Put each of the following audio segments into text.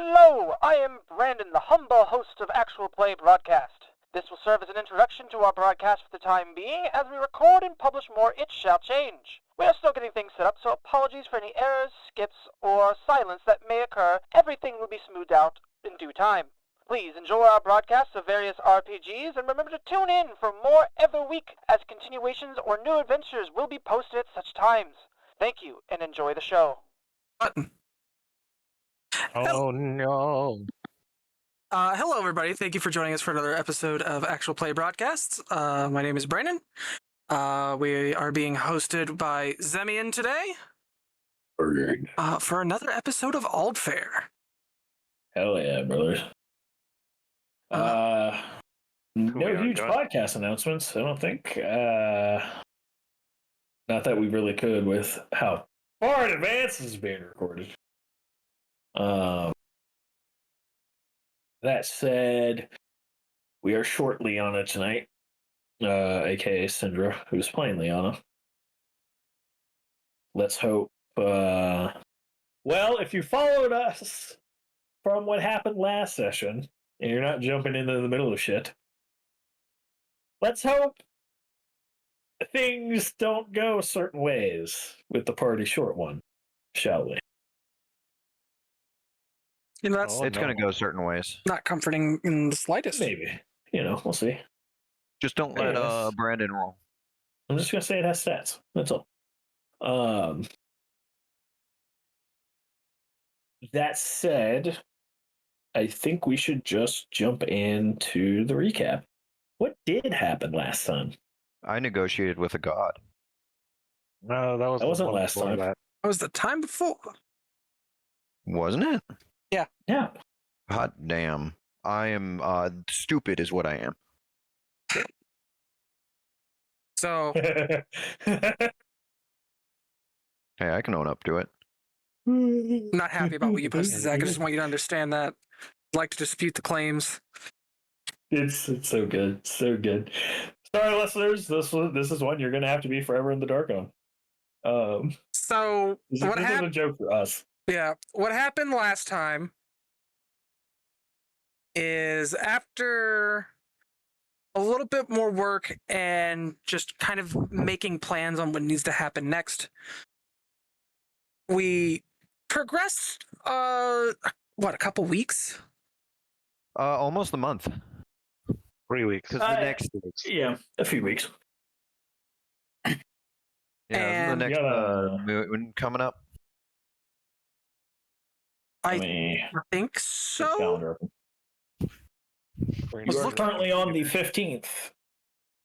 Hello, I am Brandon, the humble host of Actual Play Broadcast. This will serve as an introduction to our broadcast for the time being. As we record and publish more, it shall change. We are still getting things set up, so apologies for any errors, skips, or silence that may occur. Everything will be smoothed out in due time. Please enjoy our broadcasts of various RPGs, and remember to tune in for more every week, as continuations or new adventures will be posted at such times. Thank you, and enjoy the show. Button. Oh no. Hello, everybody. Thank you for joining us for another episode of Actual Play Broadcasts. My name is Brandon. We are being hosted by Zemian today for another episode of Aldfair. Hell yeah, brothers. No huge podcast announcements, I don't think. Not that we really could with how far in advance this is being recorded. That said, we are short Liana tonight, aka Syndra, who's playing Liana. Let's hope. Well, if you followed us from what happened last session, and you're not jumping into the middle of shit, let's hope things don't go certain ways with the party short one, shall we? You know, that's It's going to go certain ways. not comforting in the slightest. Maybe. We'll see. Just don't let Brandon roll. I'm just going to say it has stats. That's all. That said, I think we should just jump into the recap. What did happen last time? I negotiated with a god. No, that wasn't last time. That was the time before. Wasn't it? Yeah. Hot damn. I am stupid is what I am. So, Hey, I can own up to it. I'm not happy about what you posted, Zach. I just want you to understand that. I'd like to dispute the claims. It's so good. So good. Sorry, listeners. This is one you're going to have to be forever in the dark on. So, this what is a happened? joke for us. Yeah, what happened last time is after a little bit more work and just kind of making plans on what needs to happen next, we progressed, a couple weeks? Almost a month. 3 weeks. Because the next... Yeah, a few weeks. Yeah, isn't the And- next moon coming up? I think so. Calendar. You are currently on the 15th.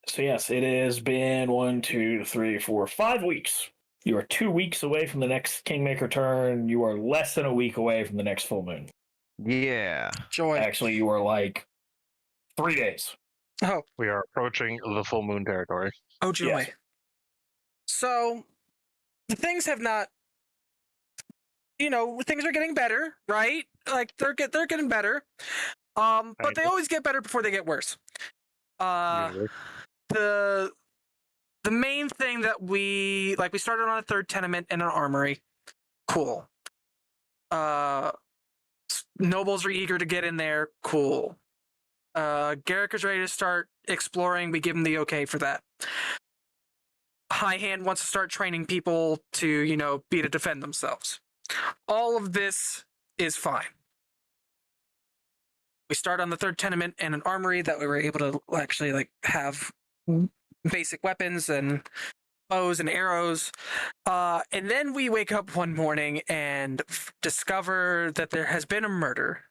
So yes, it has been 1, 2, 3, 4, 5 weeks. You are 2 weeks away from the next Kingmaker turn. You are less than a week away from the next full moon. Yeah. Joy. Actually, you are like 3 days. Oh, We are approaching the full moon territory. oh, joy. Yes. So, the things have not, things are getting better, right? Like, they're getting better. But they always get better before they get worse. Usually. The main thing that we started on a third tenement and an armory. Cool. Nobles are eager to get in there. Cool. Garrick is ready to start exploring. We give him the okay for that. High Hand wants to start training people to, be able to defend themselves. All of this is fine. We start on the third tenement and an armory that we were able to actually have basic weapons and bows and arrows. And then we wake up one morning and discover that there has been a murder.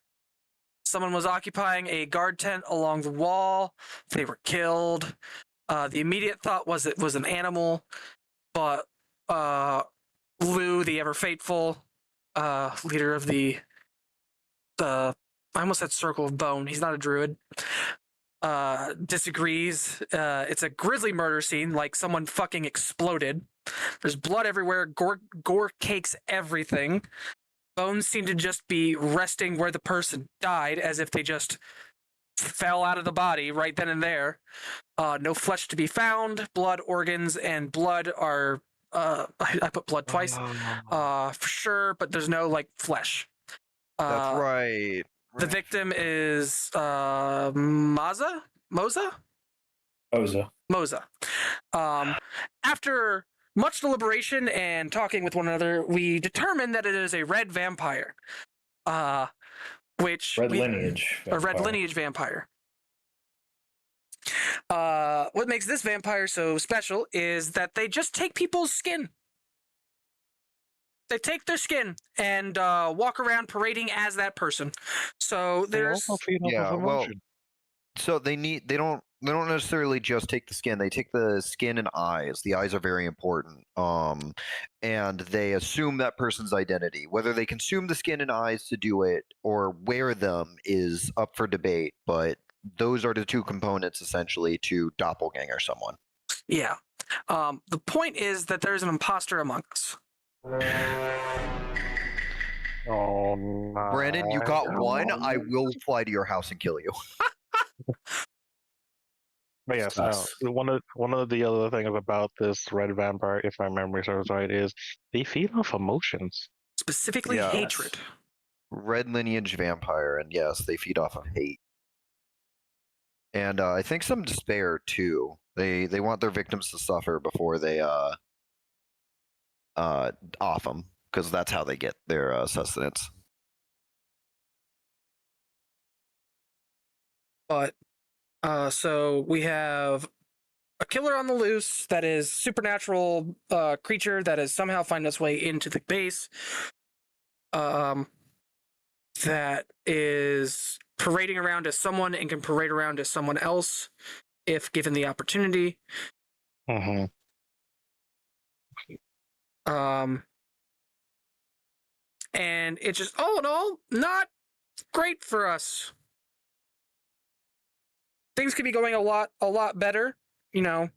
Someone was occupying a guard tent along the wall. They were killed. The immediate thought was it was an animal, but Lou, the ever faithful leader of the I almost said Circle of Bone. He's not a druid. Disagrees. It's a grisly murder scene, like someone fucking exploded. There's blood everywhere, gore cakes everything. Bones seem to just be resting where the person died, as if they just fell out of the body right then and there. No flesh to be found. Blood, organs, and blood are... I put blood twice, for sure, but there's no, flesh. That's right. The victim is Moza. Oza. After much deliberation and talking with one another, we determined that it is a red vampire. Which Red lineage. a red vampire. lineage vampire. What makes this vampire so special is that they just take people's skin. They take their skin and walk around parading as that person. So They there's also feed off Yeah, of well, emotion. So they don't necessarily just take the skin. They take the skin and eyes. The eyes are very important. And they assume that person's identity. Whether they consume the skin and eyes to do it or wear them is up for debate, but those are the two components essentially to doppelganger someone. yeah. The point is that there's an imposter among us. Oh no. Brandon, you got one. I will fly to your house and kill you. But yes, Sucks. one of the other things about this red vampire, if my memory serves right, is they feed off emotions. Specifically Yeah. hatred. Red lineage vampire, and yes, they feed off of hate. And I think some despair too. They want their victims to suffer before they off them, because that's how they get their sustenance. But so we have a killer on the loose that is supernatural creature that has somehow found its way into the base. That is parading around as someone and can parade around as someone else if given the opportunity. Mm-hmm. And it's just all in all not great for us. Things could be going a lot better, you know.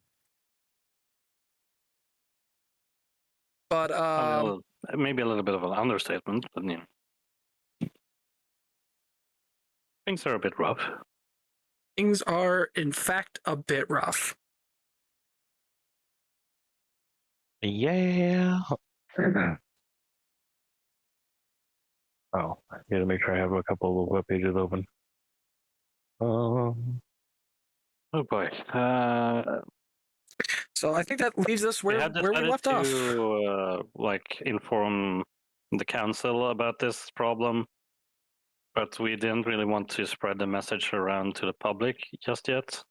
But maybe a little bit of an understatement, but you know, things are a bit rough. Things are in fact a bit rough. Yeah. Oh, I need to make sure I have a couple of web pages open. Oh boy. So I think that leaves us where we left off. To inform the council about this problem, but we didn't really want to spread the message around to the public just yet.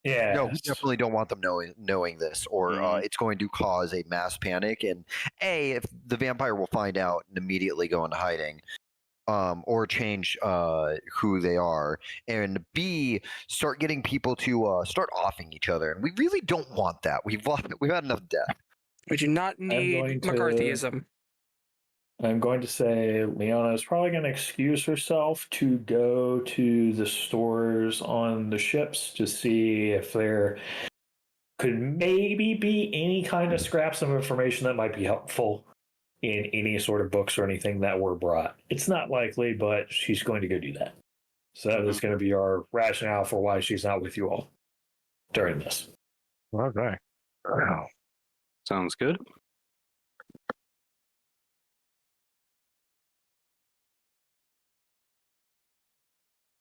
Yeah. No, we definitely don't want them knowing this, or it's going to cause a mass panic. And A, if the vampire will find out and immediately go into hiding, or change who they are, and B, start getting people to start offing each other. And we really don't want that. We've had enough death. We do not need McCarthyism. I'm going to say Leona is probably going to excuse herself to go to the stores on the ships to see if there could maybe be any kind of scraps of information that might be helpful in any sort of books or anything that were brought. It's not likely, but she's going to go do that. So that is going to be our rationale for why she's not with you all during this. Okay. Wow. Sounds good.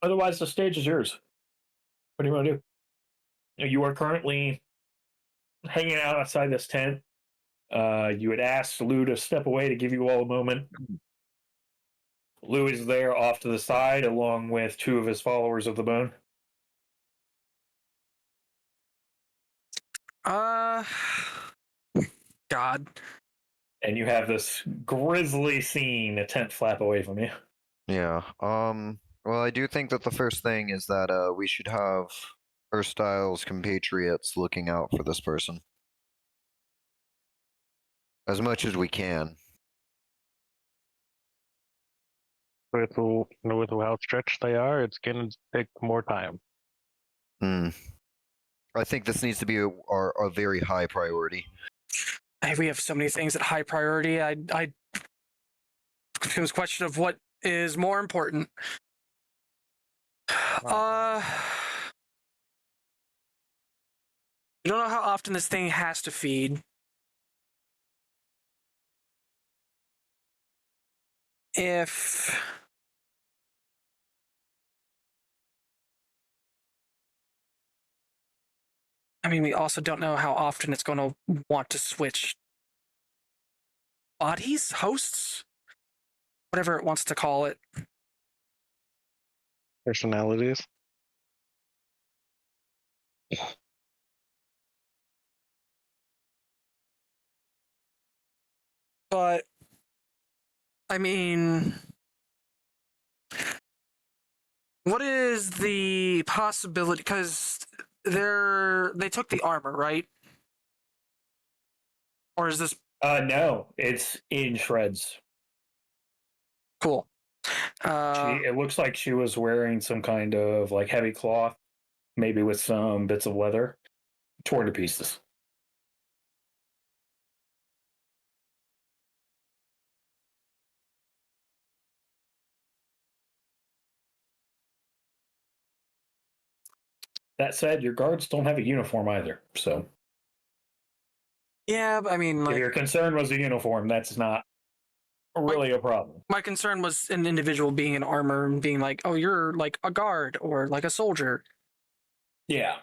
Otherwise, the stage is yours. What do you want to do? You are currently hanging out outside this tent. You had asked Lou to step away to give you all a moment. Lou is there off to the side along with two of his followers of the bone. God. And you have this grisly scene, a tent flap away from you. Yeah. Well, I do think that the first thing is that we should have Erstyle's compatriots looking out for this person as much as we can. With how stretched they are, it's going to take more time. I think this needs to be a very high priority. We have so many things at high priority. It was a question of what is more important. You don't know how often this thing has to feed. If I mean, we also don't know how often it's going to want to switch bodies, hosts, whatever it wants to call it. Personalities. But I mean, what is the possibility? Because they took the armor, right? Or is this No, it's in shreds. cool? It looks like she was wearing some kind of like heavy cloth, maybe with some bits of leather, torn to pieces. That said, your guards don't have a uniform either. So Yeah, but I mean, if like, your concern was a uniform, that's not really a problem. my concern was an individual being in armor and being like, "Oh, you're like a guard or like a soldier." Yeah.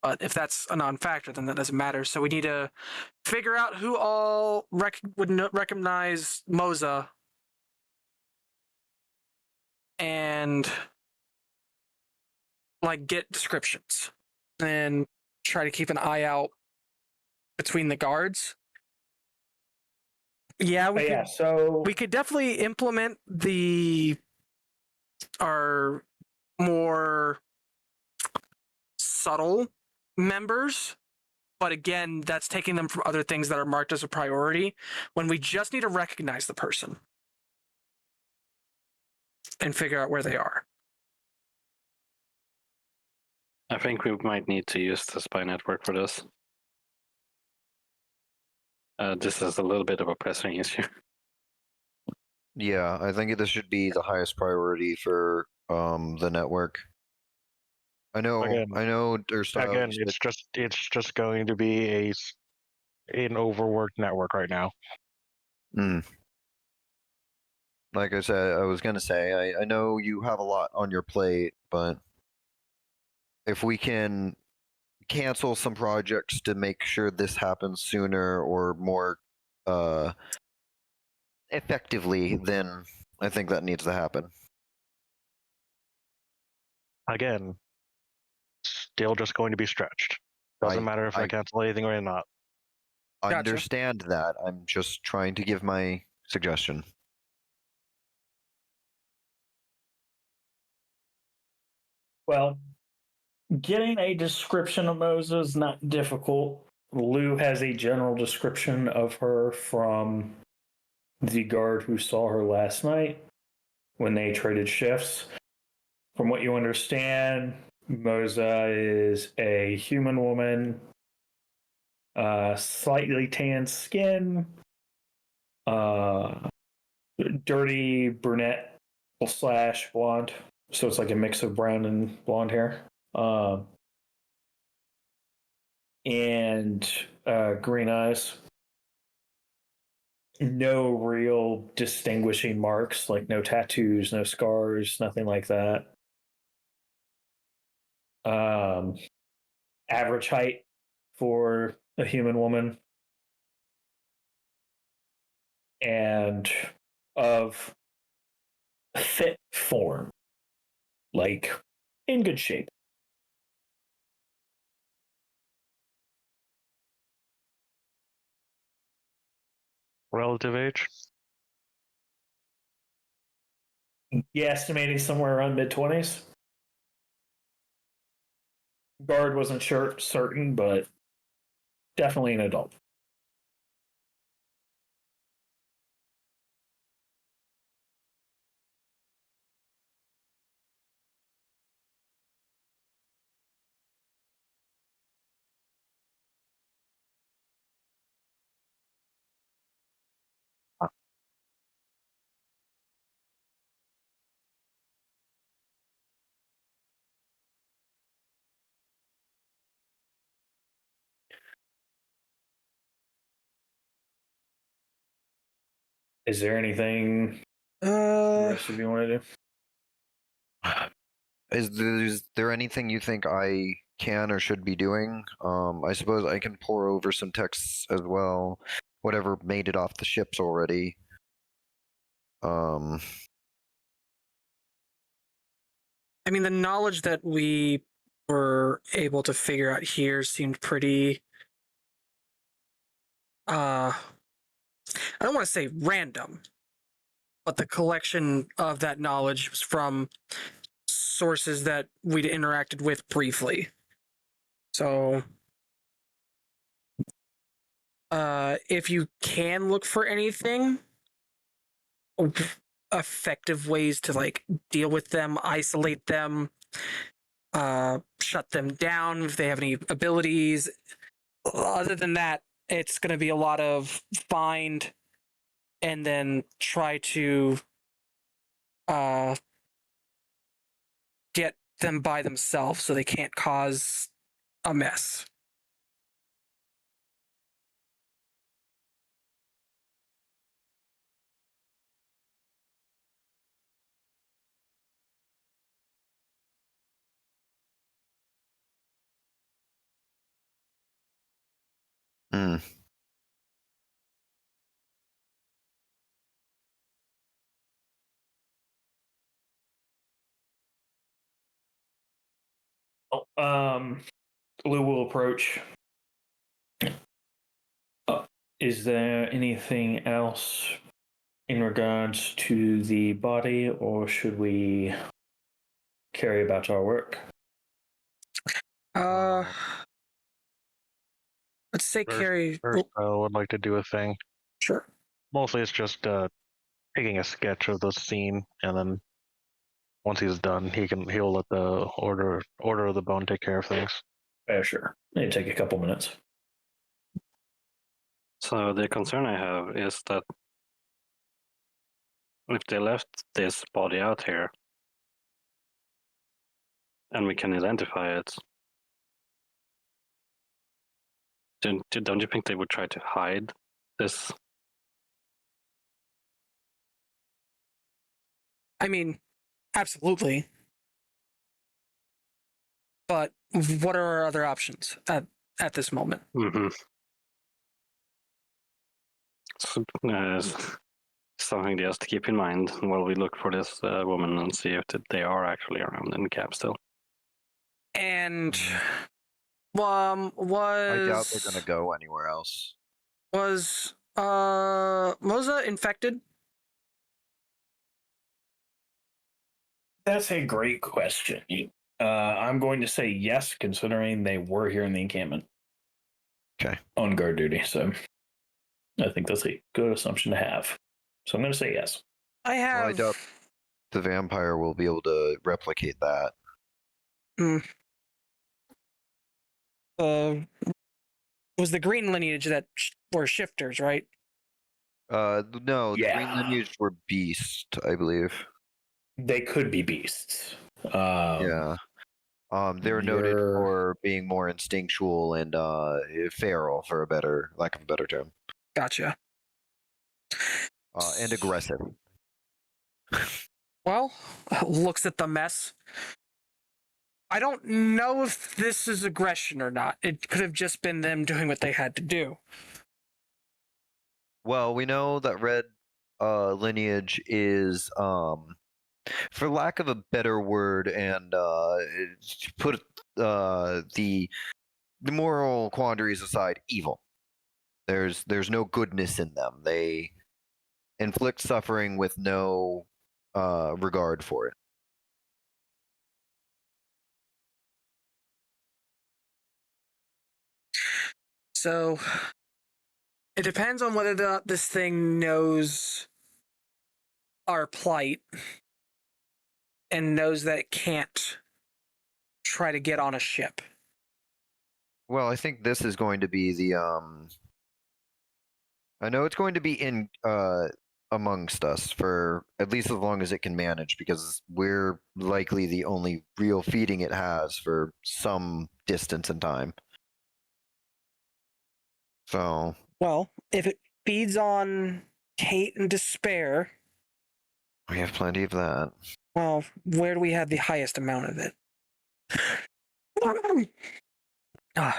But if that's a non-factor, then that doesn't matter. So we need to figure out who all would recognize Moza and like get descriptions and try to keep an eye out between the guards. Yeah, we could definitely implement our more subtle members, but again, that's taking them from other things that are marked as a priority when we just need to recognize the person and figure out where they are. I think we might need to use the spy network for this. This is a little bit of a pressing issue. Yeah, I think this should be the highest priority for the network. I know Durstyle, Again, it's just going to be an overworked network right now. Like I said, I was gonna say, I know you have a lot on your plate, but if we can cancel some projects to make sure this happens sooner or more effectively, then I think that needs to happen. Again, still just going to be stretched. Doesn't matter if I cancel anything or not. I Gotcha. understand that. I'm just trying to give my suggestion. Well, getting a description of Moza is not difficult. Lou has a general description of her from the guard who saw her last night when they traded shifts. From what you understand, Moza is a human woman, slightly tanned skin, dirty brunette / blonde. So it's like a mix of brown and blonde hair. And green eyes. No real distinguishing marks, like no tattoos, no scars, nothing like that. Average height for a human woman. And of fit form. Like, in good shape. Relative age? Yeah, estimating somewhere around mid-20s. Guard wasn't certain, but definitely an adult. Is there anything the rest of you want to do? Is there anything you think I can or should be doing. I suppose I can pour over some texts as well, whatever made it off the ships already. I mean, the knowledge that we were able to figure out here seemed pretty. I don't want to say random, but the collection of that knowledge was from sources that we'd interacted with briefly. So, if you can look for anything, effective ways to like deal with them, isolate them, shut them down if they have any abilities. Other than that, it's going to be a lot of find and then try to get them by themselves so they can't cause a mess. Mm. Lou will approach. Is there anything else in regards to the body, or should we carry about our work? Let's say First- carry. First, I would like to do a thing. Sure. Mostly it's just taking a sketch of the scene, and then once he's done, he'll let the order of the bone take care of things. Yeah, sure. It'll take a couple minutes. So the concern I have is that if they left this body out here and we can identify it, don't you think they would try to hide this? I mean, absolutely. But what are our other options at this moment? Mm-hmm. So, something just to keep in mind while we look for this woman and see if they are actually around in the cab still. And I doubt they're was gonna go anywhere else. Moza infected? That's a great question. I'm going to say yes, considering they were here in the encampment. Okay. On guard duty, so I think that's a good assumption to have. So I'm going to say yes. I have. I doubt the vampire will be able to replicate that. Was the green lineage that were shifters, right? No, the Yeah. green lineage were beast, I believe. They could be beasts. Yeah. They're noted for being more instinctual and feral, for lack of a better term. Gotcha. And aggressive. Well, looks at the mess. I don't know if this is aggression or not. It could have just been them doing what they had to do. Well, we know that red lineage is, for lack of a better word, and put the moral quandaries aside, evil. There's no goodness in them. They inflict suffering with no regard for it. So it depends on whether this thing knows our plight and knows that it can't try to get on a ship. Well, I think this is going to be the I know it's going to be in amongst us for at least as long as it can manage, because we're likely the only real feeding it has for some distance in time. So, well, if it feeds on hate and despair, we have plenty of that. well, where do we have the highest amount of it?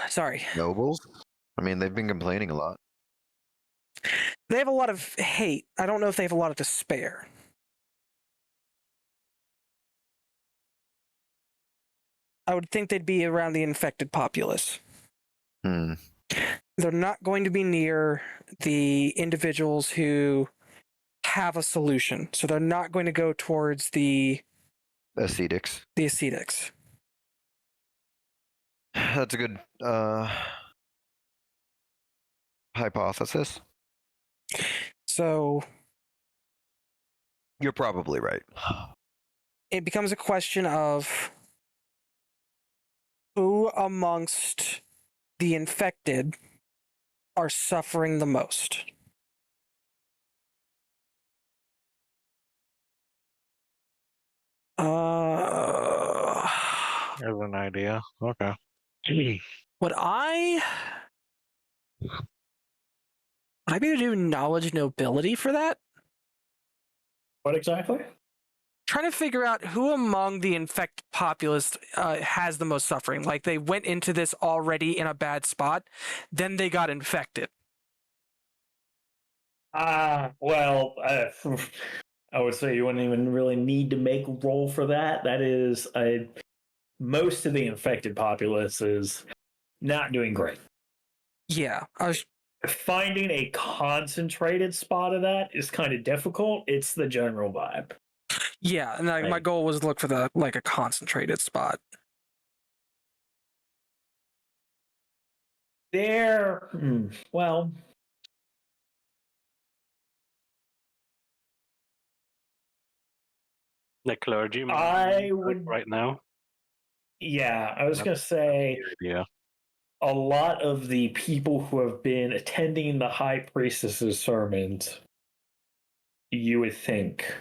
Sorry. Nobles? I mean, they've been complaining a lot. They have a lot of hate. I don't know if they have a lot of despair. I would think they'd be around the infected populace. Hmm. They're not going to be near the individuals who have a solution. So they're not going to go towards the Ascetics. ascetics. That's a good hypothesis. So You're probably right. it becomes a question of who amongst the infected are suffering the most. I have an idea. Okay. Would I be able to do knowledge nobility for that? What exactly? Trying to figure out who among the infected populace has the most suffering. Like they went into this already in a bad spot, then they got infected. Well, I would say you wouldn't even really need to make a roll for that. That is, most of the infected populace is not doing great. Yeah, Finding a concentrated spot of that is kind of difficult. It's the general vibe. yeah, and my goal was to look for a concentrated spot. There, well, The clergy, I would right now. Yeah, I was going to say Yeah. a lot of the people who have been attending the high priestess's sermons, you would think,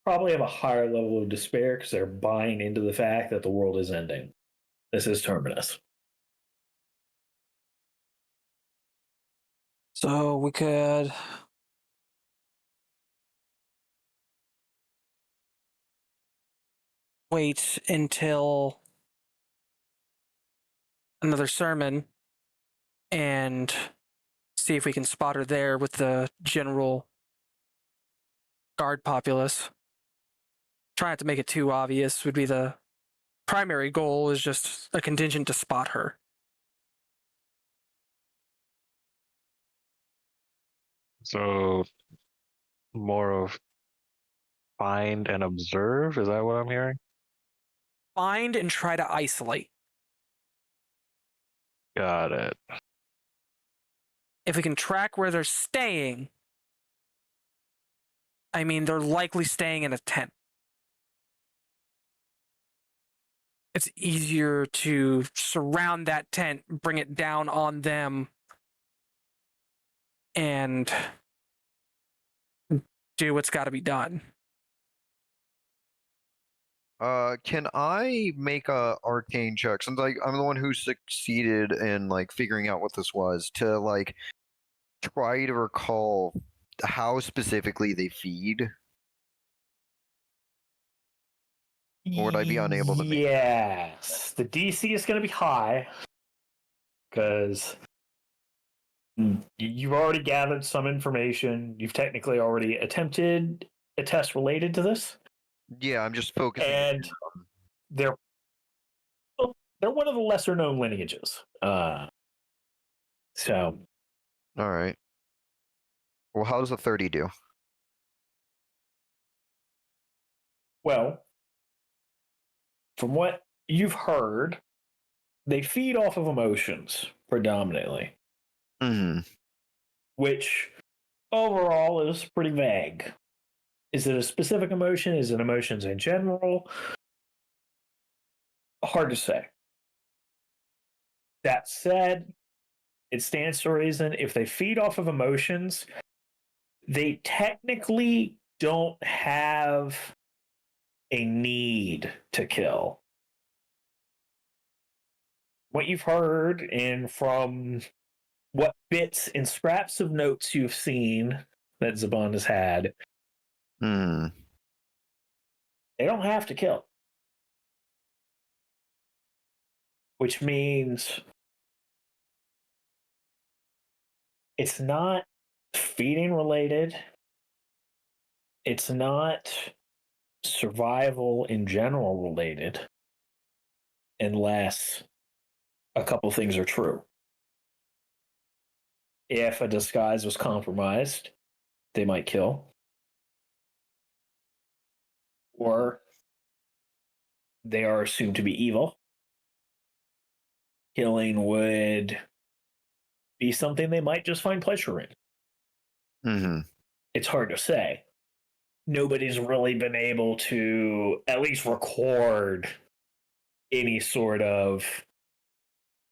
probably have a higher level of despair because they're buying into the fact that the world is ending. This is Terminus. So we could wait until another sermon and see if we can spot her there with the general guard populace. Try not to make it too obvious would be the primary goal, is just a contingent to spot her. So more of find and observe. Is that what I'm hearing? Find and try to isolate. Got it. If we can track where they're staying, I mean, they're likely staying in a tent. It's easier to surround that tent, bring it down on them, and do what's got to be done. Can I make a arcane check since I'm the one who succeeded in figuring out what this was to try to recall how specifically they feed? Or would I be unable to make? Yes, the DC is going to be high because you've already gathered some information. You've technically already attempted a test related to this. Yeah, I'm just focusing. And they're one of the lesser known lineages. So. All right. Well, how does a 30 do? Well, from what you've heard, they feed off of emotions predominantly, which overall is pretty vague. Is it a specific emotion? Is it emotions in general? Hard to say. That said, it stands to reason if they feed off of emotions, they technically don't have a need to kill. What you've heard and from what bits and scraps of notes you've seen that Zaban has had, they don't have to kill. which means it's not feeding related. It's not survival in general related, unless a couple things are true. If a disguise was compromised, they might kill. Or they are assumed to be evil. Killing would be something they might just find pleasure in. Mm-hmm. It's hard to say. Nobody's really been able to at least record any sort of,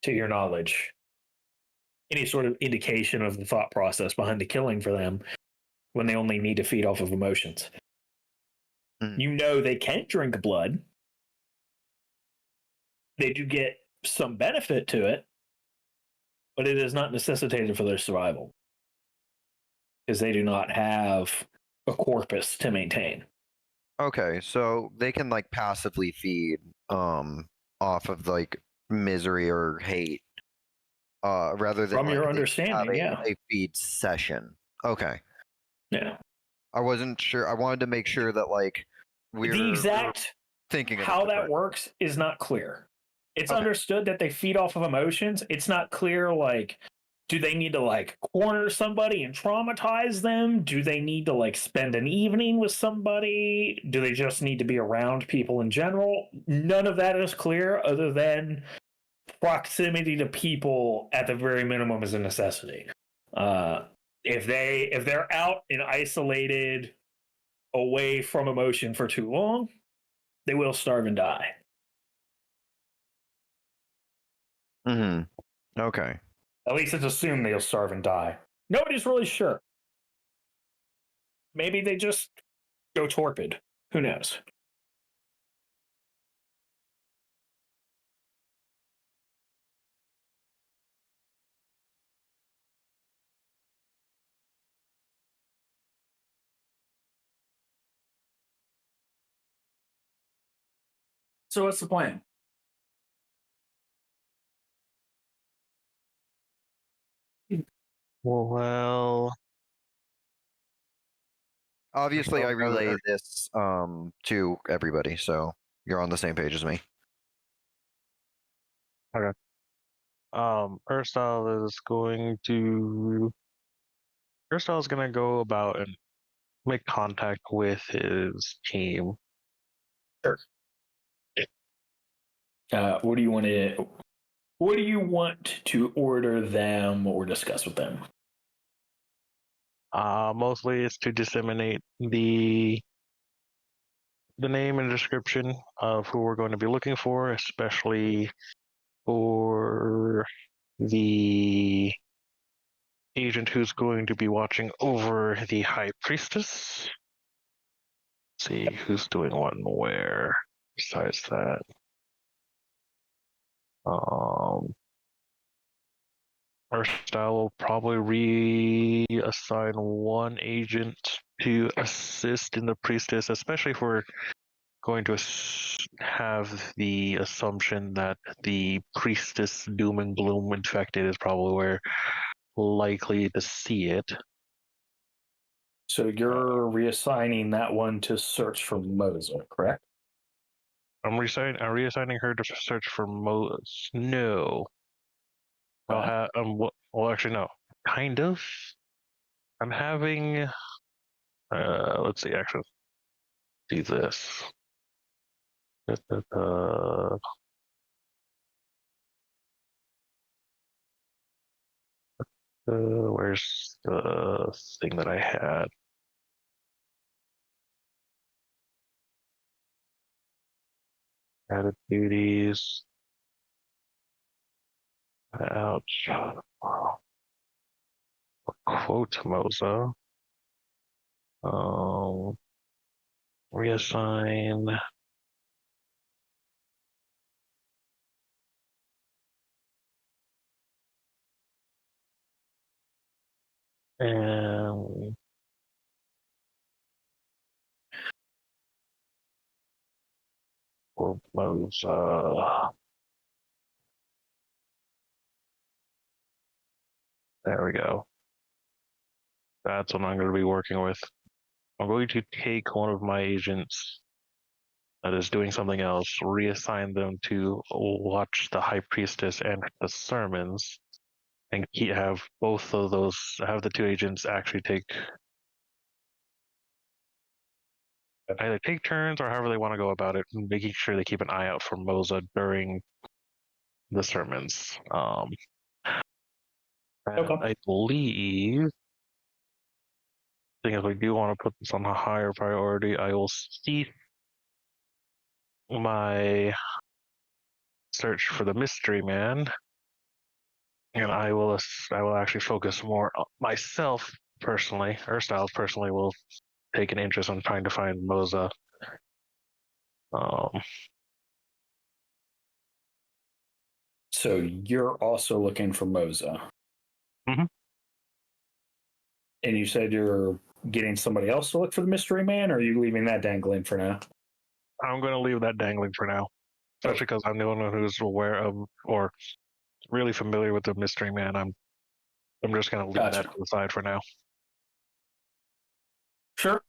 to your knowledge, any sort of indication of the thought process behind the killing for them when they only need to feed off of emotions. Mm. You know they can drink blood. They do get some benefit to it, but it is not necessitated for their survival because they do not have a corpus to maintain. Okay, so they can like passively feed off of like misery or hate rather than From like your they have understanding, yeah. a feed session. Okay. Yeah. I wasn't sure. I wanted to make sure that like The exact thinking of how it that right. works is not clear. It's Okay. understood that they feed off of emotions. It's not clear, like, do they need to like corner somebody and traumatize them? Do they need to like spend an evening with somebody? Do they just need to be around people in general? None of that is clear, other than proximity to people at the very minimum is a necessity. If they're out and isolated away from emotion for too long, they will starve and die. Mm-hmm. Okay. At least it's assumed they'll starve and die. Nobody's really sure. Maybe they just go torpid. Who knows? So what's the plan? Well, Obviously, I relay this to everybody, so you're on the same page as me. Erstyle is gonna go about and make contact with his team. Sure. What do you want to? What do you want to order them or discuss with them? Mostly it's to disseminate the name and description of who we're going to be looking for, especially for the agent who's going to be watching over the High Priestess. Let's see who's doing what and where. Besides that, our style will probably reassign one agent to assist in the priestess, especially if we're going to have the assumption that the priestess doom and gloom infected is probably where likely to see it. So you're reassigning that one to search for Moza, correct? I'm reassigning her to search for No. I'll have well, actually no, kind of. I'm having let's see, actually do this. Where's the thing that I had? Added duties. Ouch. Quote Moza. Reassign. And Moza. There we go. That's what I'm going to be working with. I'm going to take one of my agents that is doing something else, reassign them to watch the High Priestess and the sermons, and have both of those, have the two agents actually either take turns or however they want to go about it, making sure they keep an eye out for Moza during the sermons. Okay. I believe, if we do want to put this on a higher priority, I will cease my search for the mystery man, and I will actually focus more on myself personally, or Styles personally will take an interest in trying to find Moza. So you're also looking for Moza. Mhm. And you said you're getting somebody else to look for the mystery man, or are you leaving that dangling for now? I'm going to leave that dangling for now, especially because I'm the one who's aware of or really familiar with the mystery man. I'm just going to leave that to the side for now. Sure.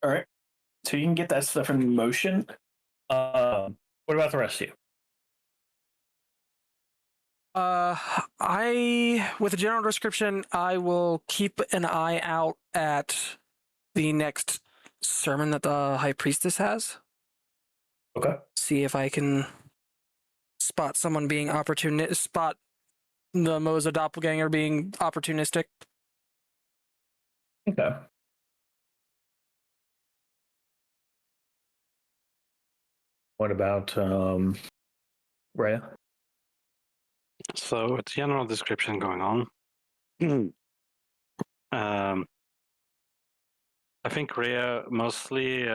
All right. So you can get that stuff in motion. What about the rest of you? With a general description, I will keep an eye out at the next sermon that the High Priestess has. Okay. See if I can spot someone being spot the Moza doppelganger being opportunistic. Okay. What about Rhea? So, it's general description going on. I think Rhea mostly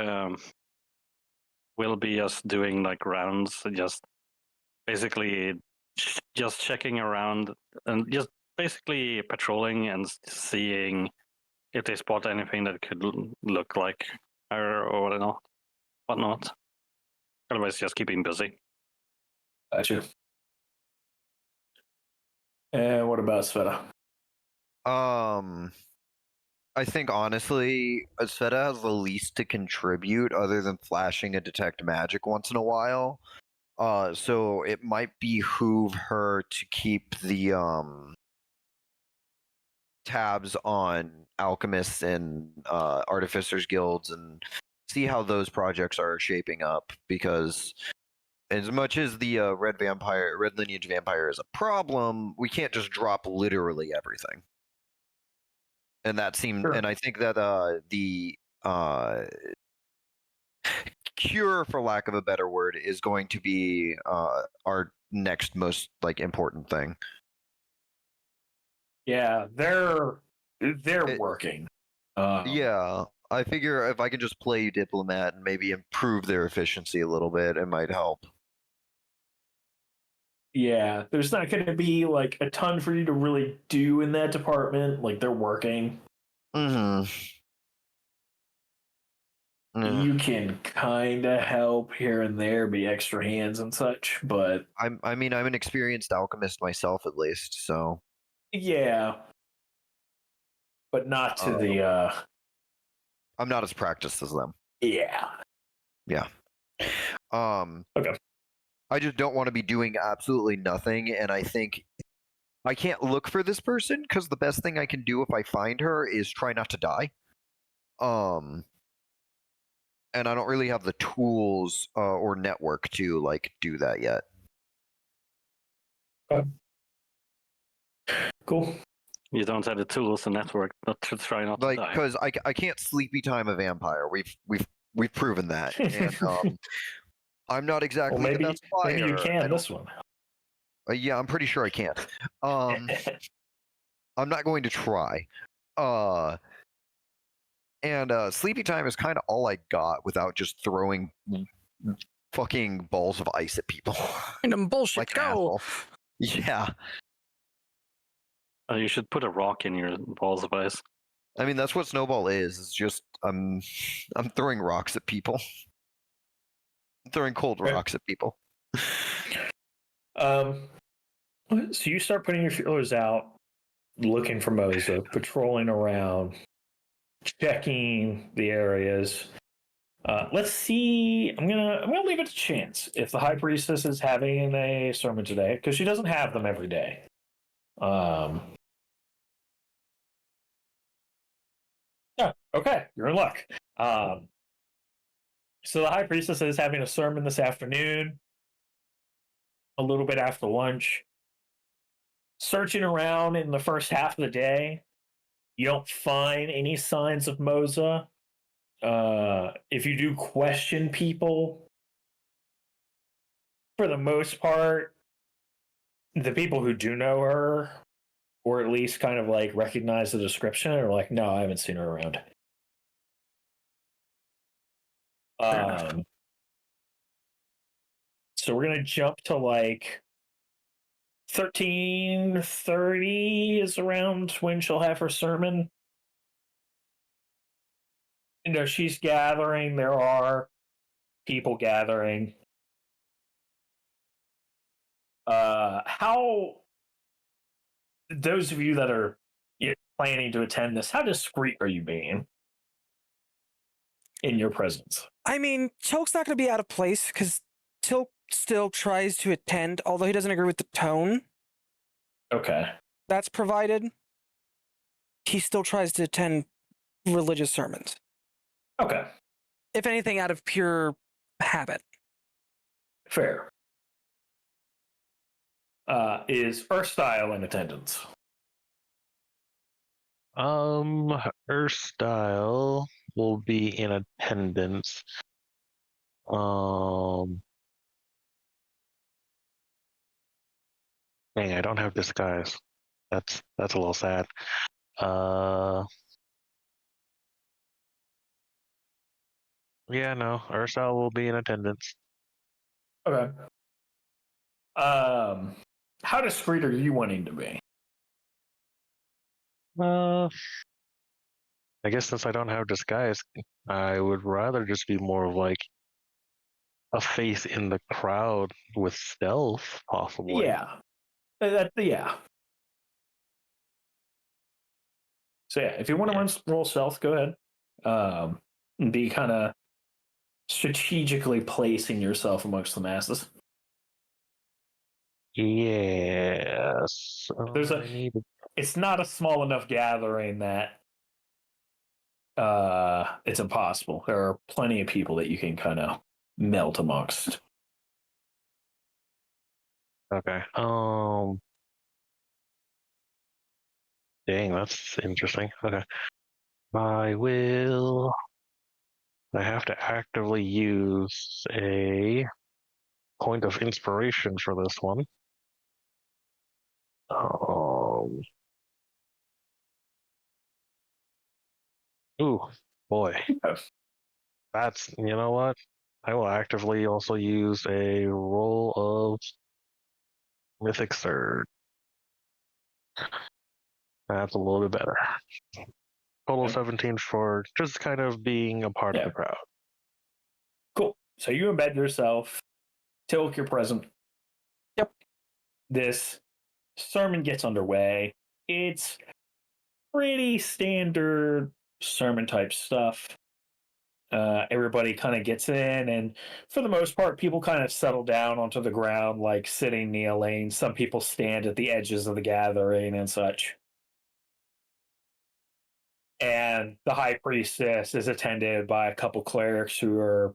will be just doing like rounds, just basically just checking around and just basically patrolling and seeing if they spot anything that could look like her or whatnot. Otherwise, just keeping busy. Gotcha. And what about Sveta? I think honestly, Sveta has the least to contribute other than flashing a detect magic once in a while. So it might behoove her to keep the tabs on alchemists and artificers guilds and see how those projects are shaping up, because as much as the red lineage vampire is a problem, we can't just drop literally everything. And that seemed, Sure. and I think that the cure, for lack of a better word, is going to be our next most important thing. Yeah, they're working. Yeah, I figure if I can just play diplomat and maybe improve their efficiency a little bit, it might help. Yeah, there's not going to be like a ton for you to really do in that department. Like, they're working. Mm-hmm. Yeah. You can kind of help here and there, be extra hands and such, but I'm an experienced alchemist myself, at least, so yeah, but not to the I'm not as practiced as them. yeah. Okay. I just don't want to be doing absolutely nothing, and I think I can't look for this person because the best thing I can do if I find her is try not to die. And I don't really have the tools or network to do that yet. Cool. You don't have the tools and network not to try not to die. Because I can't sleepy time a vampire. We've proven that. And I'm not exactly the best flyer. Maybe you can this one. Yeah, I'm pretty sure I can't. I'm not going to try. And sleepy time is kind of all I got without just throwing fucking balls of ice at people. Random bullshit. Like an Go. asshole. Yeah. You should put a rock in your balls of ice. I mean, that's what Snowball is. It's just I'm throwing rocks at people. I'm throwing cold rocks at people. So you start putting your feelers out. looking for Moza, patrolling around, checking the areas. Let's see. I'm gonna leave it to chance if the high priestess is having a sermon today, because she doesn't have them every day. Yeah, okay, you're in luck. So the high priestess is having a sermon this afternoon, a little bit after lunch. Searching around in the first half of the day, you don't find any signs of Moza. If you do question people, for the most part, the people who do know her, or at least kind of like recognize the description, are like, no, I haven't seen her around. So we're gonna jump to like 13:30 is around when she'll have her sermon. You know, she's gathering. There are people gathering. How those of you that are planning to attend this, how discreet are you being in your presence? I mean, Tilk's not going to be out of place because Tilk still tries to attend, although he doesn't agree with the tone Okay. that's provided. He still tries to attend religious sermons. Okay. If anything, out of pure habit. Fair. Is Earthstyle in attendance? Erstyle will be in attendance. Dang, I don't have disguise. That's a little sad. Yeah, no, Erstyle will be in attendance. Okay. How discreet are you wanting to be? I guess since I don't have disguise, I would rather just be more of like a face in the crowd with stealth, possibly. Yeah. Yeah. So yeah, if you want to roll stealth, go ahead. Be kind of strategically placing yourself amongst the masses. Yes. There's I need It's not a small enough gathering that it's impossible. There are plenty of people that you can kind of melt amongst. Okay. Dang, that's interesting. Okay. I have to actively use a point of inspiration for this one. Ooh, boy. That's, you know what? I will actively also use a roll of Mythic Surge. That's a little bit better. Total 17 for just kind of being a part of the crowd. Cool. So you embed yourself. Tilk, you're present. Yep. This sermon gets underway. It's pretty standard sermon type stuff. Everybody kind of gets in, and for the most part, people kind of settle down onto the ground, like sitting, kneeling. Some people stand at the edges of the gathering and such. And the high priestess is attended by a couple clerics who are,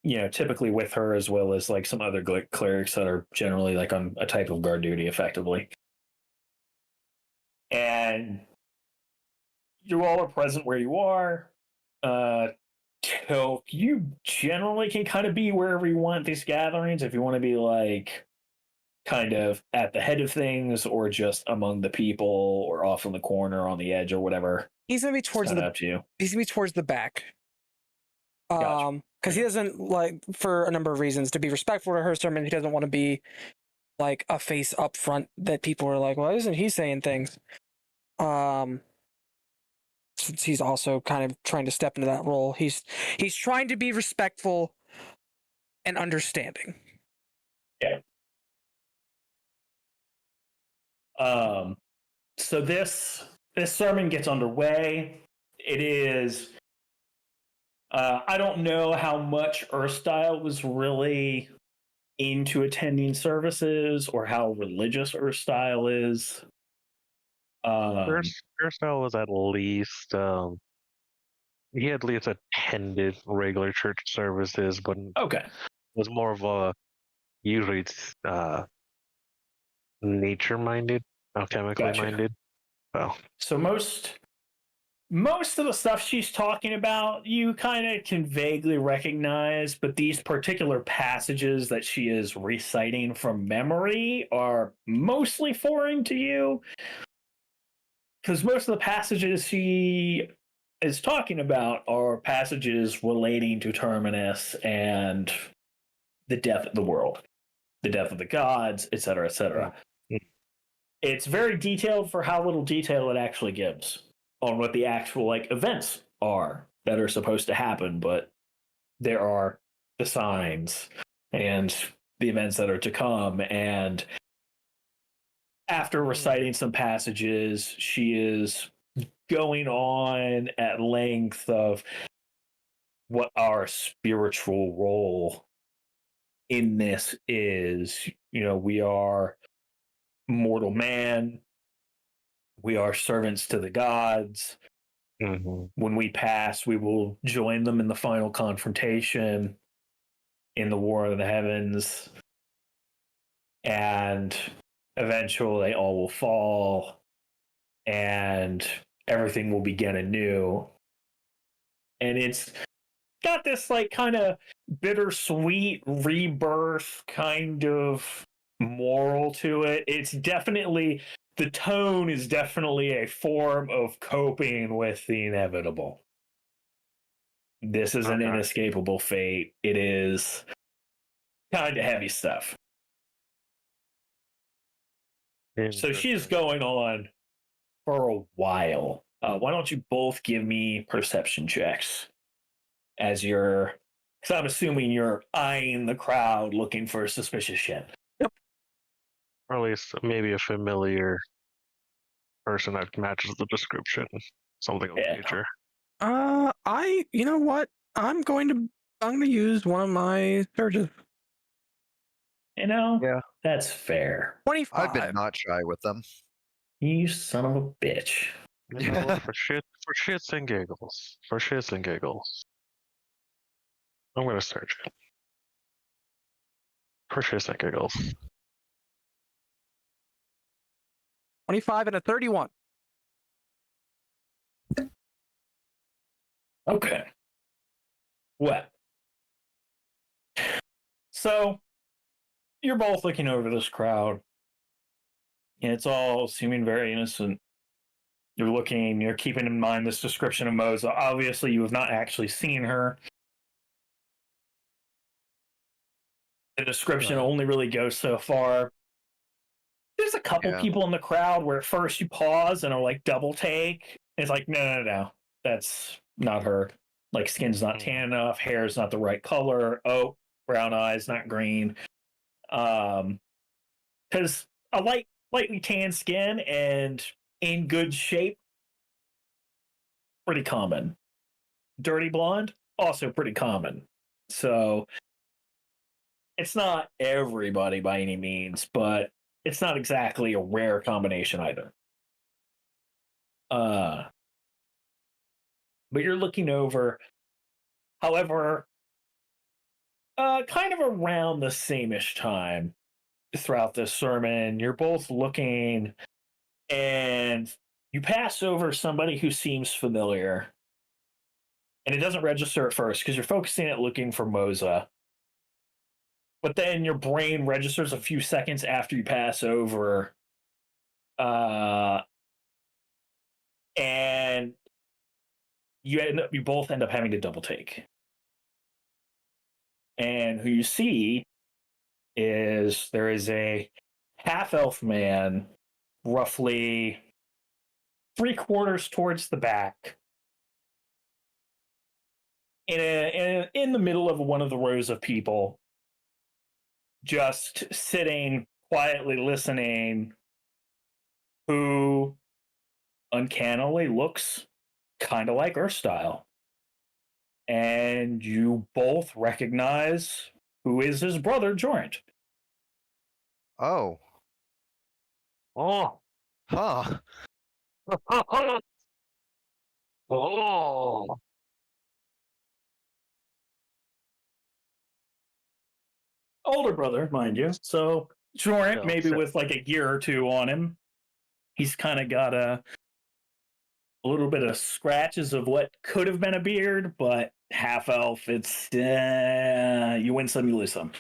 typically with her, as well as like some other clerics that are generally like on a type of guard duty, effectively. And you all are present where you are. Tilk, you generally can kind of be wherever you want at these gatherings. If you want to be like kind of at the head of things, or just among the people, or off in the corner on the edge, or whatever. He's gonna be towards up to you. He's gonna be towards the back. Gotcha. Because he doesn't like, for a number of reasons, to be respectful to her sermon, he doesn't want to be like a face up front that people are like, why isn't he saying things? Since he's also kind of trying to step into that role, he's trying to be respectful and understanding. Yeah. So this sermon gets underway. It is. I don't know how much Earthstyle was really into attending services or how religious Earthstyle is. Hairstyle was at least he at least attended regular church services, but Okay. was more of a usually nature minded, alchemically Gotcha. minded. So most of the stuff she's talking about, you kind of can vaguely recognize, but these particular passages that she is reciting from memory are mostly foreign to you. Because most of the passages she is talking about are passages relating to Terminus and the death of the world, the death of the gods, etc., etc. It's very detailed for how little detail it actually gives on what the actual events are that are supposed to happen, but there are the signs and the events that are to come. And after reciting some passages, she is going on at length of what our spiritual role in this is. We are mortal man. We are servants to the gods. Mm-hmm. When we pass, we will join them in the final confrontation in the War of the Heavens. And eventually all will fall and everything will begin anew. And it's got this kind of bittersweet rebirth kind of moral to it. It's definitely, the tone is definitely a form of coping with the inevitable. This is an inescapable fate. It is kind of heavy stuff. So she's going on for a while. Why don't you both give me perception checks as you're, because I'm assuming you're eyeing the crowd looking for suspicious shit. Yep. Or at least maybe a familiar person that matches the description. Something of that nature. You know what? I'm going to use one of my surges. Yeah, that's fair. 25. I've been not shy with them. You son of a bitch. For shits and giggles. I'm gonna search it. For shits and giggles. 25 and a 31. Okay. Well. So, you're both looking over this crowd, and it's all seeming very innocent. You're keeping in mind this description of Moza. Obviously, you have not actually seen her. The description only really goes so far. There's a couple people in the crowd where at first you pause and are double take. It's no. That's not her. Skin's not tan enough, hair's not the right color. Oh, brown eyes, not green. Because a lightly tan skin and in good shape, pretty common. Dirty blonde, also pretty common. So it's not everybody by any means, but it's not exactly a rare combination either. But you're looking over, however, kind of around the same-ish time throughout this sermon, you're both looking and you pass over somebody who seems familiar. And it doesn't register at first because you're focusing at looking for Moza. But then your brain registers a few seconds after you pass over. And you both end up having to double take. And who you see is there is a half-elf man, roughly 3/4 towards the back, in the middle of one of the rows of people, just sitting quietly listening, who uncannily looks kind of like Earthstyle. And you both recognize who is his brother, Jorant. Oh, Oh. huh. Oh. Older brother, mind you. So Jorant, No, maybe so- with like a year or two on him, he's kind of got a little bit of scratches of what could have been a beard, but half elf, it's you win some, you lose some.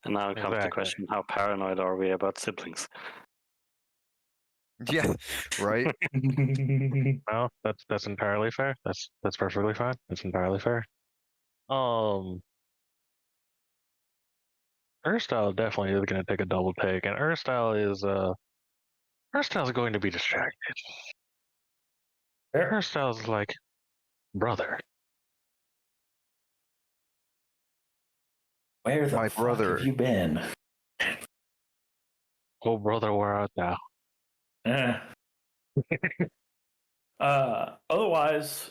And now comes the Exactly. question: how paranoid are we about siblings? Yeah, right. No, that's entirely fair. That's perfectly fine. That's entirely fair. Urstyle definitely is going to take a double take, and Urstyle's going to be distracted. Urstyle's like, brother. Where the My fuck brother. have you been? Oh, brother, where art thou? Otherwise,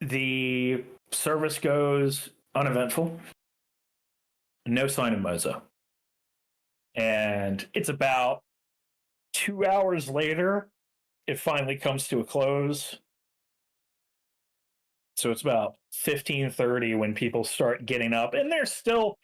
the service goes uneventful. No sign of Moza. And it's about 2 hours later, it finally comes to a close. So it's about 15:30 when people start getting up, and there's still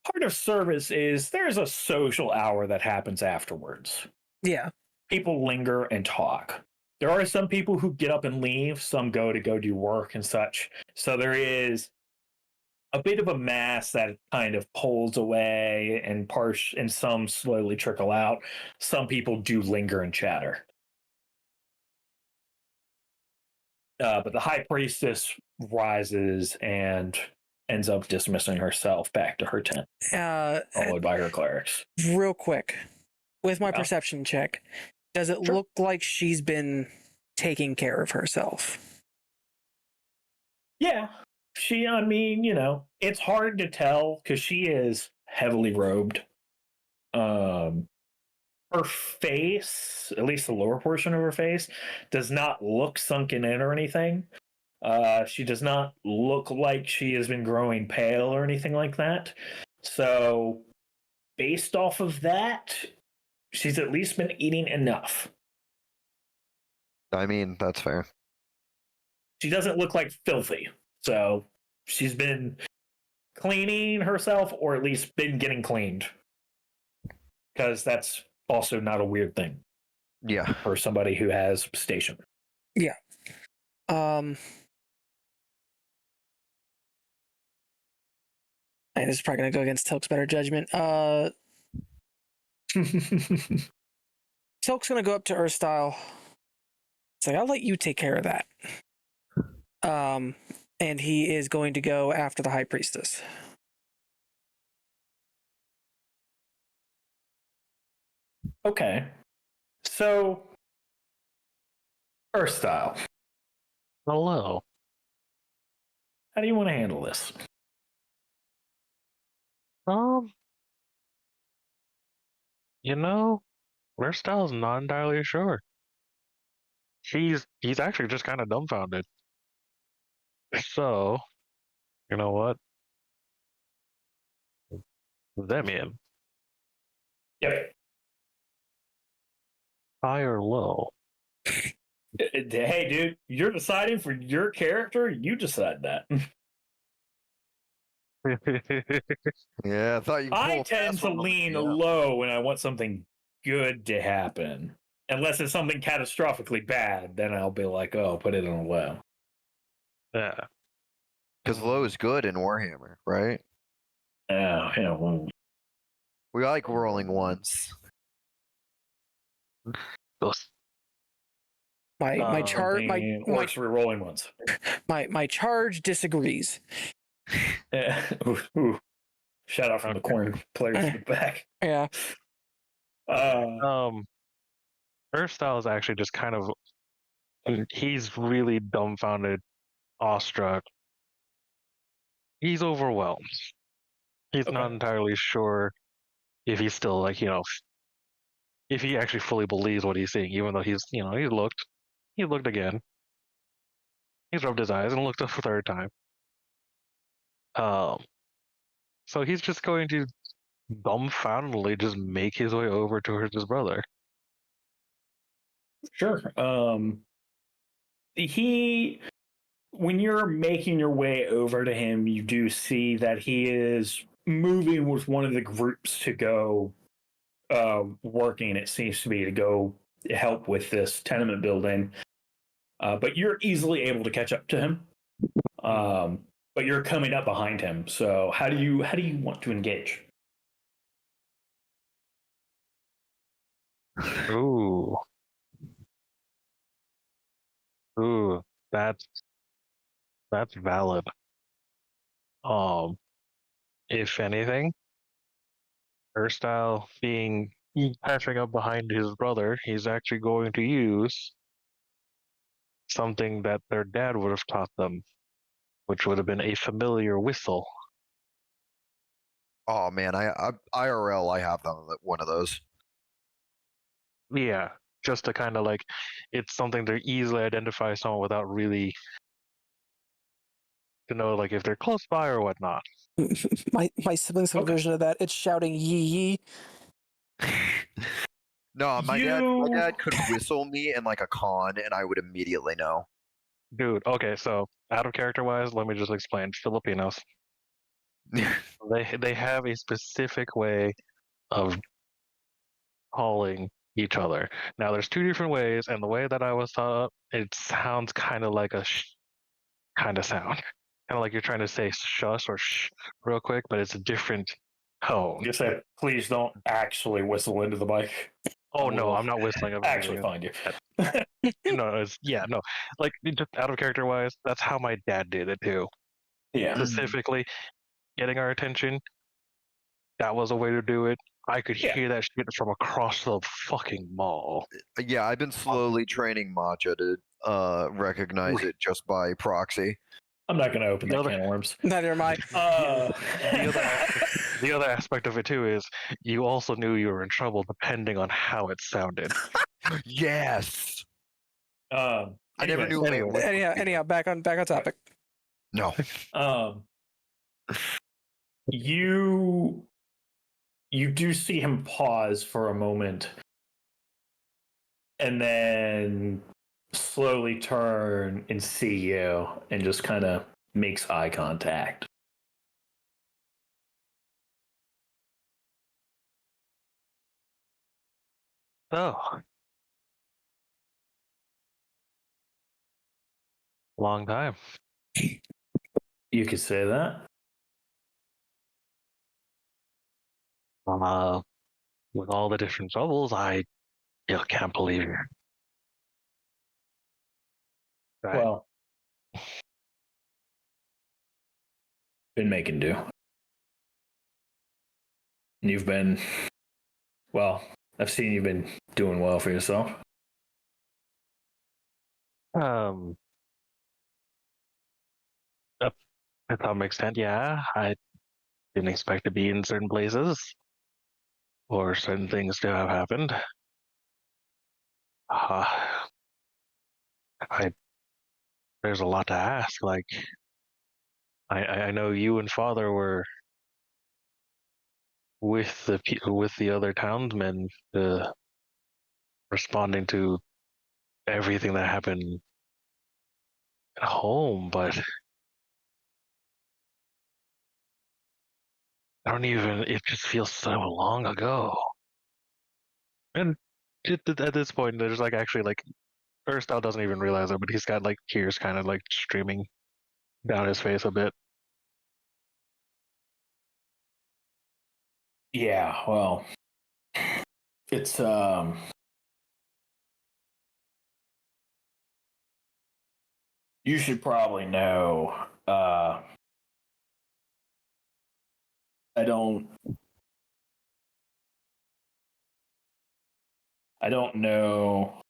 part of service is there's a social hour that happens afterwards. Yeah. People linger and talk. There are some people who get up and leave, some go do work and such. So there is a bit of a mass that kind of pulls away and some slowly trickle out. Some people do linger and chatter. But the high priestess rises and ends up dismissing herself back to her tent, followed by her clerics. Real quick, with my Yeah. perception check, does it Sure. look like she's been taking care of herself? Yeah. I mean, it's hard to tell because she is heavily robed. Her face, at least the lower portion of her face, does not look sunken in or anything. She does not look like she has been growing pale or anything like that. So, based off of that, she's at least been eating enough. I mean, that's fair. She doesn't look like filthy. So, she's been cleaning herself, or at least been getting cleaned. Because that's also not a weird thing Yeah. for somebody who has station. Yeah. This is probably gonna go against Tilk's better judgment. Tilk's gonna go up to Earthstyle. It's like, I'll let you take care of that. And he is going to go after the high priestess. Okay. So, Earthstyle, Hello. how do you want to handle this? Urstyle's not entirely sure. He's actually just kind of dumbfounded. So, you know what? Zemian, Yep. high or low? Hey, dude, you're deciding for your character. You decide that. Yeah, I thought you. I tend to lean low when I want something good to happen. Unless it's something catastrophically bad, then I'll be like, oh, put it on low. Yeah. Because low is good in Warhammer, right? Yeah, well, We like rolling ones. Those- My charge works for rolling ones. my charge disagrees. Yeah. Ooh. Shout out from the corn players in the back. Yeah. Earthstyle is actually just kind of, he's really dumbfounded, awestruck. He's overwhelmed. He's not Okay. entirely sure if he's still if he actually fully believes what he's seeing, even though he's he looked again, he's rubbed his eyes and looked up a third time. So he's just going to dumbfoundedly just make his way over towards his brother. Sure. When you're making your way over to him, you do see that he is moving with one of the groups to go working, it seems to be, to go help with this tenement building. But you're easily able to catch up to him. But you're coming up behind him. So how do you want to engage? Ooh. Ooh, that's valid. If anything, Erstyle being catching up behind his brother, he's actually going to use something that their dad would have taught them, which would have been a familiar whistle. Oh man, I IRL I have one of those. Yeah, just to kind of like, it's something to easily identify someone without really to know like if they're close by or whatnot. My siblings have a version of that. It's shouting yee yee. No, my dad could whistle me in like a con, and I would immediately know. Dude, okay, so out of character wise, let me just explain. Filipinos, they have a specific way of calling each other. Now, there's two different ways, and the way that I was taught, it sounds kind of like a kind of sound, kind of like you're trying to say shush or shh real quick, but it's a different tone. You say, please don't actually whistle into the mic. Oh no, I'm not whistling. I actually find you. No, no. Like just out of character wise, that's how my dad did it too. Yeah. Specifically, getting our attention. That was a way to do it. I could hear that shit from across the fucking mall. Yeah, I've been slowly training Matcha to recognize it just by proxy. I'm not going to open that can of worms. Neither am I. The other aspect of it too is you also knew you were in trouble depending on how it sounded. Yes. I never knew. Anyhow, back on topic. No. You do see him pause for a moment and then slowly turn and see you and just kind of makes eye contact. Oh. Long time. You could say that. With all the different troubles, I can't believe it. Right. Well, been making do. And you've been, well, I've seen you've been doing well for yourself. To some extent, yeah. I didn't expect to be in certain places or certain things to have happened. There's a lot to ask. Like, I know you and Father were with the other townsmen, responding to everything that happened at home, but it just feels so long ago. And at this point, there's like actually like Erstyle doesn't even realize it, but he's got like tears kind of like streaming down his face a bit. Yeah, well, it's you should probably know. I don't know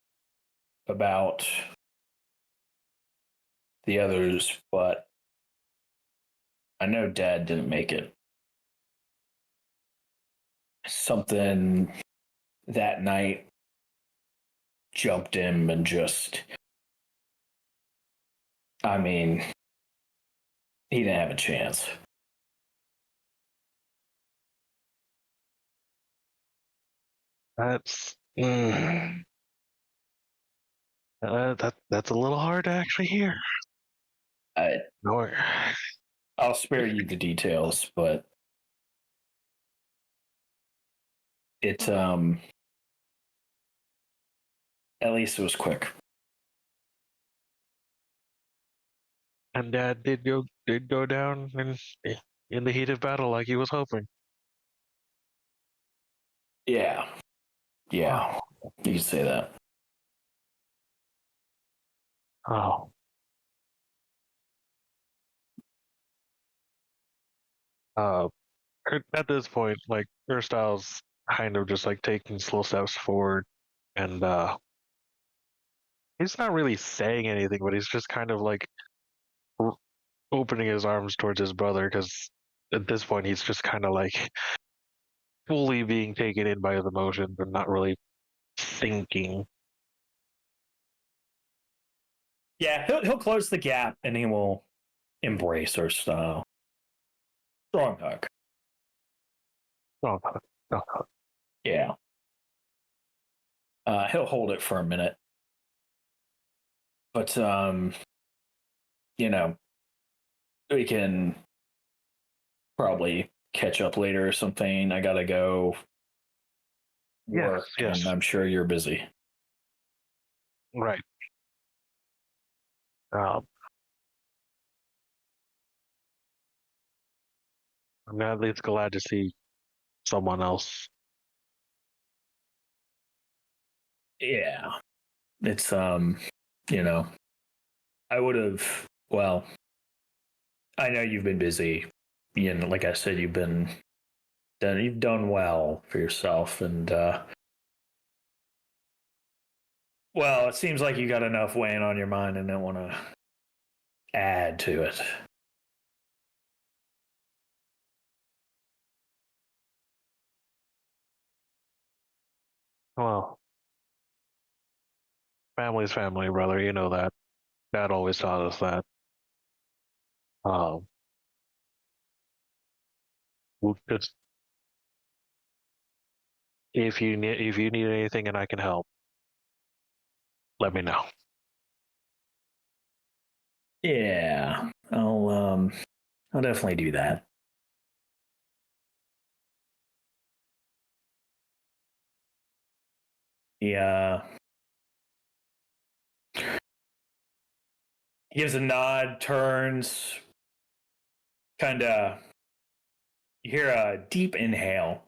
about the others, but I know Dad didn't make it. Something that night jumped him and just, I mean, he didn't have a chance. That's that's a little hard to actually hear. I'll spare you the details, but it at least it was quick. And Dad did go down in the heat of battle like he was hoping. Yeah. Yeah. You can say that. Oh. At this point, like Urstyle's kind of just like taking slow steps forward, and he's not really saying anything, but he's just kind of like opening his arms towards his brother, because at this point he's just kind of like fully being taken in by the emotions and not really thinking. Yeah, he'll close the gap and he will embrace Urstyle. Strong hug. Oh, no. Yeah. He'll hold it for a minute. But you know, we can probably catch up later or something. I gotta go work, yes. and I'm sure you're busy. Right. I'm at least glad to see someone else. Yeah. It's you know, I would have, well, I know you've been busy. You know, like I said, you've done well for yourself, and well, it seems like you got enough weighing on your mind and don't want to add to it. Well, family's family, brother. You know that. Dad always taught us that. Just if you need anything and I can help, let me know. Yeah, I'll definitely do that. Yeah. He gives a nod, turns, kind of. You hear a deep inhale,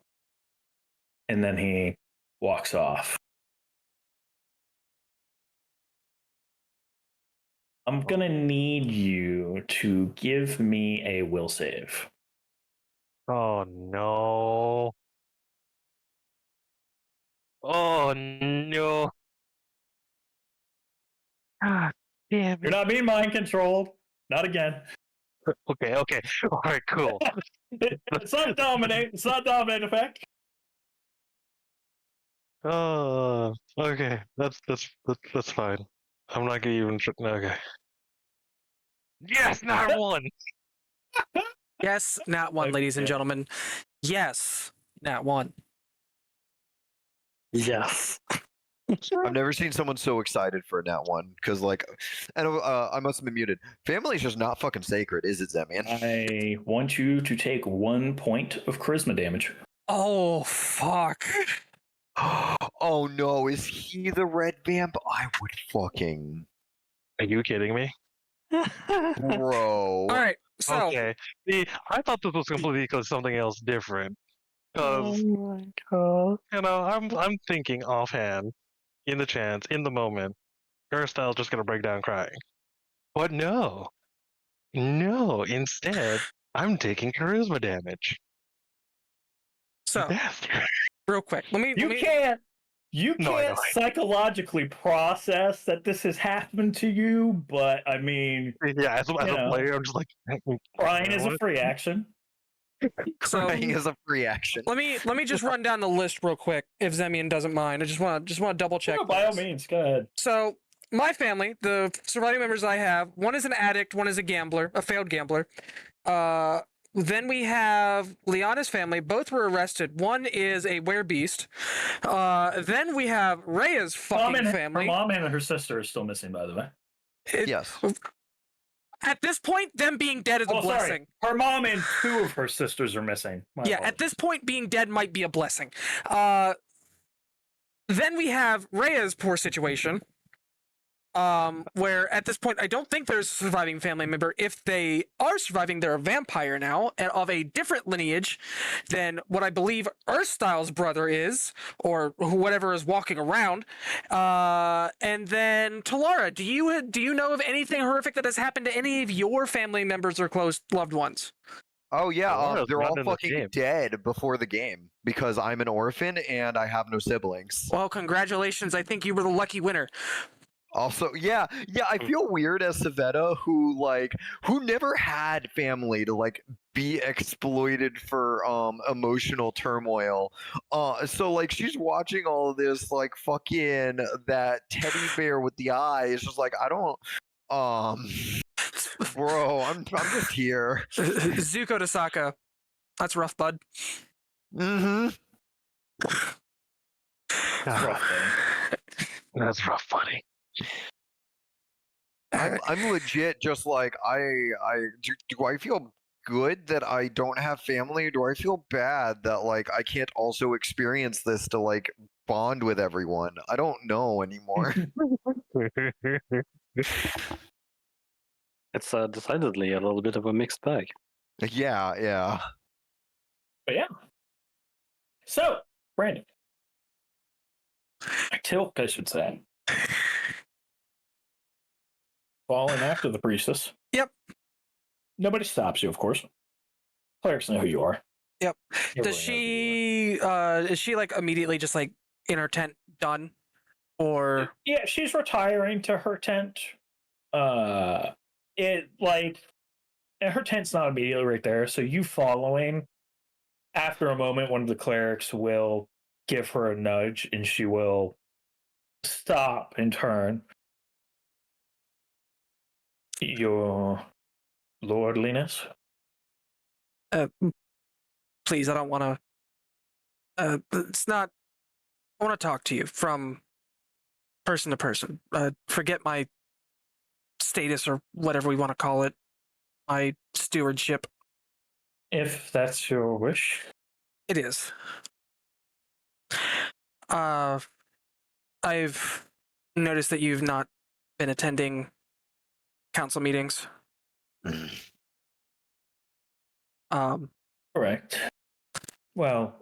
and then he walks off. I'm gonna need you to give me a will save. Oh no. Oh no. God damn You're it. not being mind controlled. Not again. Okay. All right, cool. It's not dominate. It's not dominate effect. Oh, okay. That's fine. I'm not gonna even. Okay. Yes, not one. Yes, not one, ladies and Okay. gentlemen. Yes, not one. Yes. I've never seen someone so excited for a nat one because, like, and I must have been muted. Family's just not fucking sacred, is it, Zemian? I want you to take 1 point of charisma damage. Oh, fuck. Oh no, is he the red vamp? I would fucking Are you kidding me? bro. All right, so Okay. See, I thought this was completely because something else different. Because my god. you know, I'm thinking offhand, in the moment, Aristotle just gonna break down crying. But no. Instead, I'm taking charisma damage. so Bastard. real quick, let me You No, I can't know. psychologically process that this has happened to you, but I mean, Yeah, as a know. player, I'm just like crying is a what? free action. So Crying is a free action. let me just run down the list real quick, if Zemian doesn't mind. I just want to double check. No, by all things. means, go ahead. So my family, the surviving members I have, one is an addict, one is a gambler, a failed gambler. Then we have Liana's family. Both were arrested. One is a werebeast. Then we have Rhea's fucking family. Her mom and her sister are still missing, by the way. Yes. At this point, them being dead is a blessing. Sorry. Her mom and 2 of her sisters are missing. My Yeah, apologies. at this point, being dead might be a blessing. Then we have Rhea's poor situation. Where at this point, I don't think there's a surviving family member. If they are surviving, they're a vampire now, and of a different lineage than what I believe Earthstyle's brother is, or whatever is walking around. And then Talara, do you know of anything horrific that has happened to any of your family members or close loved ones? Oh yeah, Laura's they're all not in the fucking game. dead before the game because I'm an orphan and I have no siblings. Well, congratulations. I think you were the lucky winner. Also, yeah, I feel weird as Savetta who never had family to be exploited for emotional turmoil. So she's watching all of this fucking that teddy bear with the eyes, just I don't bro, I'm just here. Zuko to Sokka. That's rough, bud. Mm-hmm. Rough thing. That's rough, buddy. I'm legit just do I feel good that I don't have family? Do I feel bad that I can't also experience this to bond with everyone? I don't know anymore. It's decidedly a little bit of a mixed bag. yeah. But yeah. So, Brandon. Tilk, I should say. Falling after the priestess. Yep. Nobody stops you, of course. Clerics know who you are. Yep. Everyone Does knows who you are. she is she immediately just in her tent done? Or Yeah, she's retiring to her tent. And her tent's not immediately right there, so you following. After a moment, one of the clerics will give her a nudge, and she will stop and turn. Your lordliness? please, I don't want to it's not I want to talk to you from person to person. Forget my status or whatever we want to call it. My stewardship. If that's your wish. It is. I've noticed that you've not been attending council meetings. Correct. Well,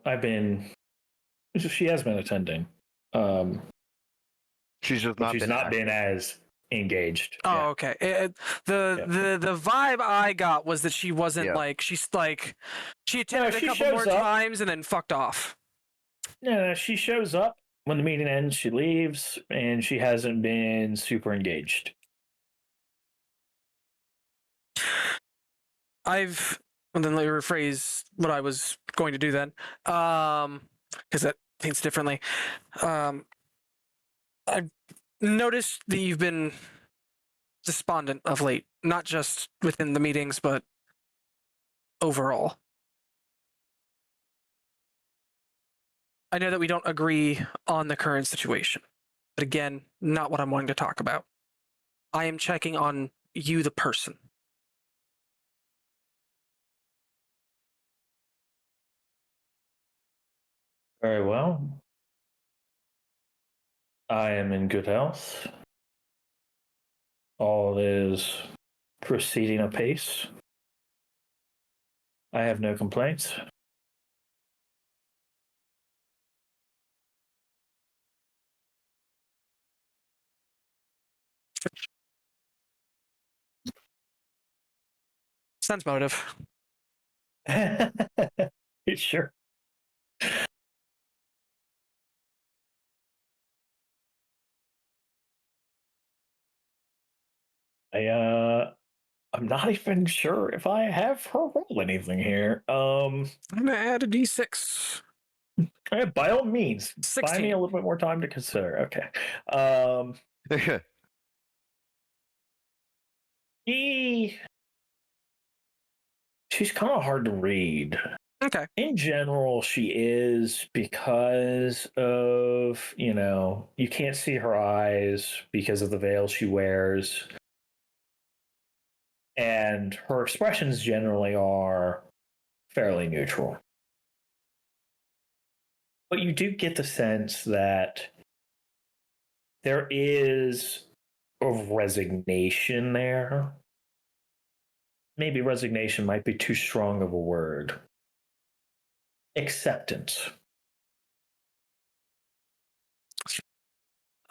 she has been attending. She's just But not she's been not active. been as engaged. Oh, Yeah. okay. The vibe I got was that she wasn't Yeah. she attended she a couple shows more up. times and then fucked off. No, she shows up. When the meeting ends, she leaves, and she hasn't been super engaged. And then let me rephrase what I was going to do then, because that thinks differently. I've noticed that you've been despondent of late, not just within the meetings, but overall. I know that we don't agree on the current situation, but again, not what I'm wanting to talk about. I am checking on you, the person. Very well. I am in good health. All is proceeding apace. I have no complaints. Sense motive. Sure. I'm not even sure if I have her roll anything here. I'm gonna add a d6. By all means, buy 16. me a little bit more time to consider. Okay. She's kind of hard to read. Okay. In general, she is, because of, you can't see her eyes because of the veil she wears. And her expressions generally are fairly neutral. But you do get the sense that there is a resignation there. Maybe resignation might be too strong of a word. Acceptance.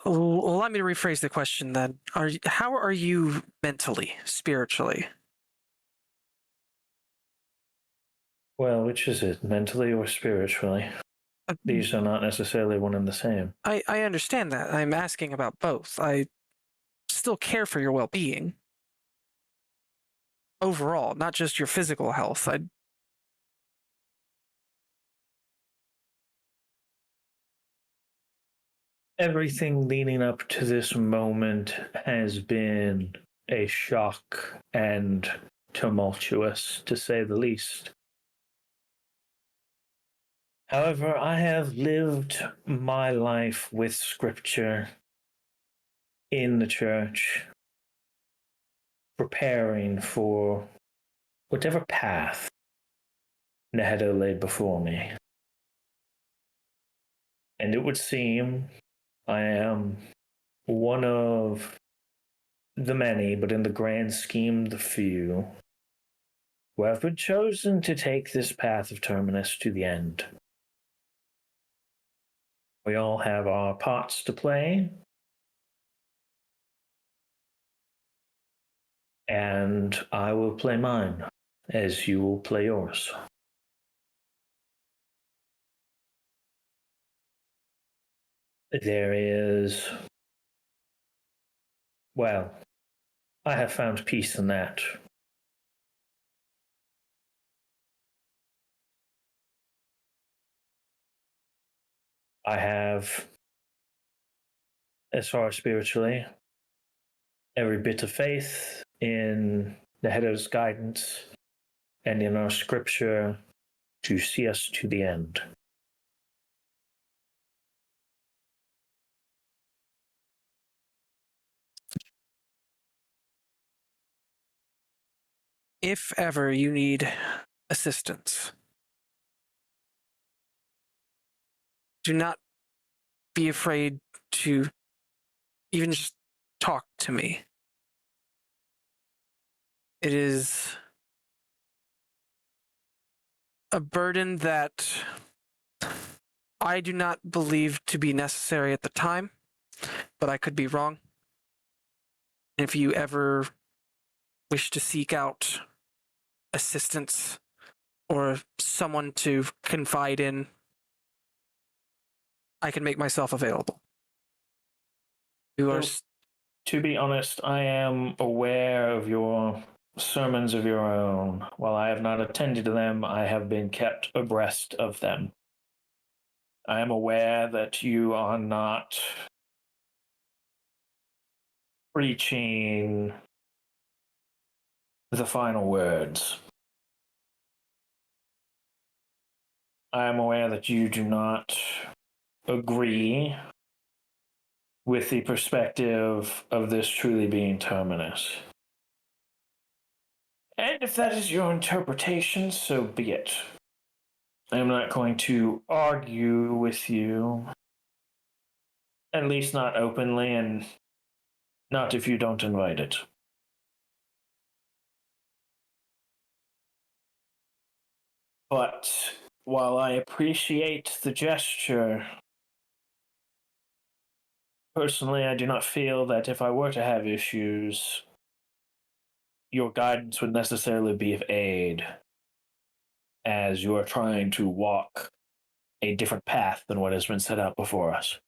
Well, let me rephrase the question then. How are you mentally, spiritually? Well, which is it, mentally or spiritually? These are not necessarily one and the same. I understand that. I'm asking about both. I still care for your well-being. Overall, not just your physical health. Everything leading up to this moment has been a shock and tumultuous, to say the least. However, I have lived my life with scripture in the church, preparing for whatever path Nehedo laid before me. And it would seem I am one of the many, but in the grand scheme, the few, who have been chosen to take this path of Terminus to the end. We all have our parts to play, and I will play mine, as you will play yours. There is, well, I have found peace in that. I have, as far as spiritually, every bit of faith in the header's guidance and in our scripture to see us to the end. If ever you need assistance, do not be afraid to even just talk to me. It is a burden that I do not believe to be necessary at the time, but I could be wrong. If you ever wish to seek out assistance or someone to confide in, I can make myself available. You are. To be honest, I am aware of your sermons of your own. While I have not attended to them, I have been kept abreast of them. I am aware that you are not preaching the final words. I am aware that you do not agree with the perspective of this truly being Terminus. And if that is your interpretation, so be it. I am not going to argue with you, at least not openly, and not if you don't invite it. But while I appreciate the gesture, personally, I do not feel that if I were to have issues, your guidance would necessarily be of aid, as you are trying to walk a different path than what has been set out before us.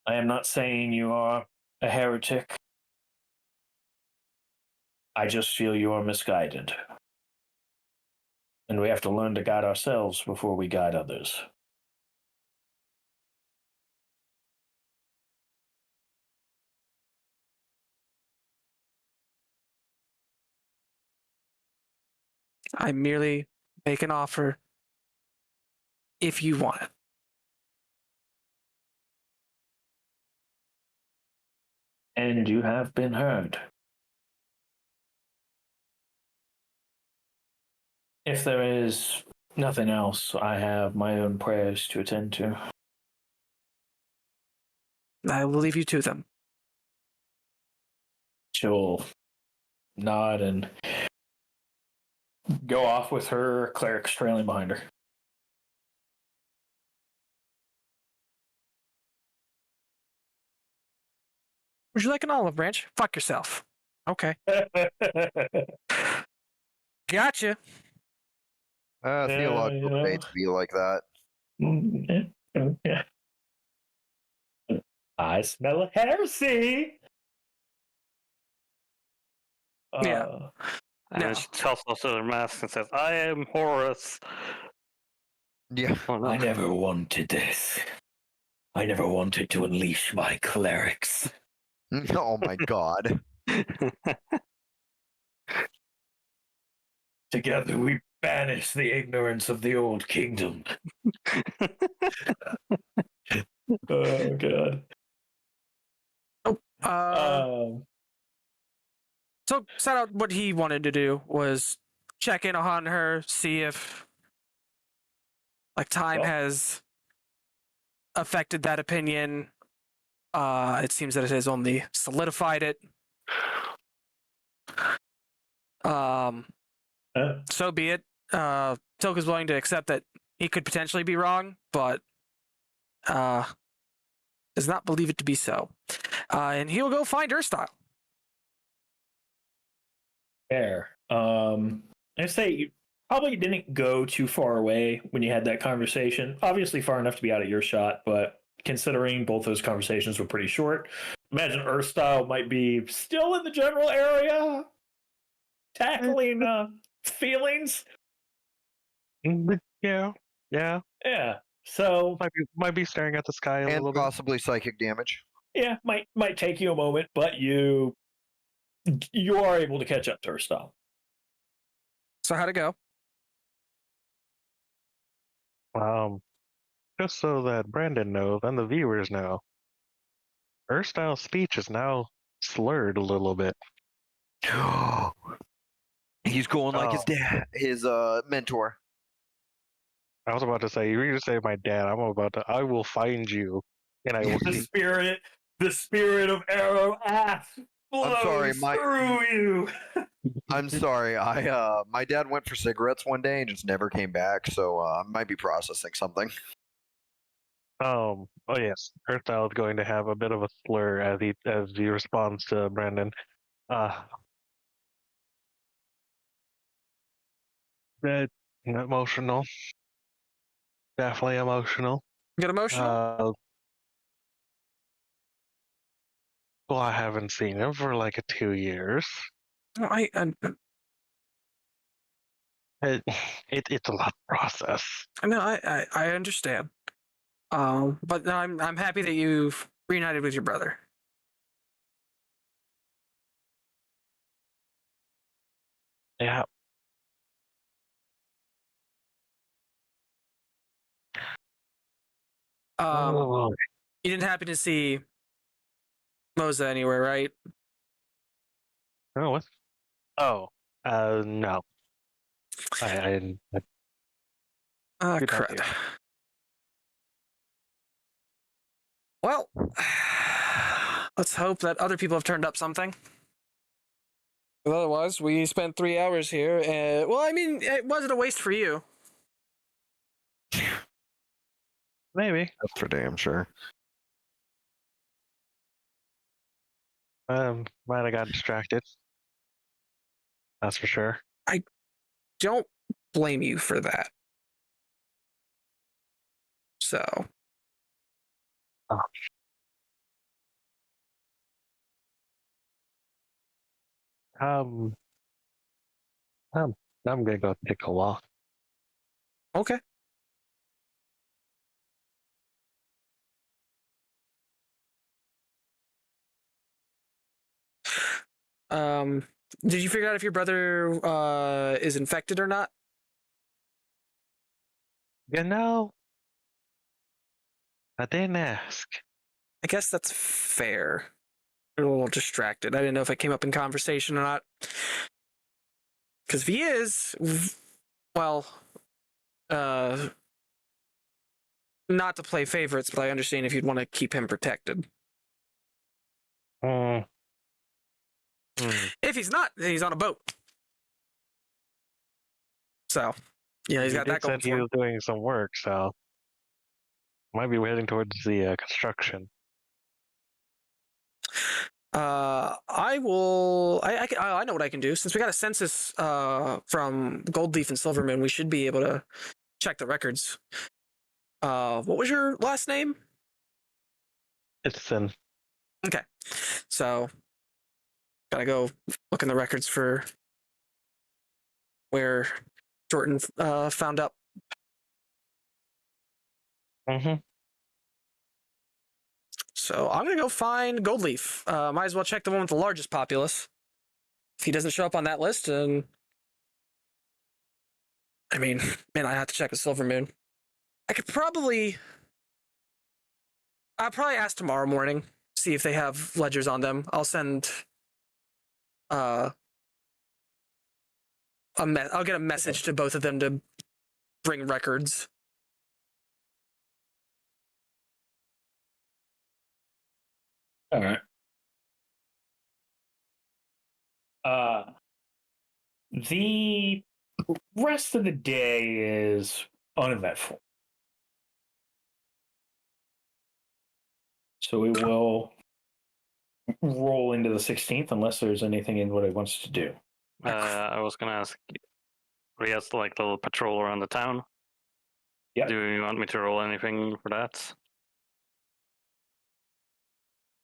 I am not saying you are a heretic. I just feel you are misguided. And we have to learn to guide ourselves before we guide others. I merely make an offer if you want it. And you have been heard. If there is nothing else, I have my own prayers to attend to. I will leave you to them. She'll nod and go off with her clerics trailing behind her. Would you like an olive branch? Fuck yourself. Okay. Gotcha. Theological debates be like that. I smell a heresy. Yeah. And No. she tells off to the mask and says, I am Horus. Yeah. Oh, no. I never wanted this. I never wanted to unleash my clerics. Oh my god. Together we banish the ignorance of the old kingdom. Oh god. So set out what he wanted to do was check in on her, see if like time has affected that opinion. It seems that it has only solidified it. So be it. Tilk is willing to accept that he could potentially be wrong, but does not believe it to be so. And he'll go find Erstyle. Fair. I say you probably didn't go too far away when you had that conversation. Obviously far enough to be out of earshot, but considering both those conversations were pretty short, imagine Earthstyle might be still in the general area, tackling feelings. Yeah. Yeah. So Might be staring at the sky a And little bit. possibly psychic damage. yeah, might take you a moment, but you are able to catch up to Earthstyle. So how'd it go? Just so that Brandon knows and the viewers know, Erstyle's speech is now slurred a little bit. He's going like his dad, his mentor. I was about to say, you just say my dad. I will find you, and I will The spirit of Arrow Ass I'm sorry, flows through you. I'm sorry. My dad went for cigarettes one day and just never came back, so I might be processing something. Oh yes, Earthstyle is going to have a bit of a slur as he responds to Brandon. Bit emotional, definitely emotional. Get emotional? Well, I haven't seen him for like 2 years. No, It's a lot to process. I understand. But I'm happy that you've reunited with your brother. Yeah. You didn't happen to see Moza anywhere, right? Oh, what? Oh, no. I Crap. Well, let's hope that other people have turned up something. Otherwise, we spent 3 hours here. Well, I mean, it wasn't a waste for you. Maybe. That's for damn sure. Might have got distracted. That's for sure. I don't blame you for that. So. I'm gonna go take a walk. Okay. Did you figure out if your brother is infected or not? You know, I didn't ask. I guess that's fair. I'm a little distracted. I didn't know if it came up in conversation or not. Because if he is, well, not to play favorites, but I understand if you'd want to keep him protected. Hmm. If he's not, then he's on a boat. So, yeah, he's He got did that going said he for him. was doing some work, so might be heading towards the construction. I will. I know what I can do. Since we got a census from Goldleaf and Silvermoon, we should be able to check the records. What was your last name? It's thin. Okay, so gotta go look in the records for where Jordan found up. Mm-hmm. So I'm gonna go find Goldleaf. Might as well check the one with the largest populace. If he doesn't show up on that list, then I mean, man, I have to check with Silvermoon. I could probably. I'll probably ask tomorrow morning, see if they have ledgers on them. I'll send I'll get a message to both of them to bring records. All right. The rest of the day is uneventful. So we will roll into the 16th unless there's anything anybody wants to do. I was gonna ask, we have like a little patrol around the town. Yeah. Do you want me to roll anything for that?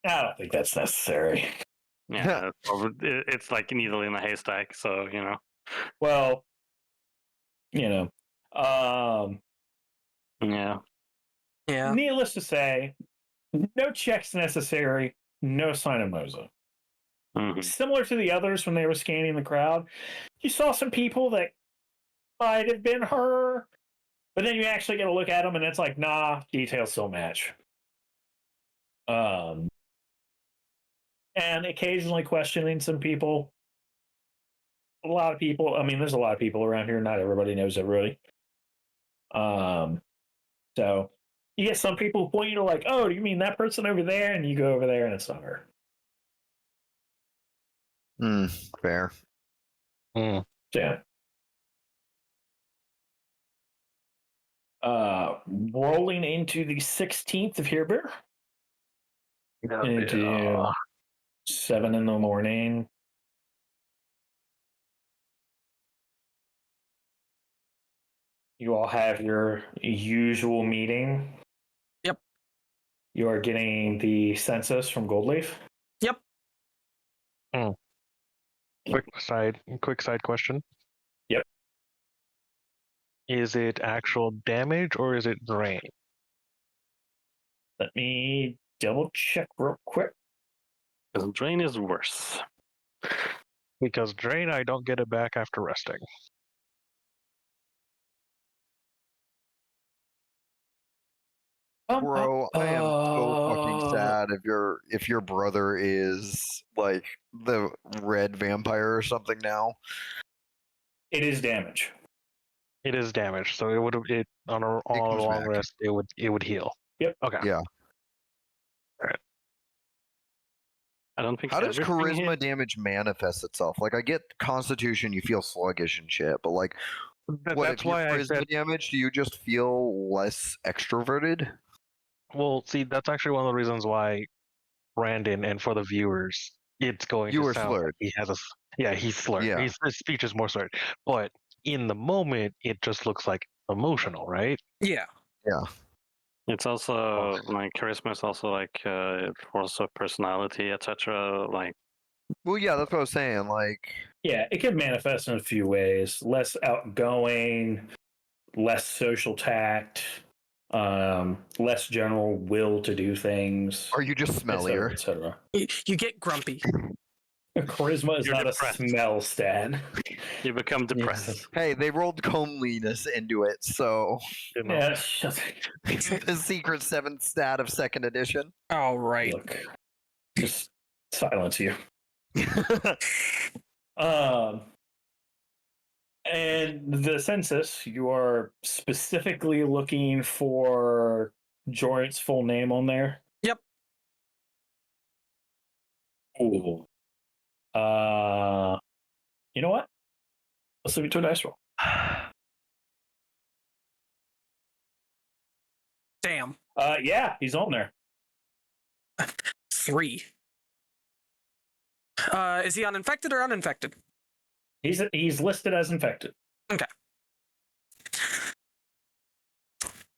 I don't think that's necessary. Yeah, it's like a needle in a haystack, so you know. Well, Yeah. Yeah. Needless to say, no checks necessary, no sign of Moza. Mhm. Similar to the others when they were scanning the crowd, you saw some people that might have been her, but then you actually get a look at them and it's like, nah, details still match. And occasionally questioning some people. A lot of people, I mean, there's a lot of people around here. Not everybody knows everybody. So you get some people point you to like, oh, do you mean that person over there? And you go over there and it's not her. Fair. Mm. Yeah. Rolling into the 16th of Herbeer. Into 7 in the morning. You all have your usual meeting. Yep. You are getting the census from Goldleaf. Yep. Quick side question. Yep. Is it actual damage or is it drain? Let me double check real quick. Because drain is worse. Because drain, I don't get it back after resting. Bro, I am so fucking sad if your brother is like the red vampire or something now. It is damage. It is damage, so it would have it on a comes long back. rest. It would heal. Yep. Okay. Yeah. I don't think How does everything charisma hit. damage manifest itself? Like, I get constitution, you feel sluggish and shit, but like, what That's if your why I charisma said. damage? Do you just feel less extroverted? Well, see, that's actually one of the reasons why Brandon and for the viewers, it's going You to were sound slurred. like he has he's slurred. Yeah. His speech is more slurred, but in the moment, it just looks like emotional, right? Yeah. Yeah. It's also like charisma is also like force of personality, etc. Like, Well, yeah, that's what I was saying. Like, Yeah, it can manifest in a few ways. Less outgoing, less social tact, less general will to do things, Are you just smellier? etc. You get grumpy. Charisma is You're not depressed. a smell stat. You become depressed. Hey, they rolled comeliness into it, so You know, Yeah, shut the secret 7th stat of 2nd edition. All right. Look, just silence you. Um, and the census, you are specifically looking for Jorrent's full name on there. Yep. Ooh. You know what? Let's leave it to a dice roll. Damn. Yeah, he's on there. 3. Is he uninfected or uninfected? He's listed as infected. Okay.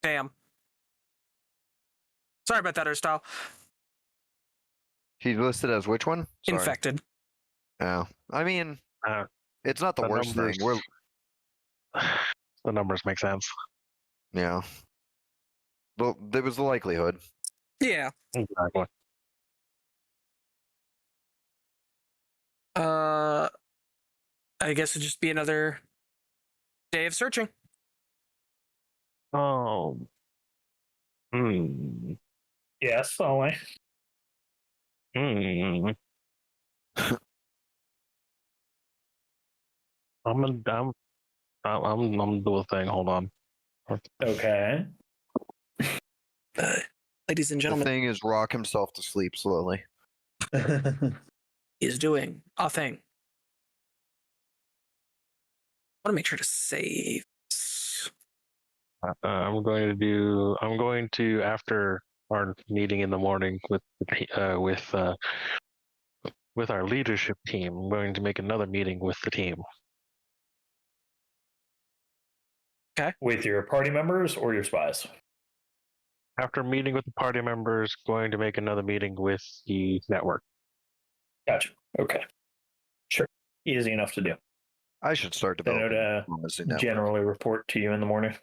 Damn. Sorry about that, Erstyle. He's listed as which one? Sorry. Infected. Yeah. I mean, Uh, it's not the the worst thing. numbers- the numbers make sense. Yeah. Well, there was the likelihood. Yeah. Exactly. I guess it'd just be another day of searching. Oh. Hmm. Yes, only. Hmm. I'm do a thing. Hold on. Okay. Ladies and The gentlemen, thing is, rock himself to sleep slowly. he is doing a thing. I want to make sure to save. I'm going to after our meeting in the morning with our leadership team. I'm going to make another meeting with the team. With your party members or your spies? After meeting with the party members, going to make another meeting with the network. Gotcha. Okay. Sure. Easy enough to do. I should start They know developing to diplomacy network. generally report to you in the morning.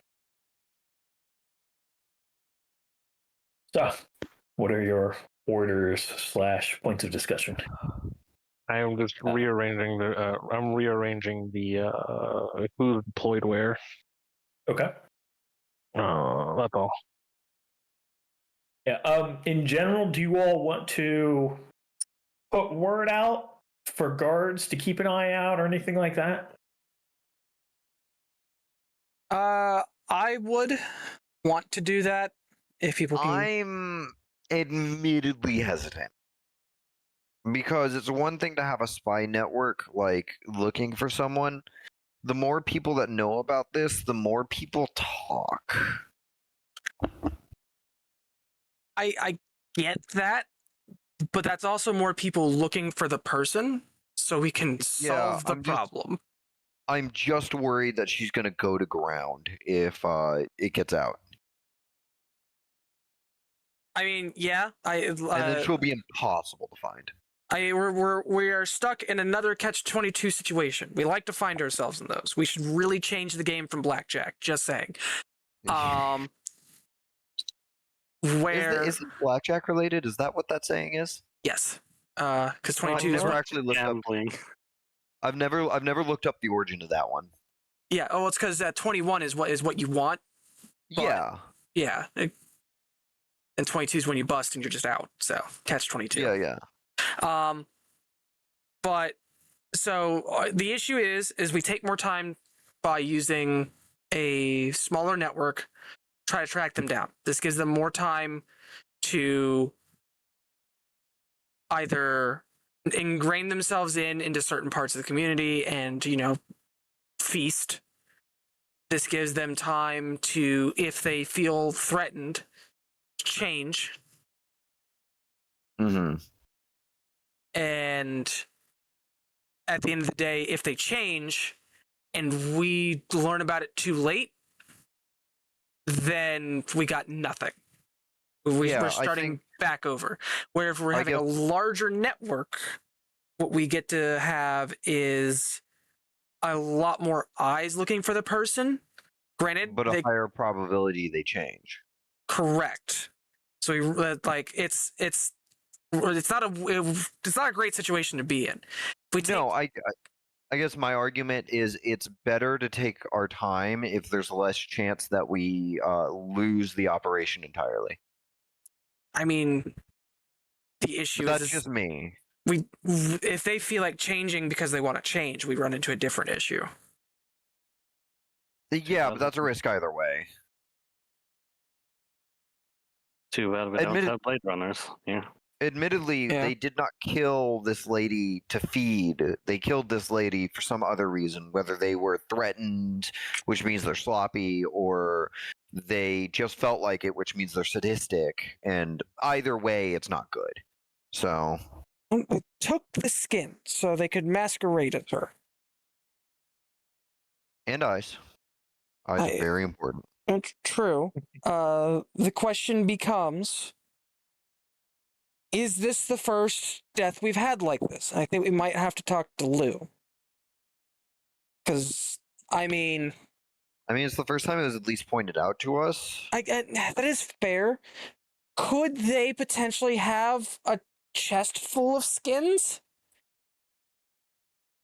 So, what are your orders / points of discussion? I am just rearranging the. I'm rearranging the who's deployed where. Okay. That's all. Yeah. In general, do you all want to put word out for guards to keep an eye out or anything like that? I would want to do that if people can. I'm admittedly hesitant. Because it's one thing to have a spy network, like, looking for someone. The more people that know about this, the more people talk. I get that, but that's also more people looking for the person, so we can solve the problem. I'm just worried that she's going to go to ground if it gets out. I mean, yeah, and then she'll be impossible to find. we are stuck in another catch-22 situation. We like to find ourselves in those. We should really change the game from blackjack. Just saying. Where Is it blackjack related? Is that what that saying is? yes, because 22 I've is never actually looked up. Gambling. I've never looked up the origin of that one. yeah. Oh, it's because 21 is what you want. But- Yeah. Yeah, and 22 is when you bust and you're just out. So catch 22. Yeah. But so the issue is we take more time by using a smaller network, try to track them down. This gives them more time to either ingrain themselves into certain parts of the community and, feast. This gives them time to, if they feel threatened, change. Mm-hmm. And at the end of the day, if they change and we learn about it too late, then we got nothing. We're starting back over. Where if we're having a larger network what we get to have is a lot more eyes looking for the person. Granted, But a higher probability they change. correct. So like it's not a great situation to be in. If we take, No, I guess my argument is it's better to take our time if there's less chance that we lose the operation entirely. I mean, the issue But that's is just me. if they feel like changing because they want to change, we run into a different issue. Yeah, but that's a risk either way. Too bad we don't Admitted- have Blade Runners. Yeah. Admittedly, Yeah. they did not kill this lady to feed. They killed this lady for some other reason, whether they were threatened, which means they're sloppy, or they just felt like it, which means they're sadistic. And either way, it's not good. So, They took the skin so they could masquerade as her. and eyes. Eyes I- are very important. It's true. The question becomes, is this the first death we've had like this? I think we might have to talk to Lou. Because, I mean, It's the first time it was at least pointed out to us. that is fair. Could they potentially have a chest full of skins?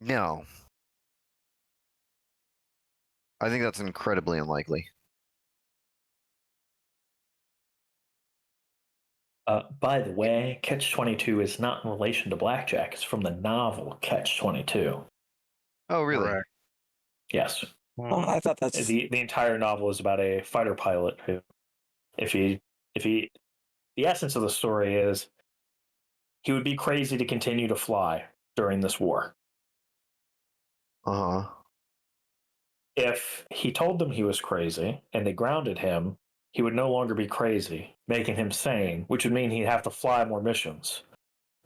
No. I think that's incredibly unlikely. By the way, Catch-22 is not in relation to Blackjack. It's from the novel Catch-22. Oh, really? Correct. Yes. Oh, I thought that's The entire novel is about a fighter pilot who, the essence of the story is he would be crazy to continue to fly during this war. Uh huh. If he told them he was crazy and they grounded him, he would no longer be crazy, making him sane, which would mean he'd have to fly more missions.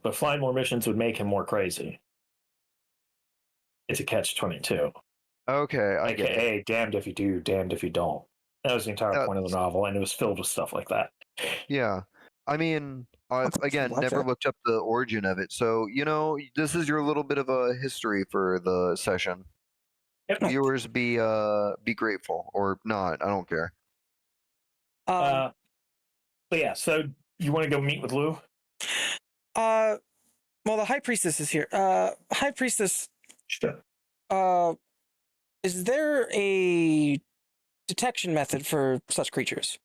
But flying more missions would make him more crazy. It's a catch-22. Okay, I get it. AKA, damned if you do, damned if you don't. That was the entire point of the novel, and it was filled with stuff like that. Yeah. I've again never Blackjack. looked up the origin of it. So, this is your little bit of a history for the session. Yep. Viewers be grateful or not, I don't care. But yeah, so you want to go meet with Lou? well, the High Priestess is here. High Priestess, Sure. is there a detection method for such creatures?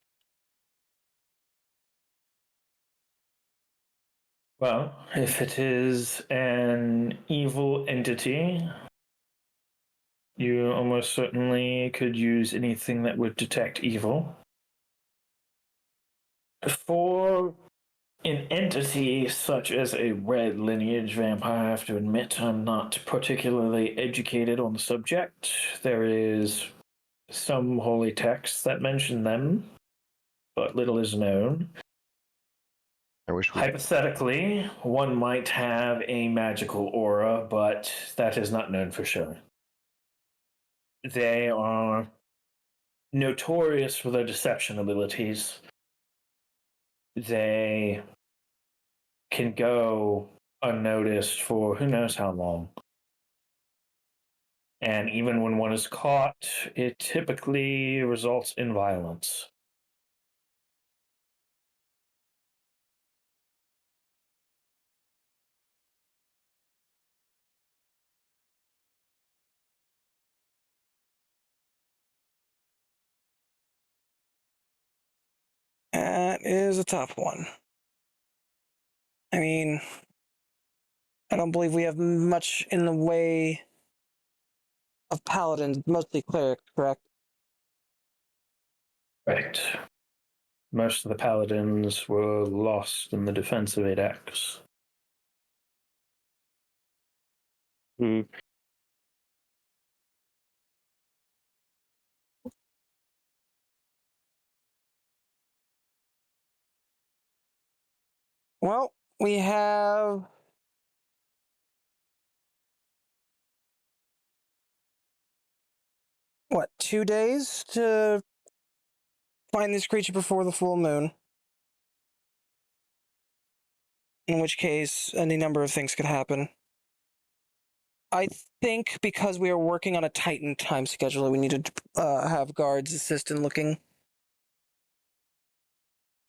Well, if it is an evil entity, you almost certainly could use anything that would detect evil. For an entity such as a red lineage vampire, I have to admit I'm not particularly educated on the subject. There is some holy texts that mention them, but little is known. I wish we Hypothetically, one might have a magical aura, but that is not known for sure. They are notorious for their deception abilities. They can go unnoticed for who knows how long. And even when one is caught, it typically results in violence. That is a tough one. I mean, I don't believe we have much in the way of paladins, mostly clerics, correct? Right. Most of the paladins were lost in the defensive 8X. Hmm. Well, we have what, 2 days to find this creature before the full moon. In which case, any number of things could happen. I think because we are working on a tightened time schedule, we need to have guards assist in looking.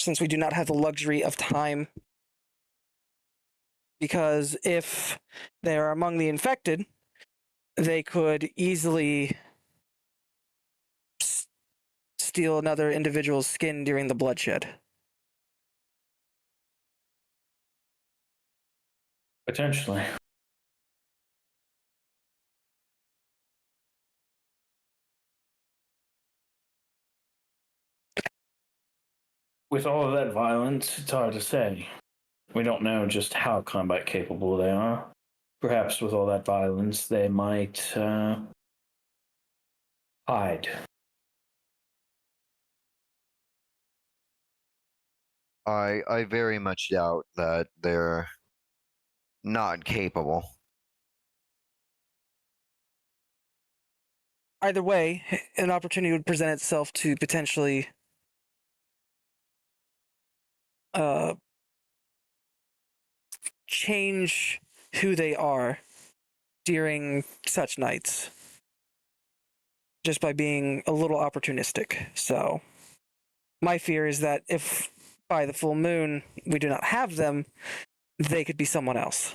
Since we do not have the luxury of time. Because if they are among the infected, they could easily steal another individual's skin during the bloodshed. Potentially. With all of that violence, it's hard to say. We don't know just how combat capable they are. Perhaps with all that violence, they might hide. I very much doubt that they're not capable. Either way, an opportunity would present itself to potentially change who they are during such nights just by being a little opportunistic. So my fear is that if by the full moon we do not have them, they could be someone else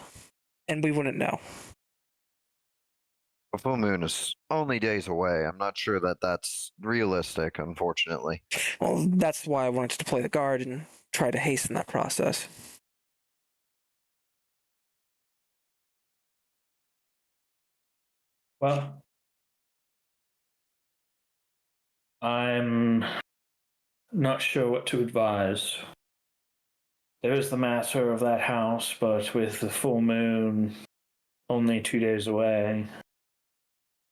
and we wouldn't know. The full moon is only days away. I'm not sure that that's realistic, unfortunately. Well, that's why I wanted to deploy the guard and try to hasten that process. Well, I'm not sure what to advise. There is the matter of that house, but with the full moon only 2 days away,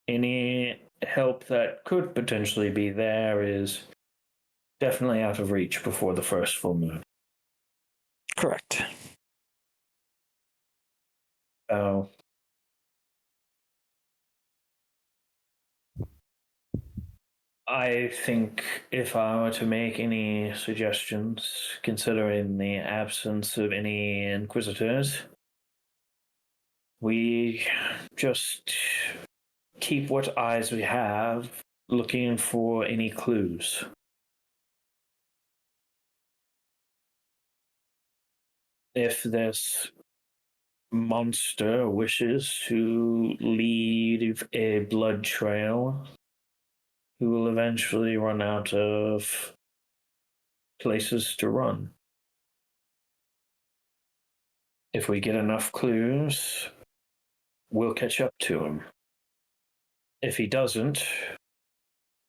any help that could potentially be there is definitely out of reach before the first full moon. Correct. So, I think if I were to make any suggestions, considering the absence of any inquisitors, we just keep what eyes we have, looking for any clues. If this monster wishes to leave a blood trail, he will eventually run out of places to run. If we get enough clues, we'll catch up to him. If he doesn't,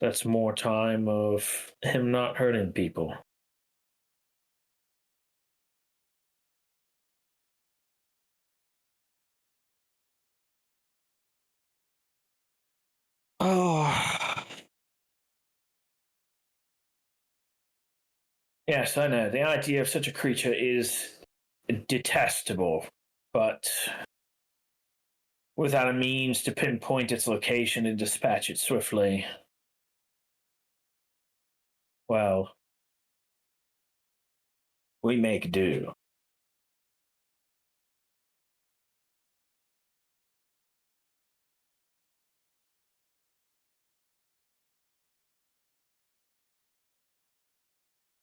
that's more time of him not hurting people. Oh, Yes, I know. The idea of such a creature is detestable, but without a means to pinpoint its location and dispatch it swiftly, well, we make do.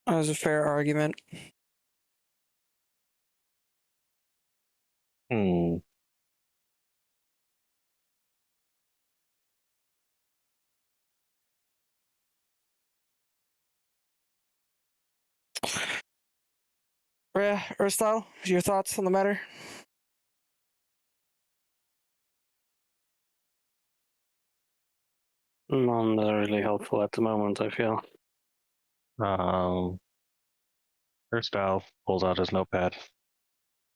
that was a fair argument. Hmm. Aristotle, your thoughts on the matter? Not really helpful at the moment, I feel. Hairstyle pulls out his notepad,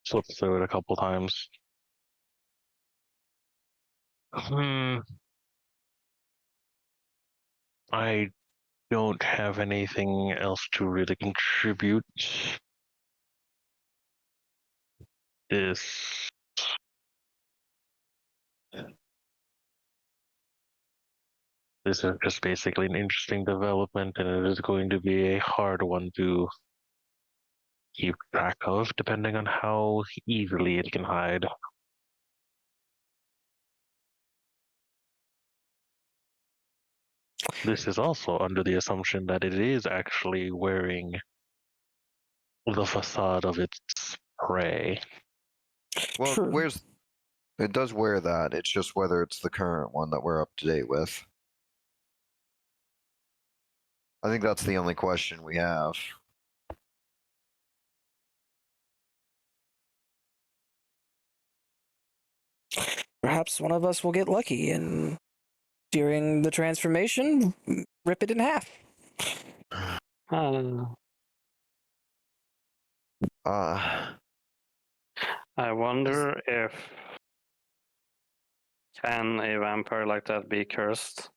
flips through it a couple times. I don't have anything else to really contribute. This This is just basically an interesting development, and it is going to be a hard one to keep track of, depending on how easily it can hide. This is also under the assumption that it is actually wearing the facade of its prey. Well, True. it does wear that. It's just whether it's the current one that we're up to date with. I think that's the only question we have. Perhaps one of us will get lucky and during the transformation, rip it in half. Uh, Uh, I wonder if can a vampire like that be cursed?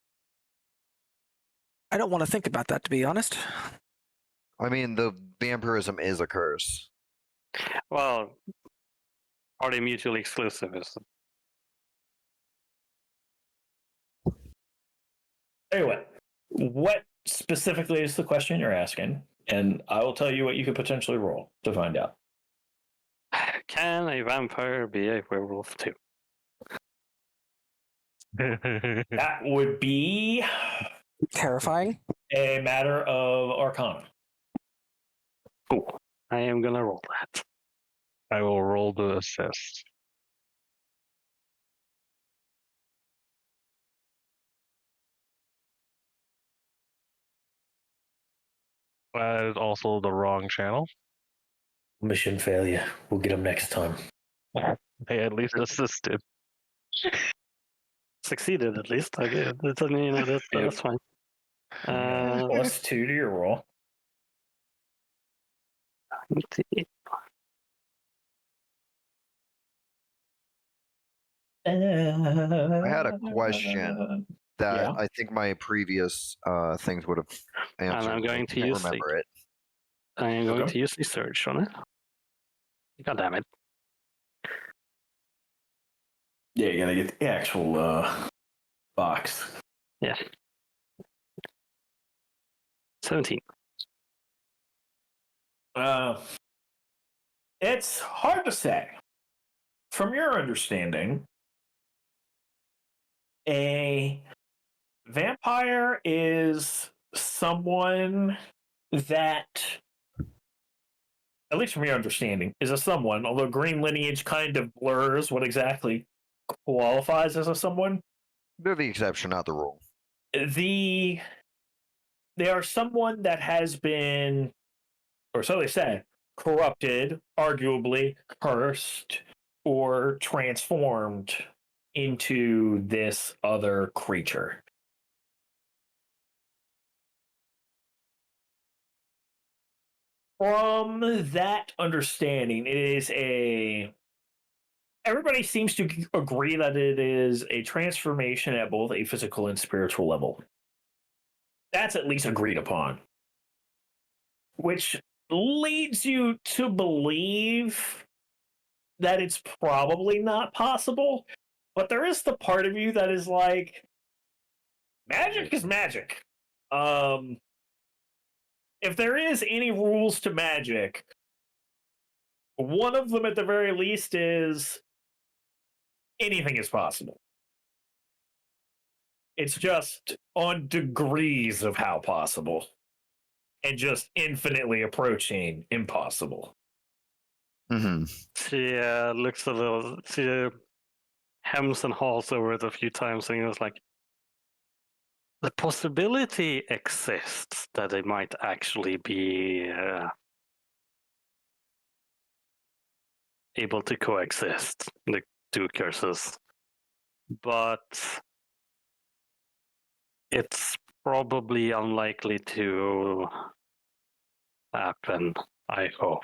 I don't want to think about that, to be honest. I mean, the vampirism is a curse. Well, are they mutually exclusive? Anyway, what specifically is the question you're asking? And I will tell you what you could potentially roll to find out. Can a vampire be a werewolf too? That would be Terrifying. a matter of Arcana. Cool. I am gonna roll that. I will roll to assist. That is also the wrong channel. Mission failure. We'll get them next time. They at least assisted. Succeeded at least. Okay, that's fine. Plus 2 to your roll. I had a question that Yeah. I think my previous things would have answered. I'm going I to can't use remember it. I am going Okay. to use the search on it. God damn it. Yeah, you gotta get the actual box. Yeah. 17. It's hard to say. From your understanding, a vampire is someone that, at least from your understanding, is a someone, although green lineage kind of blurs what exactly qualifies as a someone. They're the exception, not the rule. They are someone that has been, or so they say, corrupted, arguably cursed, or transformed into this other creature. From that understanding, it is everybody seems to agree that it is a transformation at both a physical and spiritual level. That's at least agreed upon. Which leads you to believe that it's probably not possible. But there is the part of you that is like, magic is magic. If there is any rules to magic, one of them at the very least is anything is possible. It's just on degrees of how possible, and just infinitely approaching impossible. Mm-hmm. She looks a little. She hems and haws over it a few times, and was like, "The possibility exists that it might actually be able to coexist, the two curses, but it's probably unlikely to happen. I hope."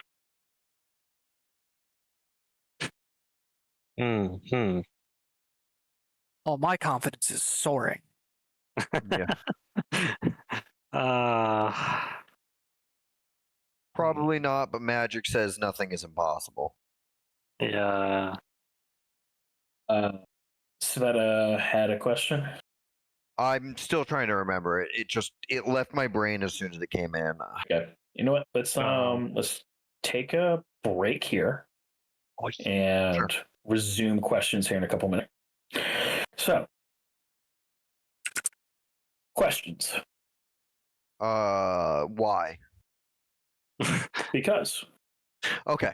Hmm. Oh, my confidence is soaring. Yeah. Probably not, but magic says nothing is impossible. Yeah. Sveta had a question. I'm still trying to remember it. It left my brain as soon as it came in. Okay. You know what? Let's take a break here and resume questions here in a couple minutes. So, Questions? Why? Because. Okay.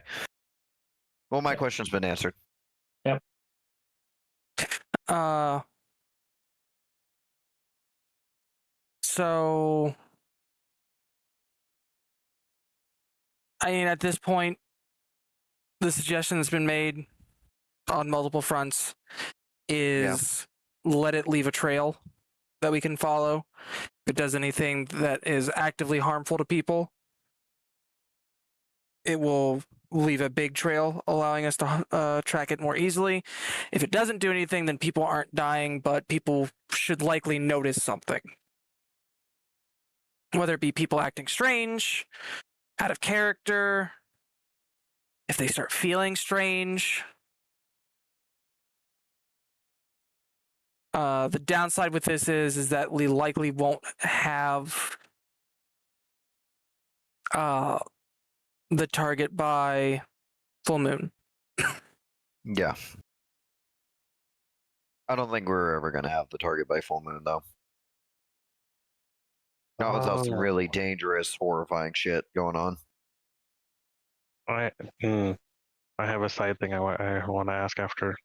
Well, my question's been answered. So I mean, at this point, the suggestion that's been made on multiple fronts is let it leave a trail that we can follow. If it does anything that is actively harmful to people, it will leave a big trail, allowing us to track it more easily. If it doesn't do anything, then people aren't dying, but people should likely notice something. Whether it be people acting strange, out of character, if they start feeling strange. The downside with this is that we likely won't have the target by full moon. Yeah. I don't think we're ever going to have the target by full moon, though. Not without some really dangerous, horrifying shit going on. I have a side thing I want to ask after.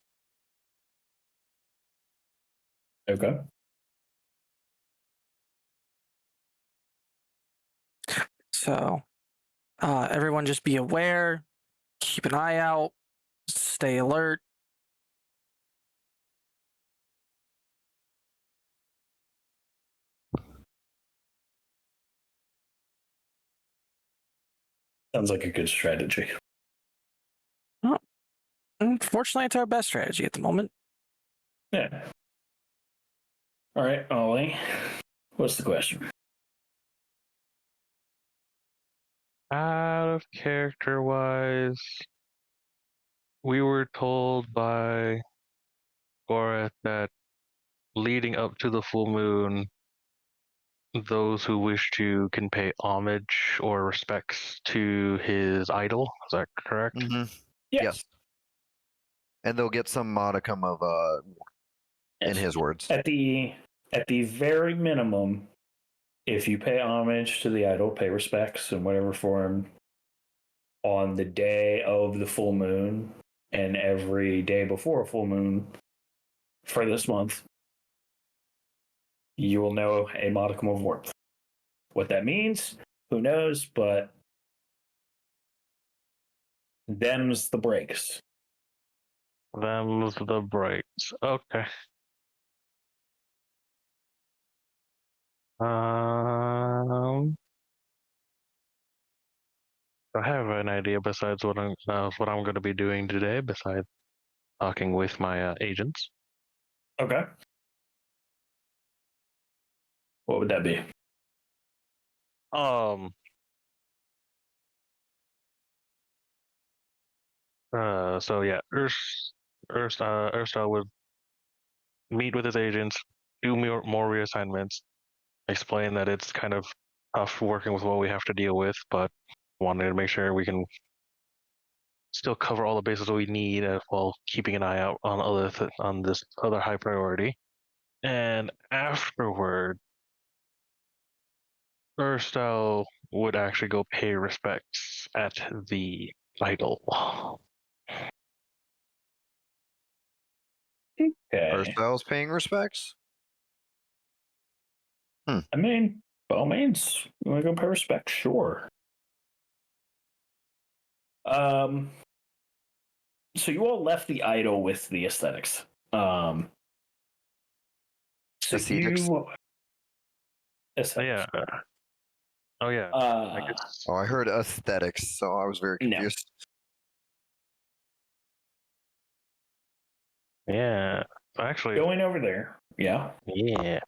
Okay. So, everyone just be aware, keep an eye out, stay alert. Sounds like a good strategy. Well, unfortunately, it's our best strategy at the moment. Yeah. All right, Ollie. What's the question? Out of character wise, we were told by Gorath that leading up to the full moon, those who wish to can pay homage or respects to his idol. Is that correct? Mm-hmm. Yes. And they'll get some modicum of, in Yes. his words. At the very minimum, if you pay homage to the idol, pay respects in whatever form on the day of the full moon and every day before a full moon for this month, you will know a modicum of warmth. What that means, who knows, but them's the breaks. Them's the breaks. Okay. I have an idea besides what I'm going to be doing today. Besides talking with my agents. Okay. What would that be? So yeah, Ursula would meet with his agents, do more reassignments, explain that it's kind of tough working with what we have to deal with, but wanted to make sure we can still cover all the bases we need while keeping an eye out on on this other high priority. And afterward, Ursula would actually go pay respects at the idol. Okay. Urstell's paying respects? I mean, by all means, you want to go pay respect? Sure. So you all left the idol with the aesthetics. So Ascetics? Aesthetics. Yeah. Oh yeah. I guess. I heard aesthetics, so I was very confused. Yeah. Actually. Going over there. Yeah. Yeah.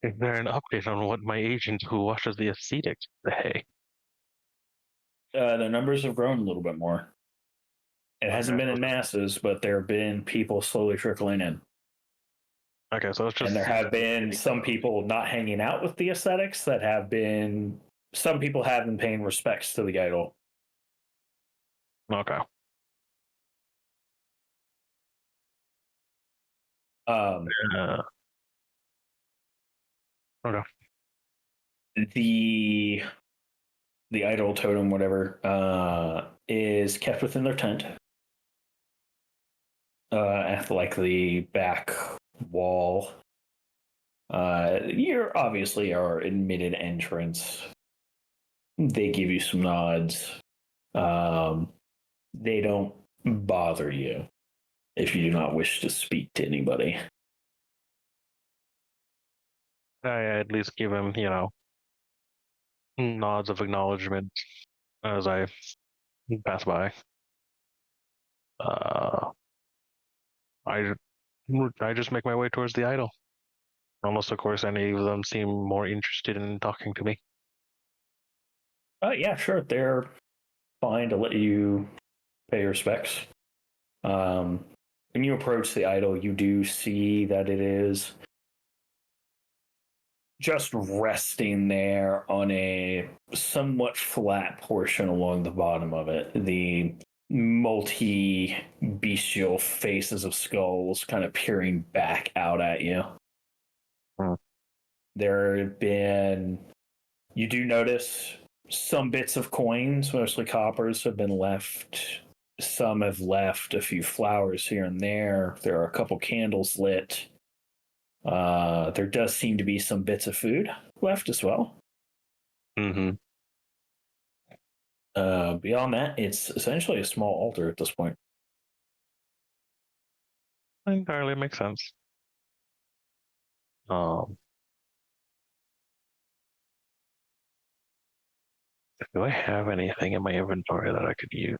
Is there an update on what my agent who watches the ascetics say? The numbers have grown a little bit more. It hasn't been in masses, but there have been people slowly trickling in. Okay, so it's just. And there have been some people not hanging out with the aesthetics that have been. Some people have been paying respects to the idol. Okay. Okay. The idol totem, whatever, is kept within their tent. At like the back wall. You're obviously our admitted entrance. They give you some nods. They don't bother you if you do not wish to speak to anybody. I at least give him, nods of acknowledgement as I pass by. I just make my way towards the idol. Unless, of course, any of them seem more interested in talking to me. Yeah, sure. They're fine to let you pay respects. When you approach the idol, you do see that it is just resting there on a somewhat flat portion along the bottom of it. The multi-bestial faces of skulls kind of peering back out at you. There have been, you do notice some bits of coins, mostly coppers, have been left. Some have left a few flowers here and there. There are a couple candles lit. There does seem to be some bits of food left as well. Mm-hmm. Beyond that, it's essentially a small altar at this point. Entirely makes sense. Do I have anything in my inventory that I could use?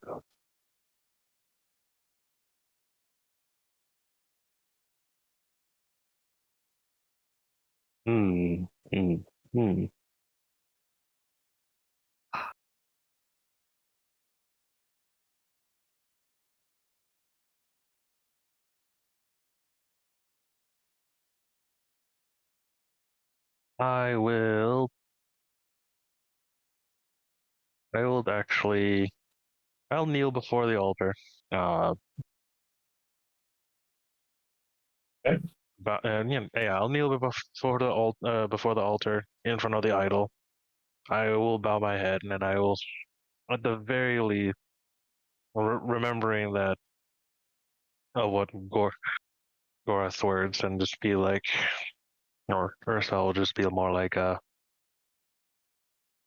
Hmm. Hmm. Hmm. I will actually. I'll kneel before the altar. Okay. I'll kneel before the altar in front of the idol. I will bow my head, and then I will, at the very least, remembering that what Gorath's words, and just be like, or Ursula will just be more like,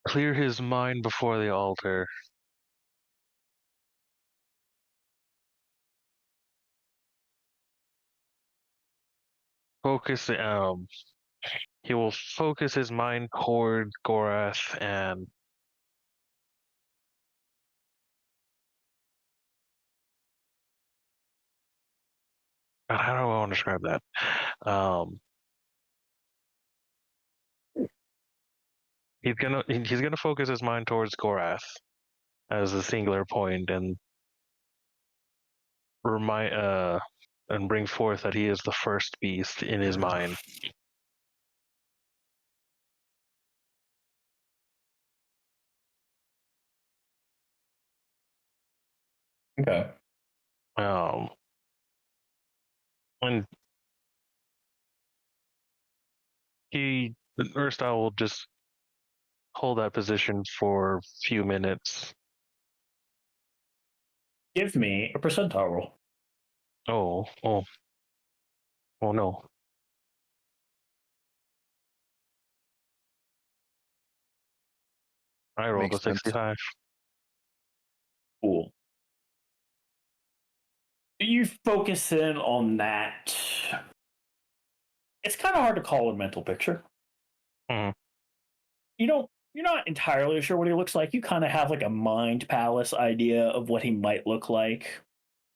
clear his mind before the altar. Focus. He will focus his mind toward Gorath and God, how do I want to describe that? He's gonna focus his mind towards Gorath as a singular point and and bring forth that he is the first beast in his mind. Okay. And Urstal will just hold that position for a few minutes. Give me a percentile roll. Oh no. I rolled Makes a sense. 65. Cool. You focus in on that. It's kind of hard to call a mental picture. Mhm. You're not entirely sure what he looks like. You kind of have like a mind palace idea of what he might look like.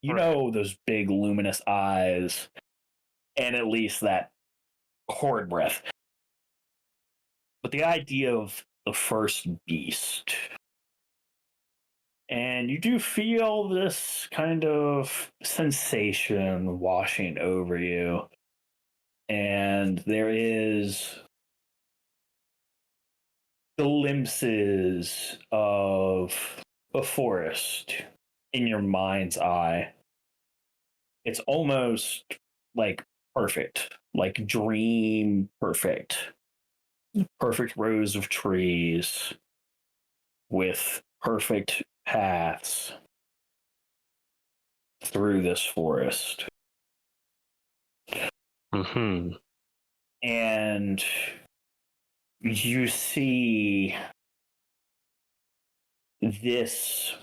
You Right. know those big luminous eyes and at least that horrid breath. But the idea of the first beast. And you do feel this kind of sensation washing over you. And there is glimpses of a forest in your mind's eye. It's almost like perfect, like dream perfect. perfect rows of trees with perfect paths through this forest. Mm-hmm. And you see this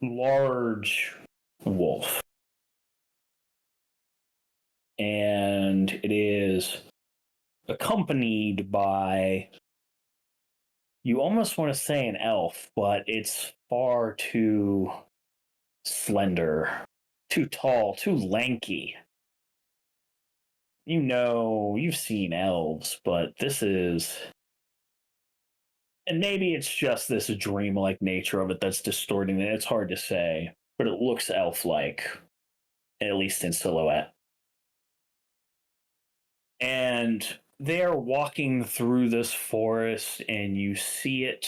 large wolf. And it is accompanied by, you almost want to say an elf, but it's far too slender, too tall, too lanky. You know, you've seen elves, but this is. And maybe it's just this dreamlike nature of it that's distorting it. It's hard to say, but it looks elf like, at least in silhouette. And they're walking through this forest, and you see it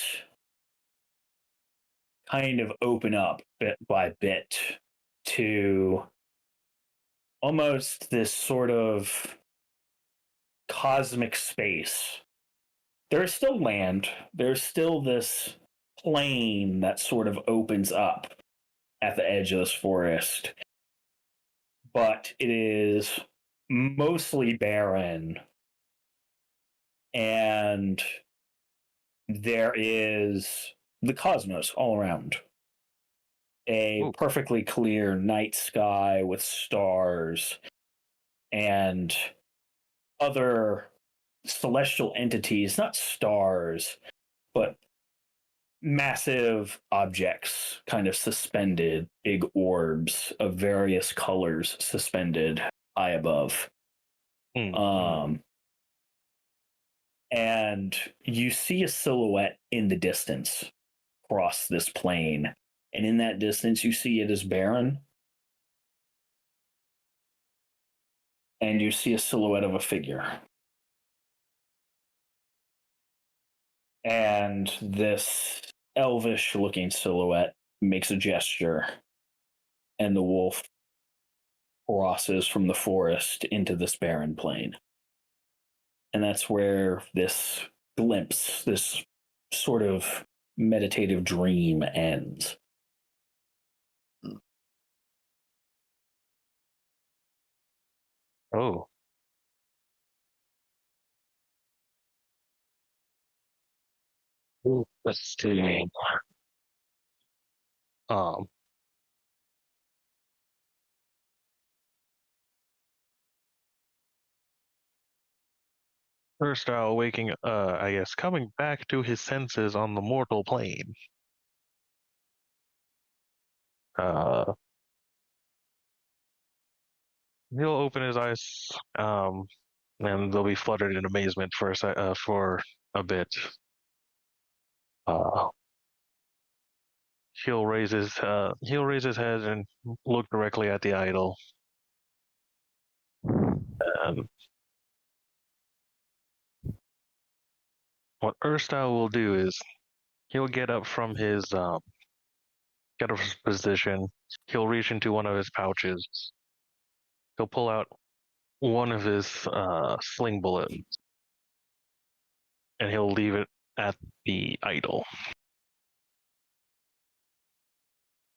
kind of open up bit by bit to almost this sort of cosmic space. There's still land, there's still this plain that sort of opens up at the edge of this forest, but it is mostly barren, and there is the cosmos all around. A perfectly clear night sky with stars and other celestial entities, not stars, but massive objects kind of suspended, big orbs of various colors suspended high above. And you see a silhouette in the distance across this plain. And in that distance, you see it is barren. And you see a silhouette of a figure. And this elvish looking silhouette makes a gesture, and the wolf crosses from the forest into this barren plain. And that's where this glimpse, this sort of meditative dream ends. Oh. Let's see. Um, First, waking, I guess, coming back to his senses on the mortal plane. He'll open his eyes, and they'll be fluttered in amazement for a bit. He'll raise his head and look directly at the idol. What Erstyle will do is he'll get up from his position. He'll reach into one of his pouches. He'll pull out one of his sling bullets, and he'll leave it at the idol.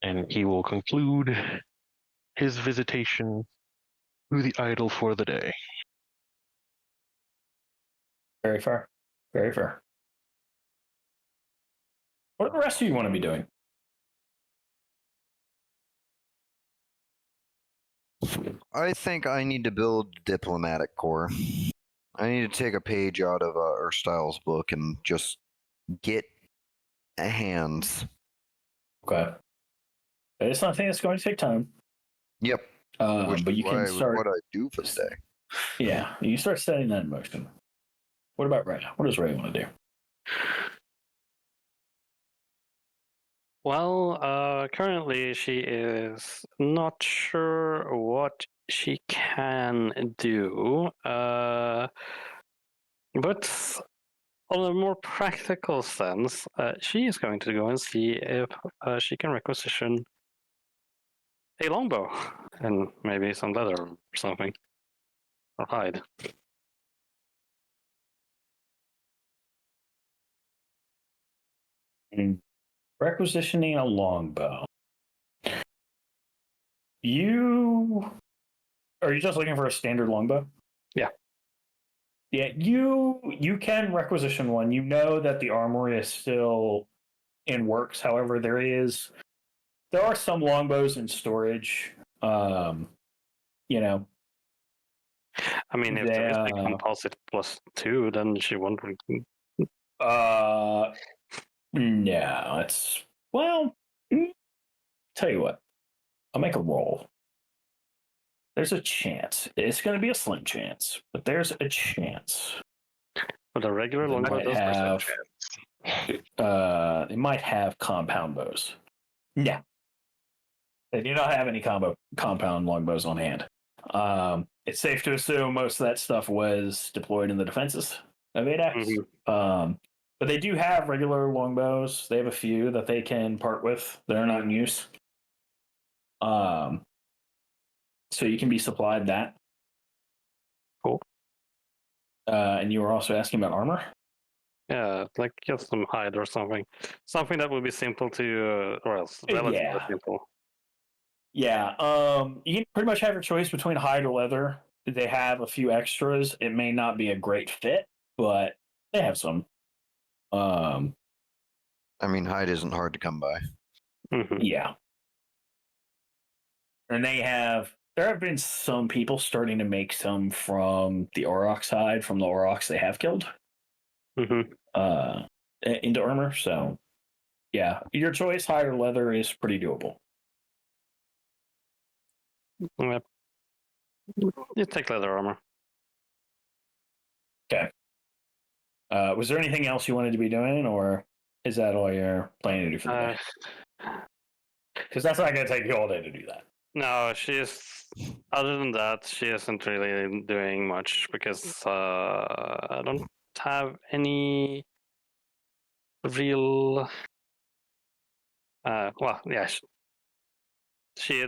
And he will conclude his visitation to the idol for the day. Very fair. Very fair. What do the rest of you want to be doing? I think I need to build diplomatic corps. I need to take a page out of Erstyle's book and just get hands. Okay. It's something that's going to take time. Yep. But you can start. What I do for the day. Yeah, you start setting that in motion. What about Ray? What does Ray want to do? Well, currently she is not sure what she can do, but on a more practical sense, she is going to go and see if she can requisition a longbow and maybe some leather or something, or hide. Requisitioning a longbow. Are you just looking for a standard longbow? Yeah. Yeah, you can requisition one. You know that the armory is still in works. However, there are some longbows in storage. You know, I mean, if there is a composite +2, then she won't. No, it's tell you what, I'll make a roll. There's a chance. It's going to be a slim chance, but there's a chance. But a regular They longbow might does have. have. They might have compound bows. No, they do not have any compound longbows on hand. It's safe to assume most of that stuff was deployed in the defenses of ADAX. But they do have regular longbows. They have a few that they can part with that are not in use. So you can be supplied that. Cool. And you were also asking about armor? Yeah, like just some hide or something. Something that would be simple to, or else relatively simple. Yeah. You can pretty much have your choice between hide or leather. They have a few extras. It may not be a great fit, but they have some. I mean, hide isn't hard to come by. Yeah. And there have been some people starting to make some from the Aurochs hide, from the Aurochs they have killed, into armor. So, yeah, your choice, hide or leather, is pretty doable. Yep. You take leather armor. Okay. Was there anything else you wanted to be doing, or is that all you're planning to do for the day? Because that's not going to take you all day to do that. No, other than that, she isn't really doing much because I don't have any real. Well, yeah,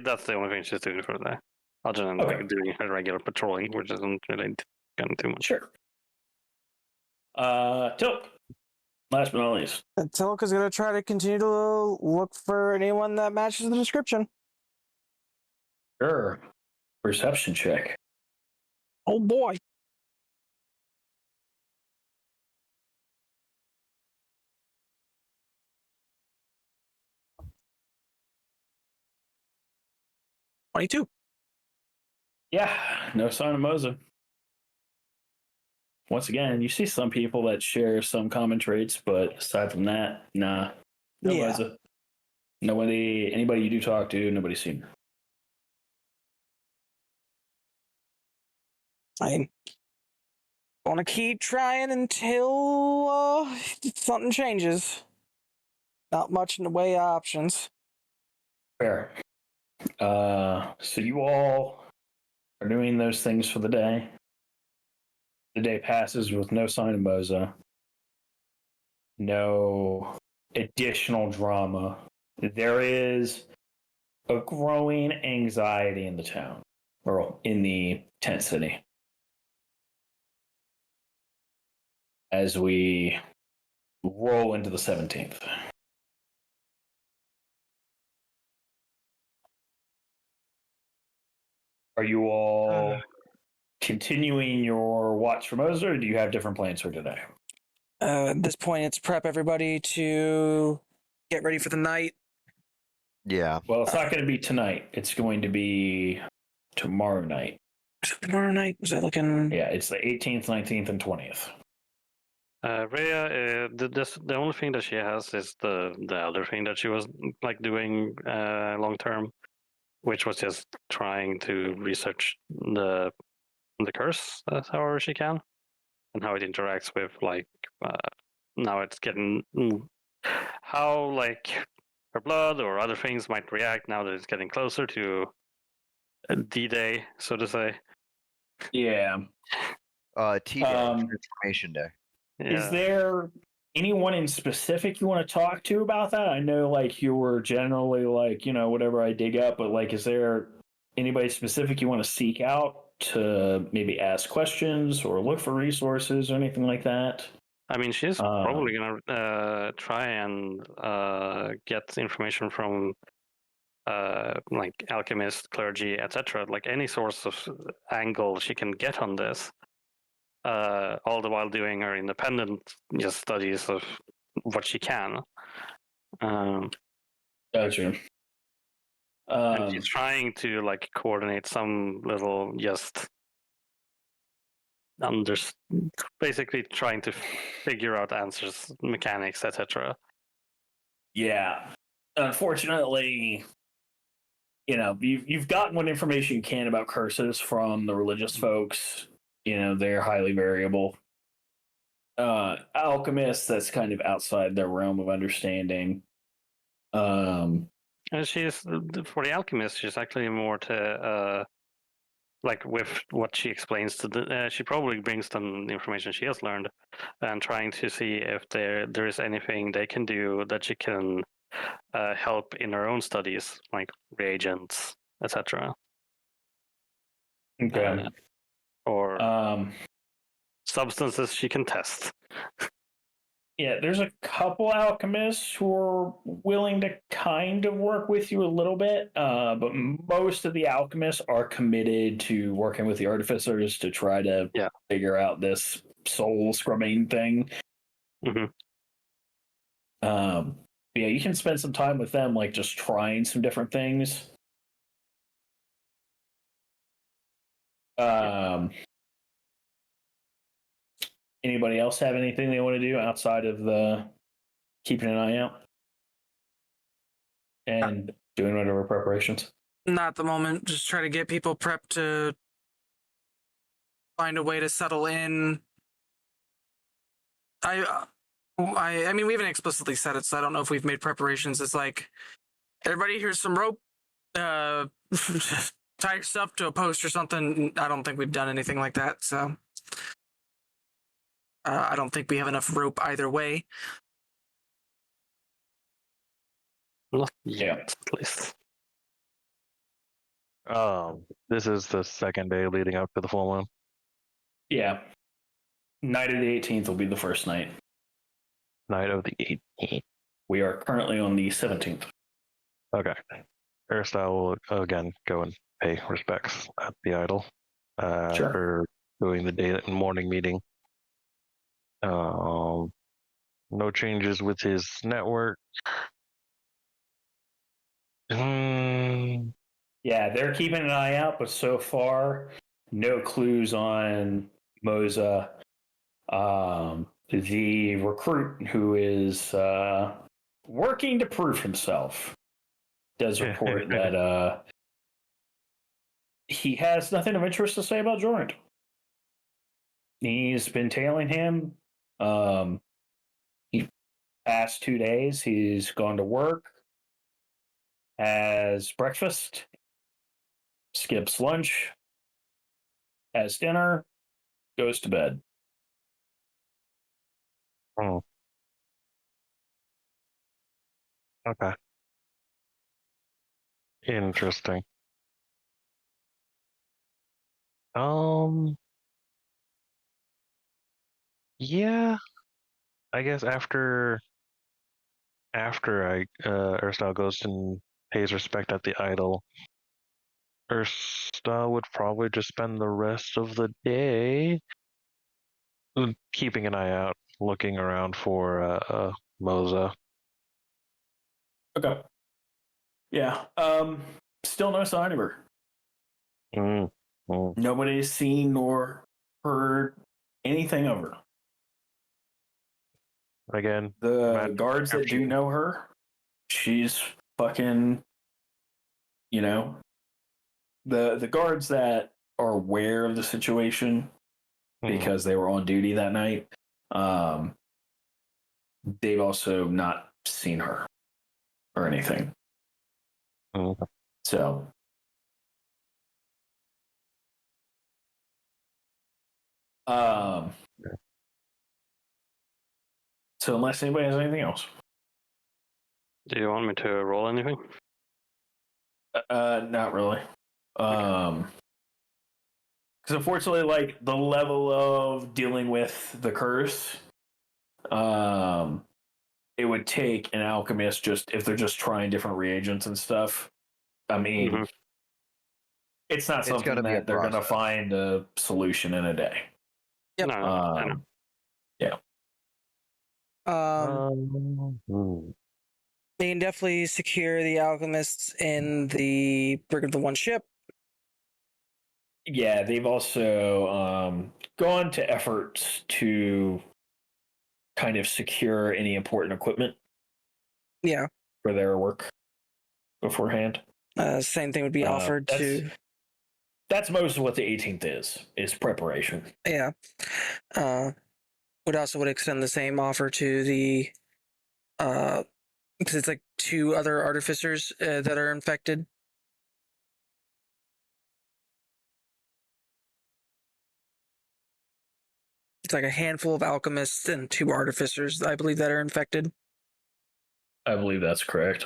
that's the only thing she's doing for the day. Other than like doing her regular patrolling, which isn't really gonna do much. Sure. Tilk, last but not least. Tilk is going to try to continue to look for anyone that matches the description. Sure. Perception check. Oh boy. $22. Yeah, no sign of Moza. Once again, you see some people that share some common traits, but aside from that, nah. No Moza. Anybody you do talk to, nobody's seen her. I'm gonna keep trying until something changes. Not much in the way of options. Fair. So you all are doing those things for the day. The day passes with no sign of Moza. No additional drama. There is a growing anxiety in the town, or in the tent city. As we roll into the 17th. Are you all continuing your watch for Moza, or do you have different plans for today? At this point, it's prep everybody to get ready for the night. Yeah. Well, it's not going to be tonight. It's going to be tomorrow night. Tomorrow night? Was I looking? Yeah, it's the 18th, 19th, and 20th. Rhea, the only thing that she has is the other thing that she was like doing long term, which was just trying to research the curse however she can, and how it interacts with like now it's getting how like her blood or other things might react now that it's getting closer to D-Day, so to say. Yeah. T-Day, Transformation Day. Yeah. Is there anyone in specific you want to talk to about that? I know, like, you were generally like, whatever I dig up, but like, is there anybody specific you want to seek out to maybe ask questions or look for resources or anything like that? I mean, she's Um, probably gonna try and get information from like alchemists, clergy, etc. Like any source of angle she can get on this, all the while doing her independent just studies of what she can. Gotcha. And she's trying to like coordinate some little just basically trying to figure out answers, mechanics, etc. Yeah. Unfortunately, you've gotten what information you can about curses from the religious folks. They're highly variable. Alchemists, that's kind of outside their realm of understanding. And she's for the alchemist, she's actually more to like with what she explains to she probably brings them the information she has learned and trying to see if there is anything they can do that she can help in her own studies, like reagents, etc. Okay. Or substances she can test. Yeah, there's a couple alchemists who are willing to kind of work with you a little bit, but most of the alchemists are committed to working with the artificers to try to figure out this soul scrubbing thing. Mm-hmm. Yeah, you can spend some time with them, like just trying some different things. Anybody else have anything they want to do outside of the keeping an eye out and doing whatever preparations? Not at the moment. Just try to get people prepped to find a way to settle in. I mean, we haven't explicitly said it, so I don't know if we've made preparations. It's like, everybody, here's some rope. Tie yourself to a post or something. I don't think we've done anything like that, so I don't think we have enough rope either way. Not yet, at least. This is the second day leading up to the full moon. Yeah. Night of the 18th will be the first night. Night of the 18th. We are currently on the 17th. Okay. Aristotle will again go and pay respects at the idol for doing the day and morning meeting. No changes with his network. Yeah, they're keeping an eye out, but so far, no clues on Moza. The recruit who is working to prove himself does report that he has nothing of interest to say about Jorand. He's been tailing him. Past 2 days, he's gone to work, has breakfast, skips lunch, has dinner, goes to bed. Oh. Okay. Interesting. Yeah. I guess after Aristotle goes and pays respect at the idol, Aristotle would probably just spend the rest of the day keeping an eye out, looking around for Moza. Okay. Yeah. Still no sign of her. Nobody's seen nor heard anything of her. Again, the guards that do know her, she's fucking, the guards that are aware of the situation because they were on duty that night, they've also not seen her or anything. So unless anybody has anything else. Do you want me to roll anything? Not really. Because unfortunately, like, the level of dealing with the curse it would take an alchemist just if they're just trying different reagents and stuff. I mean, Mhm. it's not It's something gotta be a that they're going to process. find a solution in a day. Yep. No, I know. Yeah. They can definitely secure the alchemists in the Brig of the One ship. Yeah, they've also gone to efforts to kind of secure any important equipment Yeah. for their work beforehand. Same thing would be offered to. That's most of what the 18th is preparation. Yeah. Would extend the same offer to the because it's like 2 other artificers that are infected. It's like a handful of alchemists and 2 artificers, I believe, that are infected. I believe that's correct.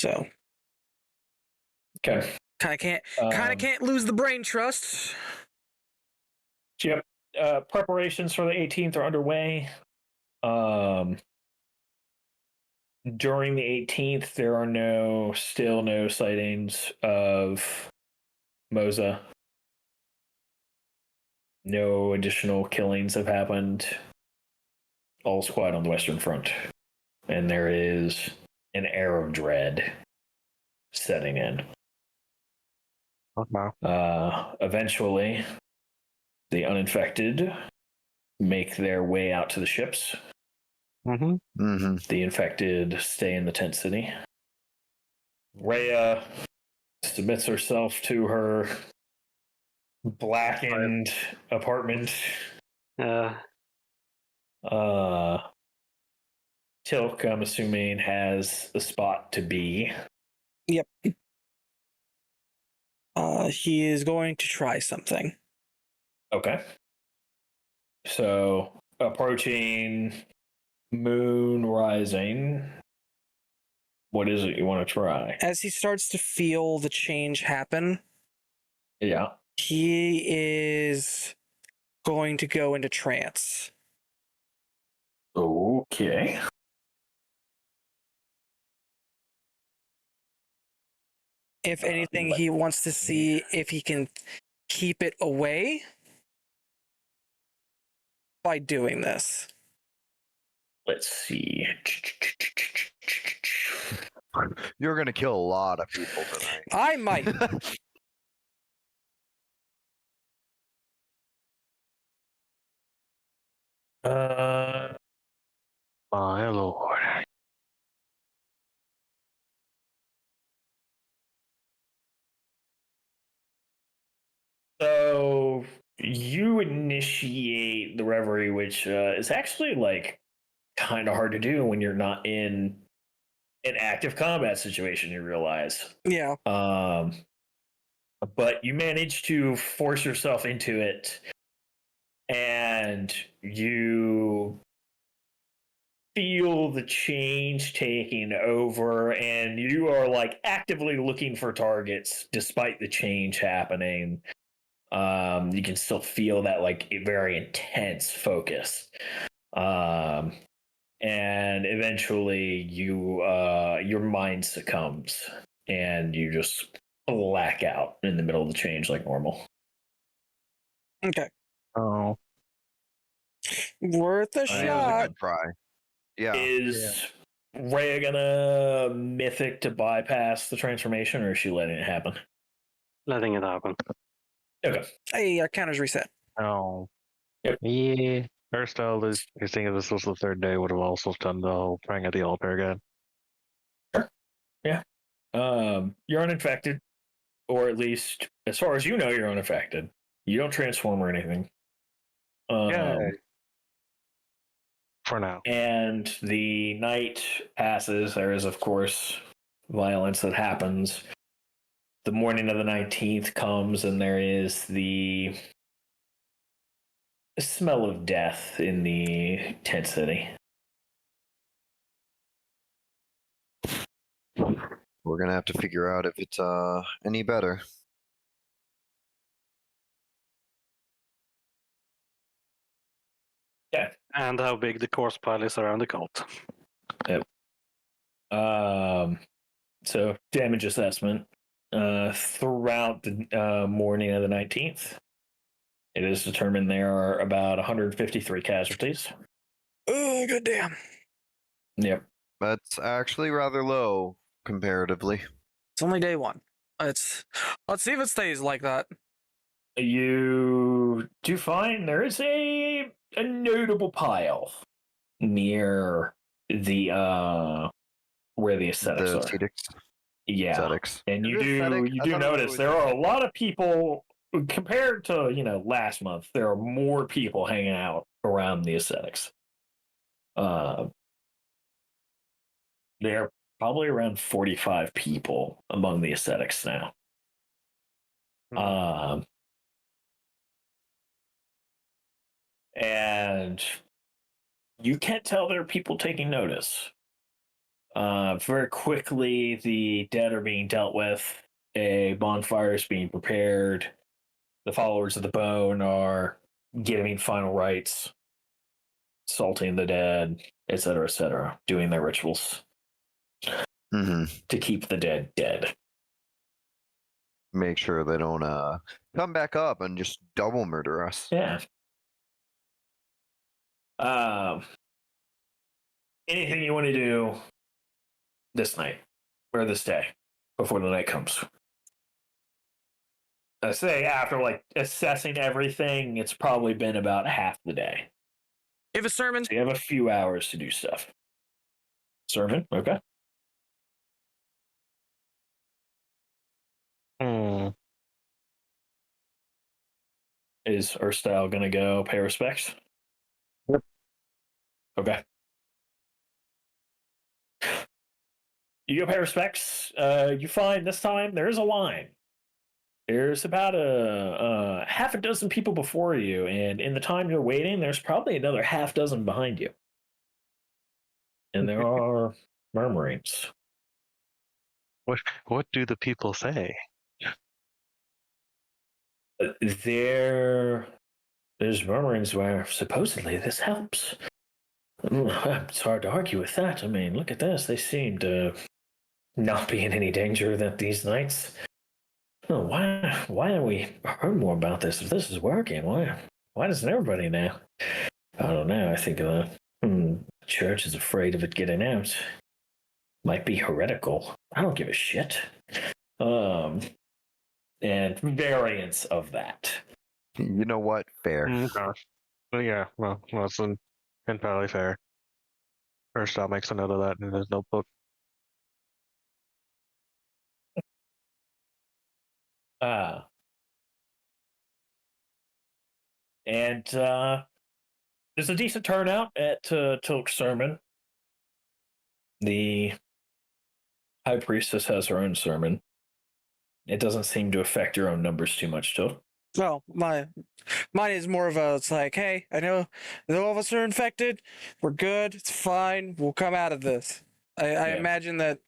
So Okay. kind of can't lose the brain trust. Yep. Preparations for the 18th are underway. During the 18th, there are still no sightings of Moza. No additional killings have happened. All's quiet on the Western Front. And there is an air of dread setting in. Eventually, the uninfected make their way out to the ships. The infected stay in the tent city. Rhea submits herself to her blackened apartment. Tilk, I'm assuming, has a spot to be. Yep. He is going to try something. Okay. So, approaching moon rising. What is it you want to try? As he starts to feel the change happen, Yeah. he is going to go into trance. Okay. If anything, he wants to see if he can keep it away by doing this. Let's see. You're gonna kill a lot of people tonight. I might. My lord. So you initiate the reverie, which is actually like kind of hard to do when you're not in an active combat situation. You realize, Yeah. but you manage to force yourself into it, and you feel the change taking over, and you are like actively looking for targets despite the change happening. You can still feel that like very intense focus. And eventually your mind succumbs and you just black out in the middle of the change like normal. Okay. Oh. Worth a That was a shot. good try. Yeah. Is Rhea gonna mythic to bypass the transformation, or is she letting it happen? Letting it happen. Okay. Hey, our counter's reset. Oh. Yep. Yeah. Hairstyle is, you're thinking this was the 3rd day, would have also done the whole praying at the altar again. Yeah. You're uninfected, or at least as far as you know, you're unaffected. You don't transform or anything. Yay. For now. And the night passes. There is, of course, violence that happens. The morning of the 19th comes, and there is the smell of death in the tent city. We're gonna have to figure out if it's any better. And how big the corpse pile is around the cult. So damage assessment. Throughout the morning of the 19th, it is determined there are about 153 casualties. Oh, goddamn. Yep. That's actually rather low comparatively. It's only day one. Let's see if it stays like that. You do find there is a notable pile near the where the ascetics The are. ascetics. Yeah, Ascetics. and you Is it ascetic? do I thought it was notice always there are a ascetic. lot of people compared to last month. There are more people hanging out around the ascetics. There are probably around 45 people among the ascetics now. And you can't tell there are people taking notice. Very quickly, the dead are being dealt with. A bonfire is being prepared. The followers of the bone are giving final rites, salting the dead, etc., doing their rituals to keep the dead dead. Make sure they don't come back up and just double murder us. Yeah. Anything you want to do this night or this day before the night comes? I say after assessing everything, it's probably been about half the day. Give a sermon. So you have a few hours to do stuff. Sermon, okay. Is Erstyle gonna go pay respects? Yep. Okay. You go pay respects. You find this time there is a line. There's about a half a dozen people before you, and in the time you're waiting, there's probably another half dozen behind you. And there are murmurings. What do the people say? There's murmurings where supposedly this helps. It's hard to argue with that. I mean, look at this. They seem to not be in any danger these nights. Oh, why haven't we heard more about this? If this is working, why doesn't everybody know? I don't know. I think the church is afraid of it getting out. Might be heretical. I don't give a shit. And variants of that. You know what? Fair. Well, yeah, well, that's entirely fair. First, I'll make a note of that in his notebook. And there's a decent turnout at Tilk's sermon. The high priestess has her own sermon. It doesn't seem to affect your own numbers too much, Tilk. Well, mine is more of a, it's like, hey, I know all of us are infected. We're good. It's fine. We'll come out of this. I imagine that,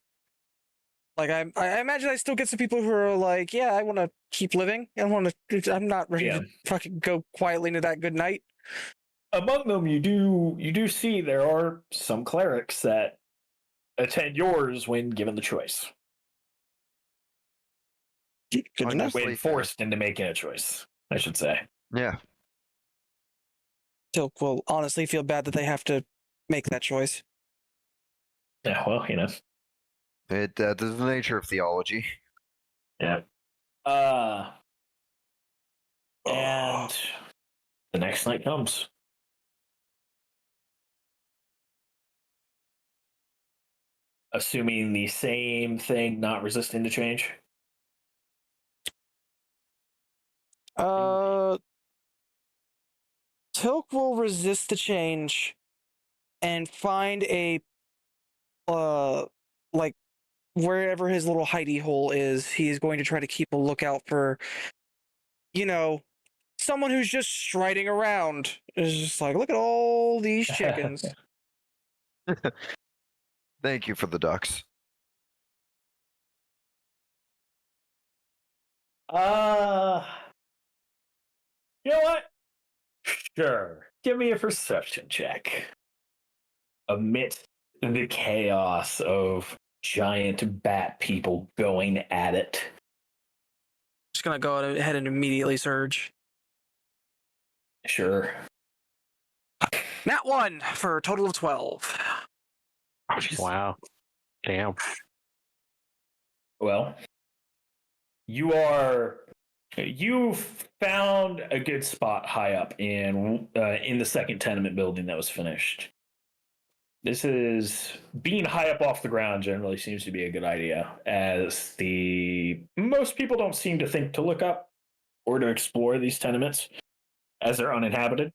like, I imagine I still get some people who are like, yeah, I want to keep living. I'm not ready to fucking go quietly into that good night. Among them, you do see there are some clerics that attend yours when given the choice. Good to know. When forced into making a choice, I should say. Yeah. Tilk will honestly feel bad that they have to make that choice. Yeah, well, It that's the nature of theology. Yeah. And the next night comes. Assuming the same thing, not resisting to change. Tilk will resist the change and find a like wherever his little hidey hole is, he's going to try to keep a lookout for, someone who's just striding around. It's just like, look at all these chickens. Thank you for the ducks. You know what? Sure. Give me a perception check. Amidst the chaos of giant bat people going at it. Just gonna go ahead and immediately surge. Sure. Nat 1 for a total of 12. Wow. Damn. Well, you've found a good spot high up in the second tenement building that was finished. This is being high up off the ground generally seems to be a good idea, as most people don't seem to think to look up or to explore these tenements as they're uninhabited.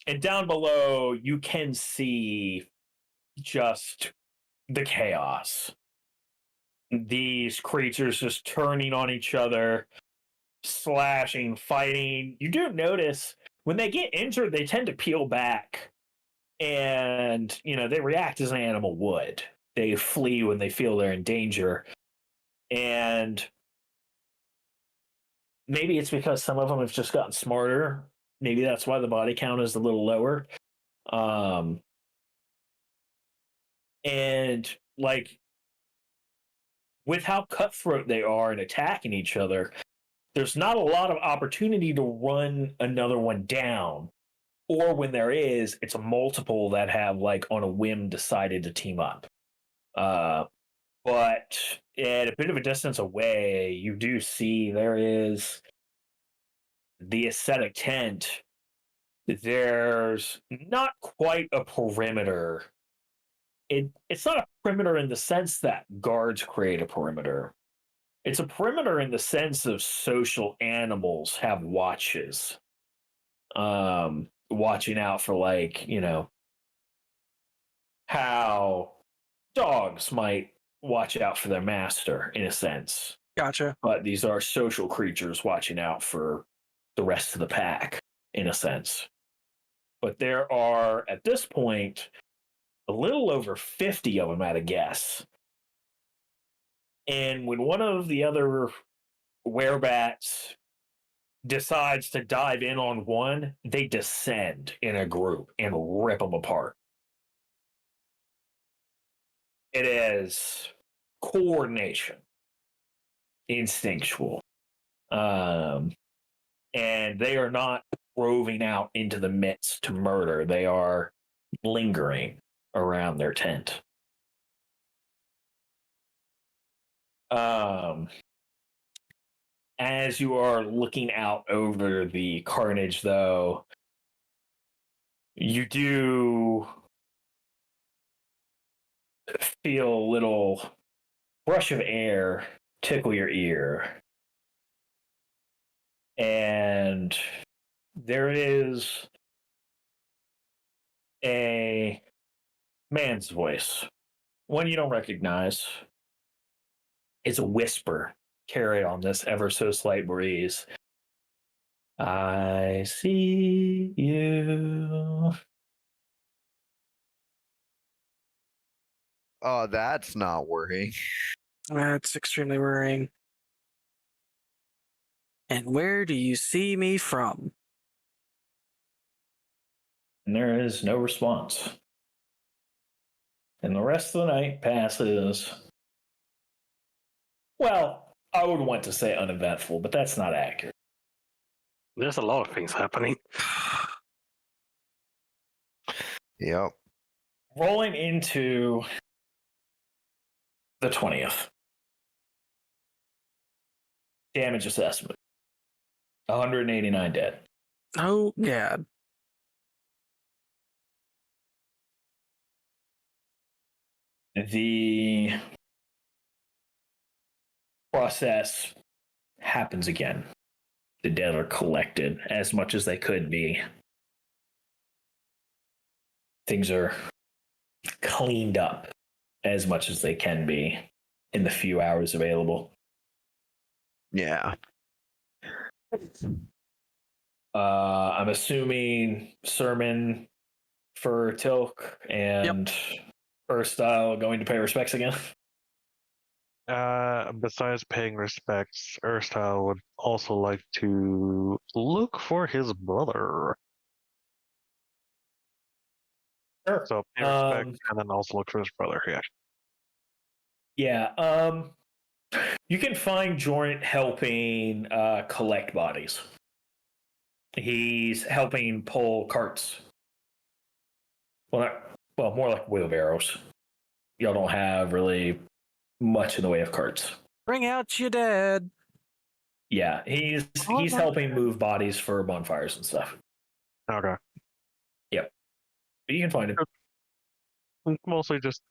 And down below, you can see just the chaos. These creatures just turning on each other, slashing, fighting. You do notice when they get injured, they tend to peel back and, they react as an animal would. They flee when they feel they're in danger. And maybe it's because some of them have just gotten smarter. Maybe that's why the body count is a little lower. And with how cutthroat they are and attacking each other, there's not a lot of opportunity to run another one down. Or when there is, it's a multiple that have, on a whim, decided to team up. But at a bit of a distance away, you do see there is the ascetic tent. There's not quite a perimeter. It's not a perimeter in the sense that guards create a perimeter. It's a perimeter in the sense of social animals have watches. Watching out for how dogs might watch out for their master in a sense. Gotcha. But these are social creatures watching out for the rest of the pack in a sense. But there are, at this point, a little over 50 of them at a guess. And when one of the other werebats decides to dive in on one, they descend in a group and rip them apart. It is coordination, instinctual. And they are not roving out into the midst to murder. They are lingering around their tent. As you are looking out over the carnage, though, you do feel a little brush of air tickle your ear. And there is a man's voice, one you don't recognize. It's a whisper carried on this ever so slight breeze. I see you. Oh, that's not worrying. That's extremely worrying. And where do you see me from? And there is no response. And the rest of the night passes. Well, I would want to say uneventful, but that's not accurate. There's a lot of things happening. Yep. Rolling into the 20th. Damage assessment. 189 dead. Oh, God. The process happens again. The dead are collected as much as they could be. Things are cleaned up as much as they can be in the few hours available. Yeah. I'm assuming sermon for Tilk and Earth Style going to pay respects again. Besides paying respects, Erstyle would also like to look for his brother. Sure. So pay respect and then also look for his brother. Yeah. Yeah. You can find Jorant helping collect bodies. He's helping pull carts. Well, more like wheelbarrows. Y'all don't have really much in the way of carts. Bring out your dad. Yeah, he's helping move bodies for bonfires and stuff. Okay. Yep. But you can find him. Mostly just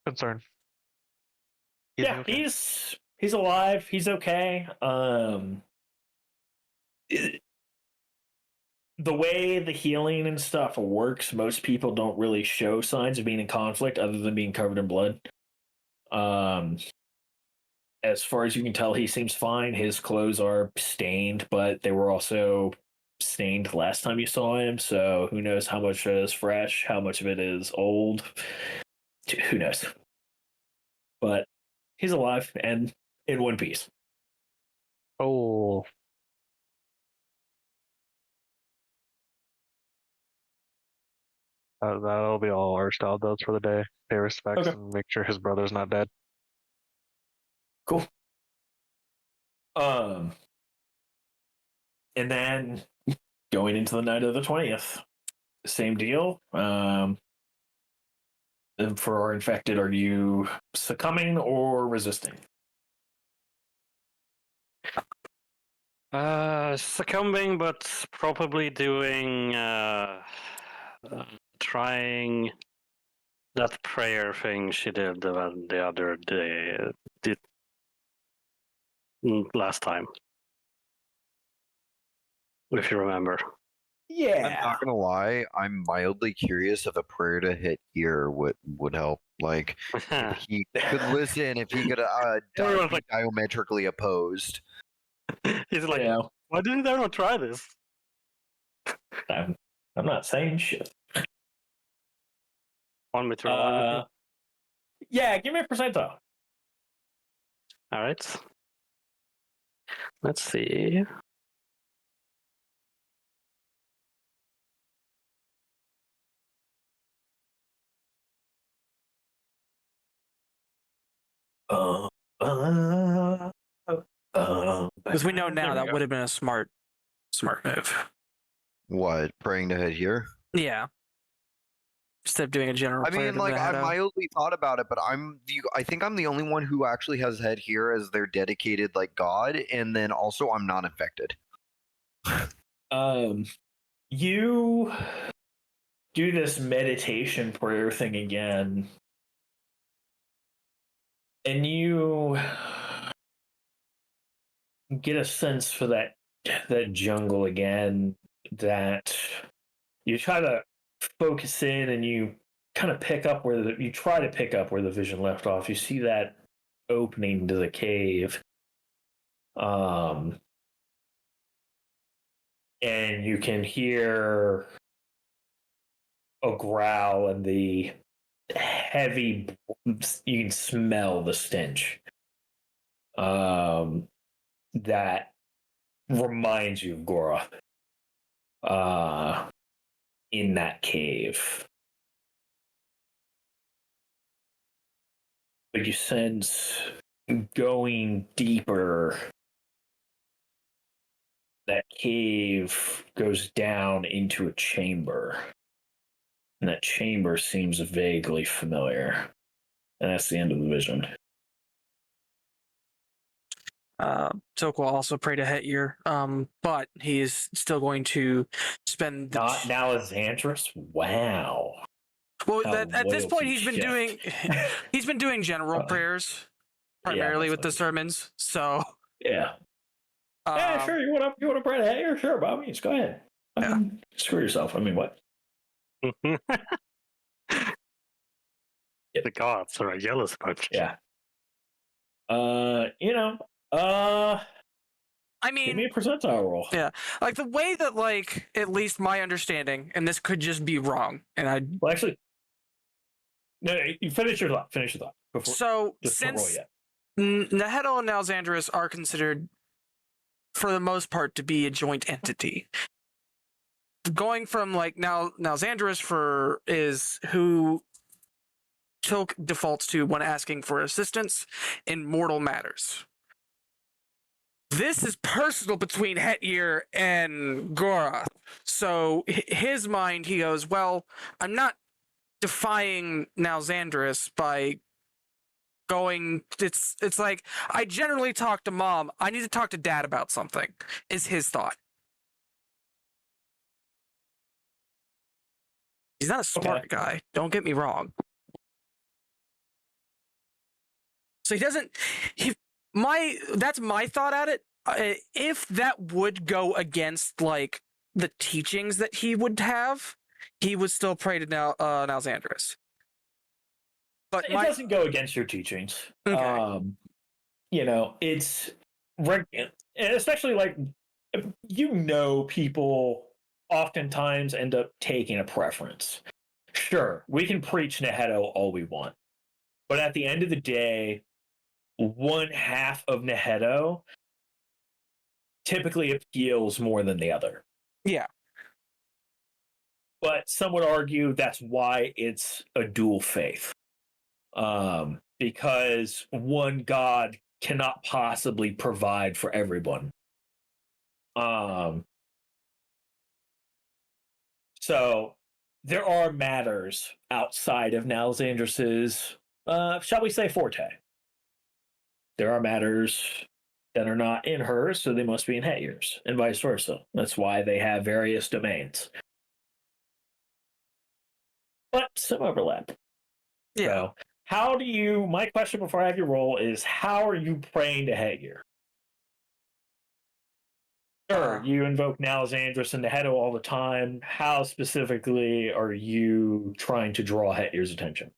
concern. Yeah, okay? he's alive. He's okay. The way the healing and stuff works, most people don't really show signs of being in conflict other than being covered in blood. As far as you can tell, he seems fine. His clothes are stained, but they were also stained last time you saw him, so who knows how much is fresh, how much of it is old. Who knows? But he's alive and in one piece. Oh. That'll be all Erstyle does for the day. Pay respects and make sure his brother's not dead. Cool. And then going into the night of the 20th, same deal. And for our infected, are you succumbing or resisting? Succumbing, but probably doing trying that prayer thing she did the other day last time, if you remember. Yeah. I'm not gonna lie, I'm mildly curious if a prayer to Hetjir would help. Like, if he could listen, if he could be diametrically opposed. He's like, why didn't I not try this? I'm not saying shit. Want me to roll? Yeah, give me a percentile. All right. Let's see. Because we know now that would have been a smart move. What, praying to Hetjir? Yeah. Instead of doing a general. I mean, like, I mildly thought about it, but I think I'm the only one who actually has Hetjir as their dedicated like god, and then also I'm not infected. You do this meditation prayer thing again, and you get a sense for that jungle again, that you try to focus in and you kind of pick up where the vision left off. You see that opening to the cave. And you can hear a growl and the heavy, you can smell the stench. That reminds you of Gora. In that cave. But you sense going deeper, that cave goes down into a chamber. And that chamber seems vaguely familiar. And that's the end of the vision. Tok will also pray to Hetjir, but he's still going to spend. Now is Xantris? Wow. Well, at this point, he's been doing general prayers primarily with the sermons. So yeah, sure. You want to pray to Hetjir? Sure, by all means, go ahead. Screw yourself. I mean, what? The gods are a jealous bunch. Yeah. I mean, give me a percentile roll. Yeah, like the way that, like, at least my understanding, and this could just be wrong, and actually, no, you finish your thought. Before, so just since Nahedo and Alexandrus are considered, for the most part, to be a joint entity. Going from like now Xandris is who Tilk defaults to when asking for assistance in mortal matters. This is personal between Hetjir and Gorath. So his mind, he goes, well, I'm not defying Xandris by going. It's like, I generally talk to mom. I need to talk to dad about something, is his thought. He's not a smart guy. Don't get me wrong. So he doesn't. That's my thought at it. If that would go against like the teachings that he would have, he would still pray to Alexandrus. But it doesn't go against your teachings. Okay. It's especially like people oftentimes end up taking a preference. Sure, we can preach Nahedo all we want, but at the end of the day, one half of Nahedo typically appeals more than the other. Yeah. But some would argue that's why it's a dual faith. Because one God cannot possibly provide for everyone. So there are matters outside of Nalzandris's, shall we say, forte. There are matters that are not in hers, so they must be in Hetjir's, and vice versa. That's why they have various domains. But some overlap. Yeah. So, my question before I have your roll is, how are you praying to Hetjir? Sure, you invoke Nalzandris and Nahedo all the time. How specifically are you trying to draw Hetjir's attention?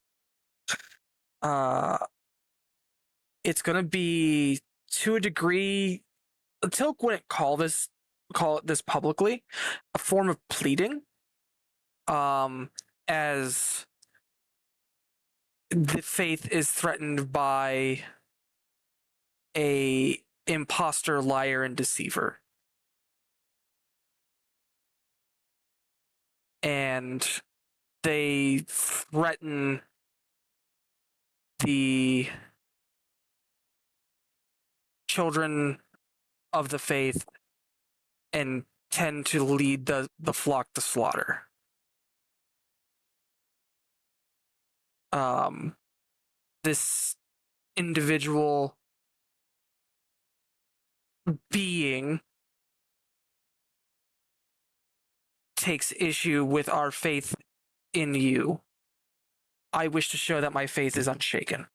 It's gonna be to a degree. Tilk wouldn't call it this publicly, a form of pleading. As the faith is threatened by a imposter, liar, and deceiver. And they threaten the children of the faith and tend to lead the flock to slaughter. This individual being takes issue with our faith in you. I wish to show that my faith is unshaken.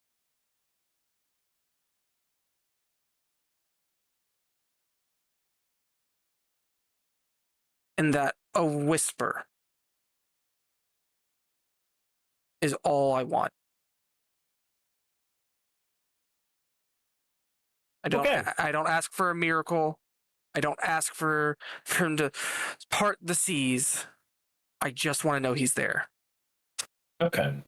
And that a whisper is all I want. I don't ask for a miracle. I don't ask for him to part the seas. I just want to know he's there. Okay.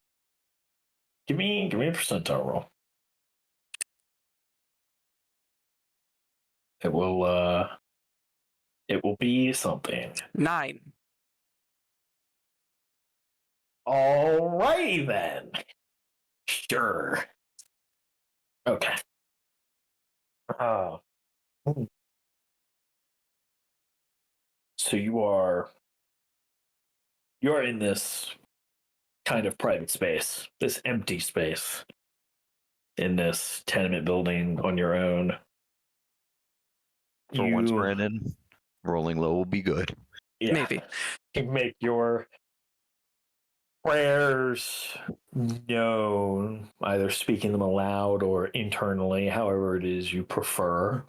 Give me a percentile roll. It will be something. 9. Alrighty then. Sure. Okay. So you are in this kind of private space, this empty space, in this tenement building on your own. For once, Brandon, rolling low will be good. Yeah. Maybe. You make your prayers known, either speaking them aloud or internally, however it is you prefer.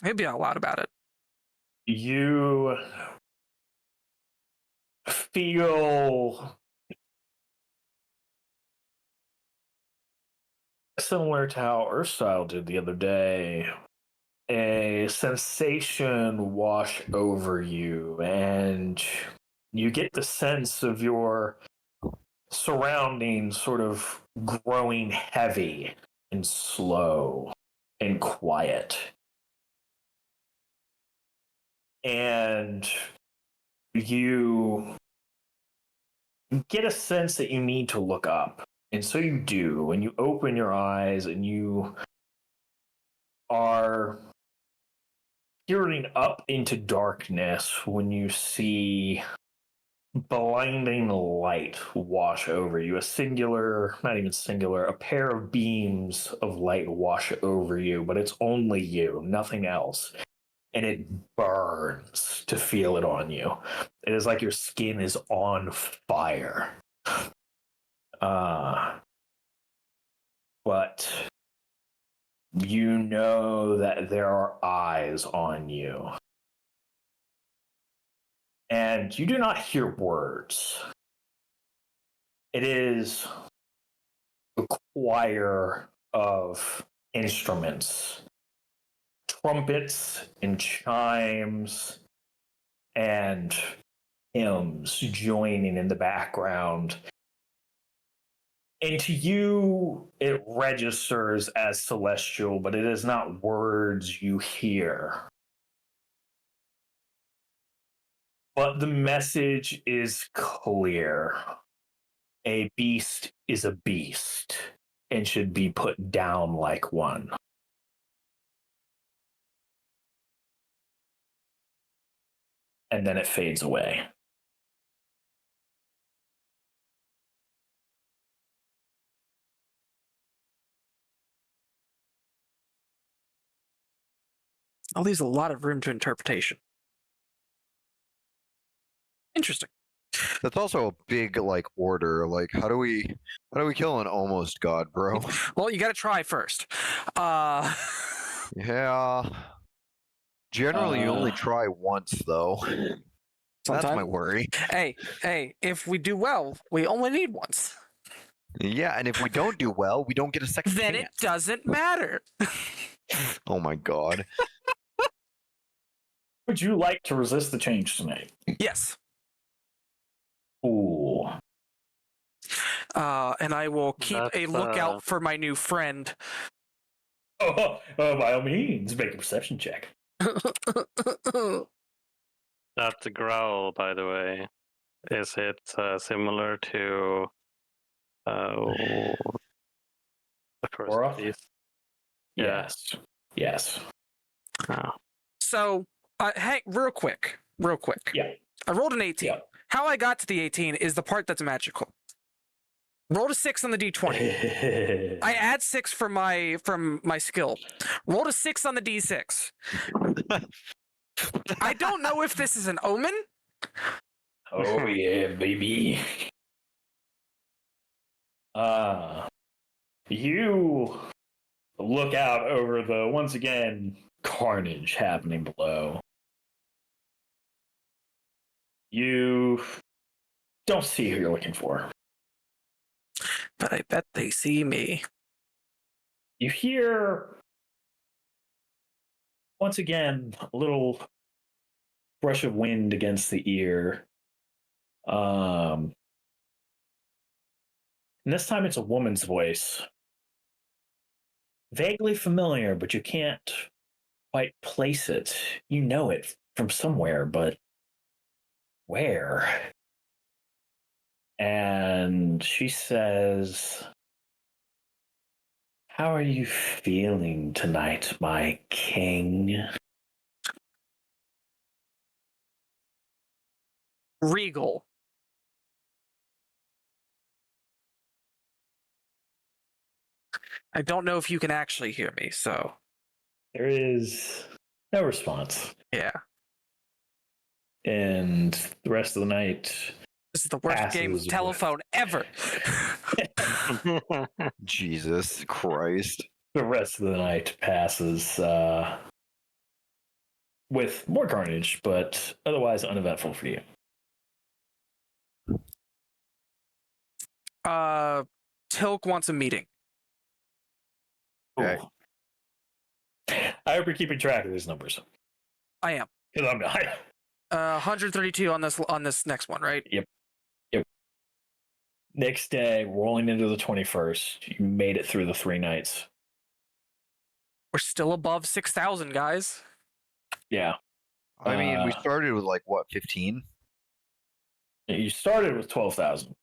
Maybe out loud about it. You feel similar to how Earthstyle did the other day. A sensation wash over you, and you get the sense of your surroundings sort of growing heavy and slow and quiet. And you get a sense that you need to look up. And so you do, and you open your eyes and you are peering up into darkness when you see blinding light wash over you. A singular, not even singular, a pair of beams of light wash over you, but it's only you, nothing else. And it burns to feel it on you. It is like your skin is on fire. But you know that there are eyes on you. And you do not hear words. It is a choir of instruments, trumpets and chimes and hymns joining in the background. And to you, it registers as celestial, but it is not words you hear. But the message is clear. A beast is a beast and should be put down like one. And then it fades away. That leaves a lot of room to interpretation. Interesting. That's also a big order. How do we kill an almost god, bro? Well, you got to try first. Yeah. Generally, you only try once, though. That's my worry. Hey, if we do well, we only need once. Yeah, and if we don't do well, we don't get a second Then chance. it doesn't matter. Oh my god. Would you like to resist the change tonight? Yes. Ooh. And I will keep a lookout for my new friend. Oh, by all means, make a perception check. That growl, by the way, is it similar to the first Aura? piece? Yes. Yes. Oh. So, hey, real quick. Yeah. I rolled an 18. Yeah. How I got to the 18 is the part that's magical. Rolled a 6 on the d20. I add 6 from my skill. Rolled a 6 on the d6. I don't know if this is an omen. Oh yeah, baby. You look out over the, once again, carnage happening below. You don't see who you're looking for. But I bet they see me. You hear, once again, a little brush of wind against the ear. And this time it's a woman's voice. Vaguely familiar, but you can't quite place it. You know it from somewhere, but where? And she says, "How are you feeling tonight, my king?" Regal. I don't know if you can actually hear me, so. There is no response. Yeah. And the rest of the night, This is the worst game of telephone ever. Jesus Christ. the rest of the night passes with more carnage, but otherwise uneventful for you. Tilk wants a meeting. Okay. Ooh. I hope you're keeping track of these numbers. I am. 'Cause I'm not. 132 on this next one, right? Yep. Next day, rolling into the 21st, you made it through the 3 nights. We're still above 6,000, guys. Yeah. I mean, we Uh, started with like what, 15? You started with 12,000.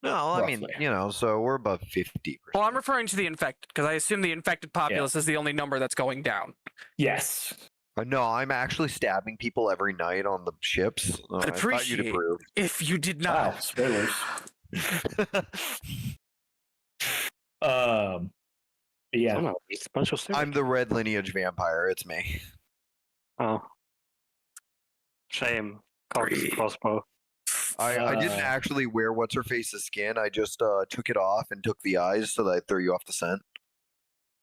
No, I mean, roughly. so we're above 50%. Well, I'm referring to the infected because I assume the infected populace is the only number that's going down. Yes. No, I'm actually stabbing people every night on the ships. I'd I thought you'd appreciate approve. if you did not. Wow, spoilers. Yeah. Oh, it's a bunch of I'm the red lineage vampire. It's me. Oh. Shame. Crossbow. I didn't actually wear what's her face's skin. I just took it off and took the eyes so that I throw you off the scent.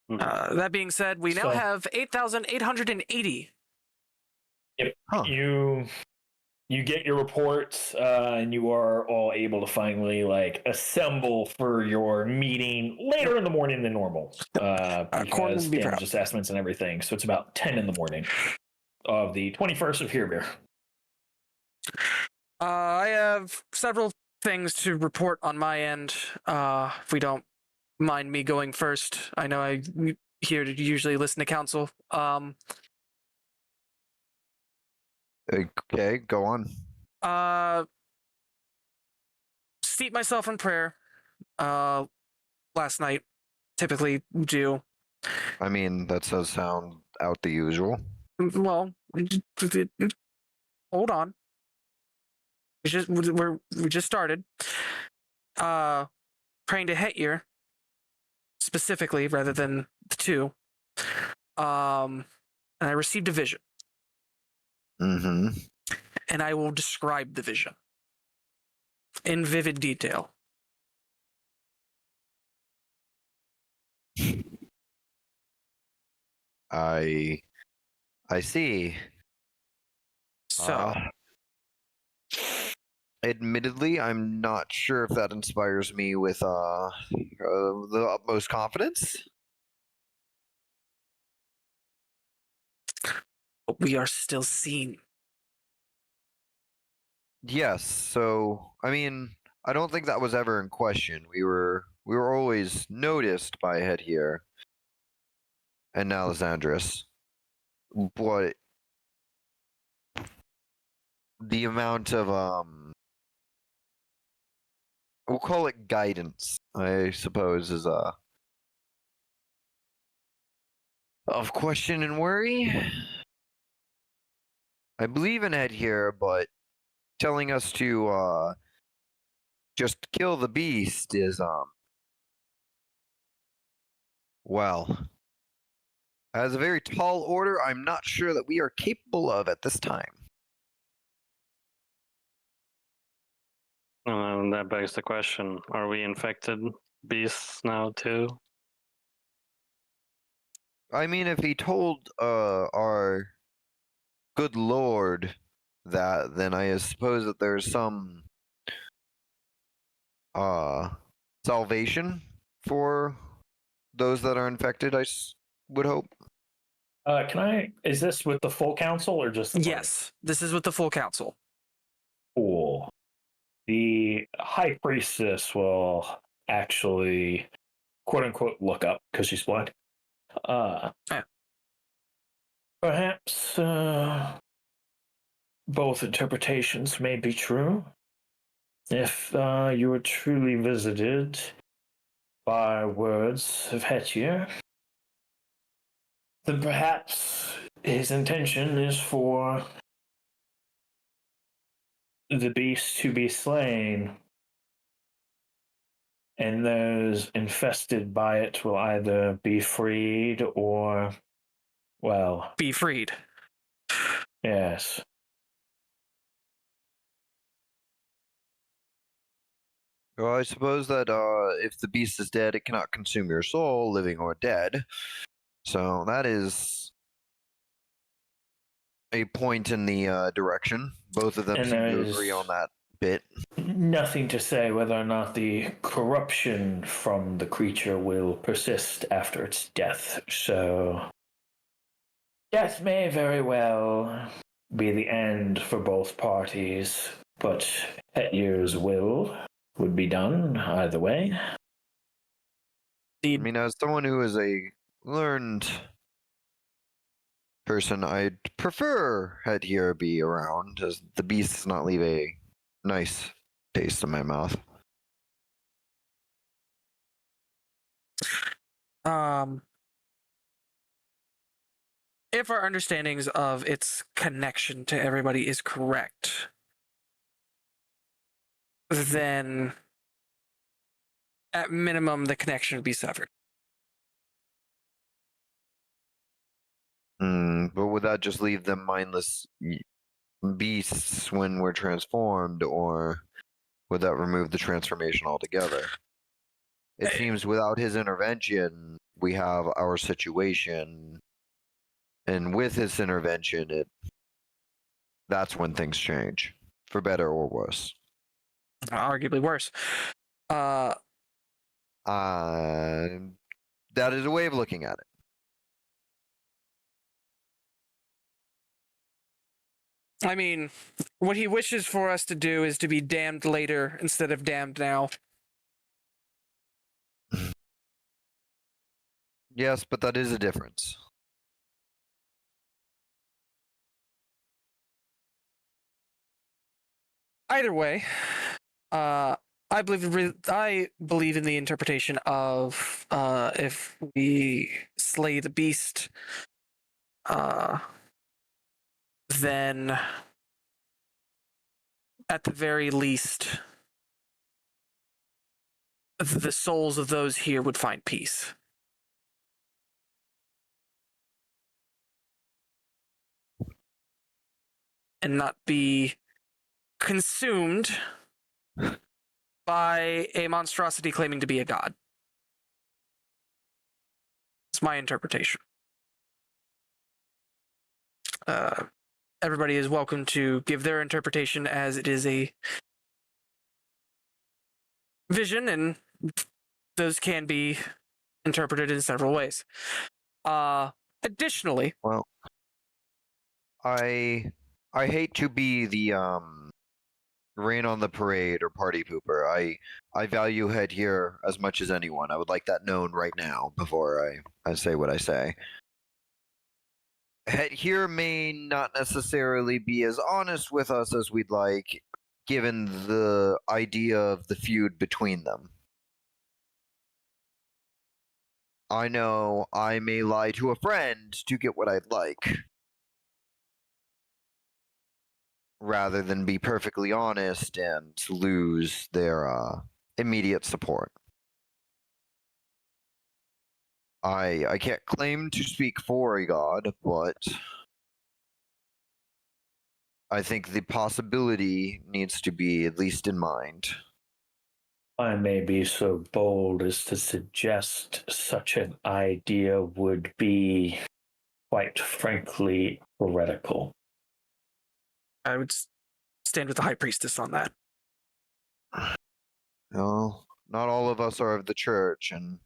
That being said, we now So- have 8,880. Yep. Huh. You get your reports, and you are all able to finally assemble for your meeting later in the morning than normal, because damage assessments and everything. So it's about 10 in the morning of the 21st of Hetjir. I have several things to report on my end. If we don't mind me going first, I know I'm here to usually listen to counsel. Okay, go on. Steep myself in prayer. Last night, typically do. I mean, that does sound out the usual. Well, hold on. We just started. Praying to Hetjir specifically rather than the two. And I received a vision. Mm-hmm. And I will describe the vision in vivid detail. I see. So, Admittedly, I'm not sure if that inspires me with the utmost confidence. but we are still seen. Yes, so I mean, I don't think that was ever in question. We were always noticed by Hetjir and now Lysandris. But the amount of we'll call it guidance, I suppose, is of question and worry. I believe in Hetjir, but telling us to just kill the beast is well, as a very tall order, I'm not sure that we are capable of at this time. That begs the question: are we infected beasts now too? I mean, if he told our good lord that, then I suppose that there's some salvation for those that are infected, would hope. Is this with the full council or just the party? Yes, this is with the full council. Cool. The high priestess will actually, quote unquote, look up because she's blind. Perhaps both interpretations may be true. If you were truly visited by words of Hetjir, then perhaps his intention is for the beast to be slain, and those infested by it will either be freed or, well... Be freed. Yes. Well, I suppose that if the beast is dead, it cannot consume your soul, living or dead. So that is a point in the direction. Both of them And seem to there's agree on that bit. nothing to say whether or not the corruption from the creature will persist after its death. So death may very well be the end for both parties, but Hetjir's will would be done either way. I mean, as someone who is a learned person, I'd prefer Hetjir be around, as the beast does not leave a nice taste in my mouth. If our understandings of its connection to everybody is correct, then at minimum the connection would be severed. But would that just leave them mindless beasts when we're transformed, or would that remove the transformation altogether? It seems without his intervention, we have our situation, and with his intervention, that's when things change, for better or worse. Arguably worse. That is a way of looking at it. I mean, what he wishes for us to do is to be damned later instead of damned now. Yes, but that is a difference. Either way, I believe in the interpretation of if we slay the beast, then at the very least, the souls of those here would find peace. And not be consumed by a monstrosity claiming to be a god. It's my interpretation. Everybody is welcome to give their interpretation, as it is a vision, and those can be interpreted in several ways. Additionally, well, I hate to be the rain on the parade or party pooper. I value Hetjir as much as anyone. I would like that known right now before I say what I say. Hetjir may not necessarily be as honest with us as we'd like, given the idea of the feud between them. I know I may lie to a friend to get what I'd like, rather than be perfectly honest and lose their immediate support. I can't claim to speak for a god, but I think the possibility needs to be at least in mind. I may be so bold as to suggest such an idea would be, quite frankly, heretical. I would stand with the High Priestess on that. No, not all of us are of the church, and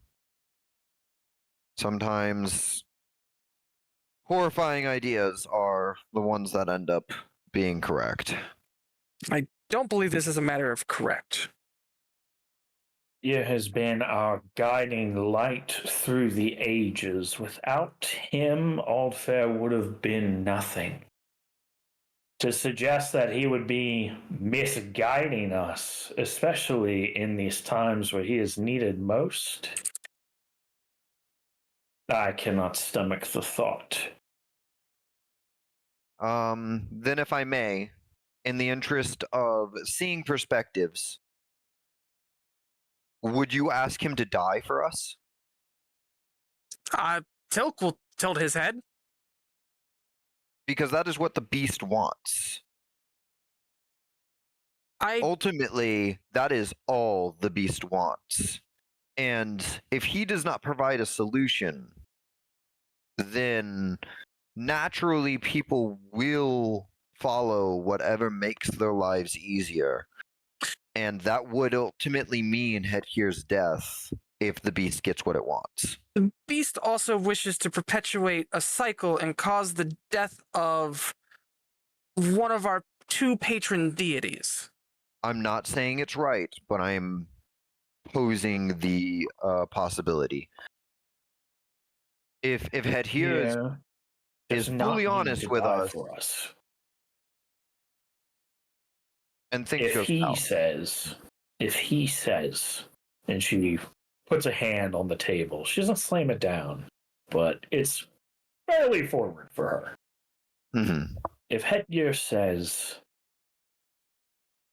sometimes horrifying ideas are the ones that end up being correct. I don't believe this is a matter of correct. It has been our guiding light through the ages. Without him, Aldfair would have been nothing. To suggest that he would be misguiding us, especially in these times where he is needed most, I cannot stomach the thought. Then if I may, in the interest of seeing perspectives, would you ask him to die for us? Tilk will tilt his head. Because that is what the beast wants. Ultimately, that is all the beast wants. And if he does not provide a solution, then naturally people will follow whatever makes their lives easier. And that would ultimately mean Hetjir's death if the beast gets what it wants. The beast also wishes to perpetuate a cycle and cause the death of one of our two patron deities. I'm not saying it's right, but I'm posing the possibility. If Hetjir is does fully not need honest to with die us for us. and things If go he south, says, and she puts a hand on the table, she doesn't slam it down, but it's fairly forward for her. Mhm. If Hetjir says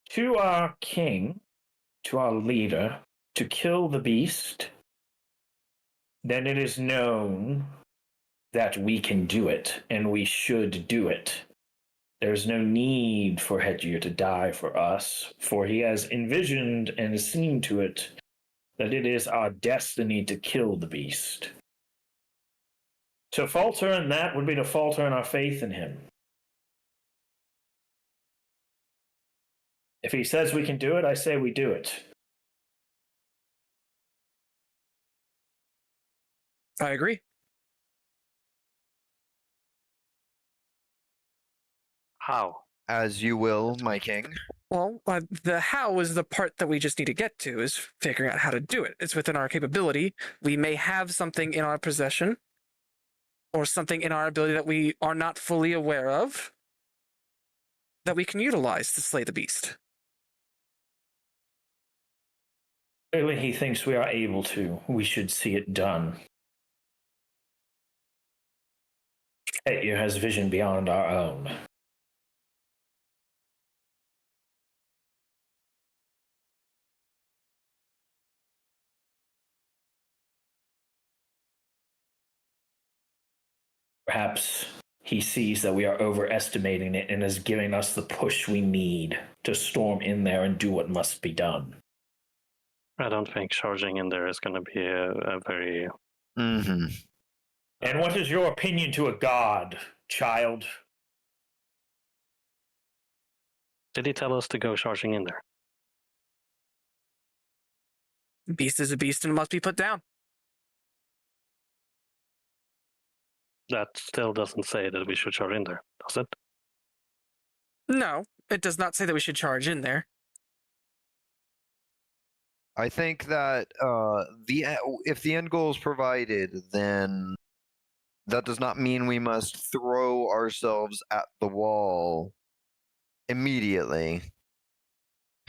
to our king, to our leader, to kill the beast, then it is known that we can do it, and we should do it. There's no need for Hetjir to die for us, for he has envisioned and seen to it that it is our destiny to kill the beast. To falter in that would be to falter in our faith in him. If he says we can do it, I say we do it. I agree. How? As you will, my king. Well, the how is the part that we just need to get to, is figuring out how to do it. It's within our capability. We may have something in our possession or something in our ability that we are not fully aware of that we can utilize to slay the beast. Clearly, he thinks we are able to. We should see it done. Hetjir has vision beyond our own. Perhaps he sees that we are overestimating it and is giving us the push we need to storm in there and do what must be done. I don't think charging in there is going to be a very... Mm-hmm. And what is your opinion to a god, child? Did he tell us to go charging in there? Beast is a beast and must be put down. That still doesn't say that we should charge in there, does it? No, it does not say that we should charge in there. I think that if the end goal is provided, then that does not mean we must throw ourselves at the wall immediately.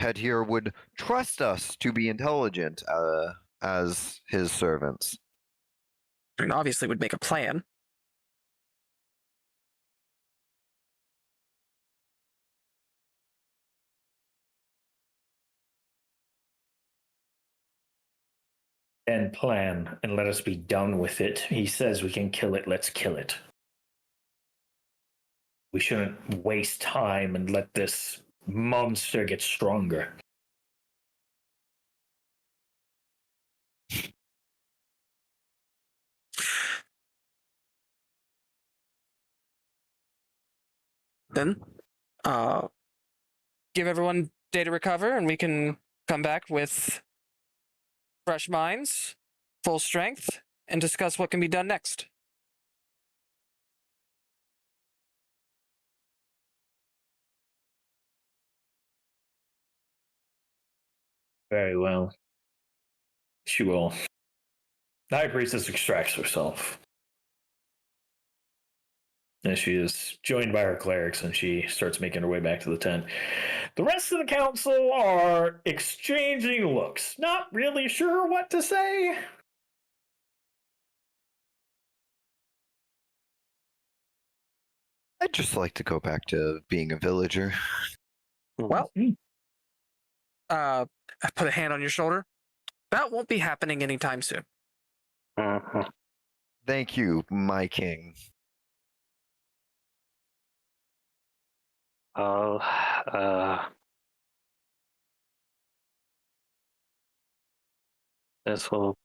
Hetjir would trust us to be intelligent as his servants. I mean, obviously, would make a plan. Then plan and let us be done with it. He says we can kill it, let's kill it. We shouldn't waste time and let this monster get stronger. Then, give everyone day to recover, and we can come back with fresh minds, full strength, and discuss what can be done next. Very well. She will. High Priestess extracts herself. And she is joined by her clerics, and she starts making her way back to the tent. The rest of the council are exchanging looks, not really sure what to say. I'd just like to go back to being a villager. Well, I put a hand on your shoulder. That won't be happening anytime soon. Uh-huh. Thank you, my king. This will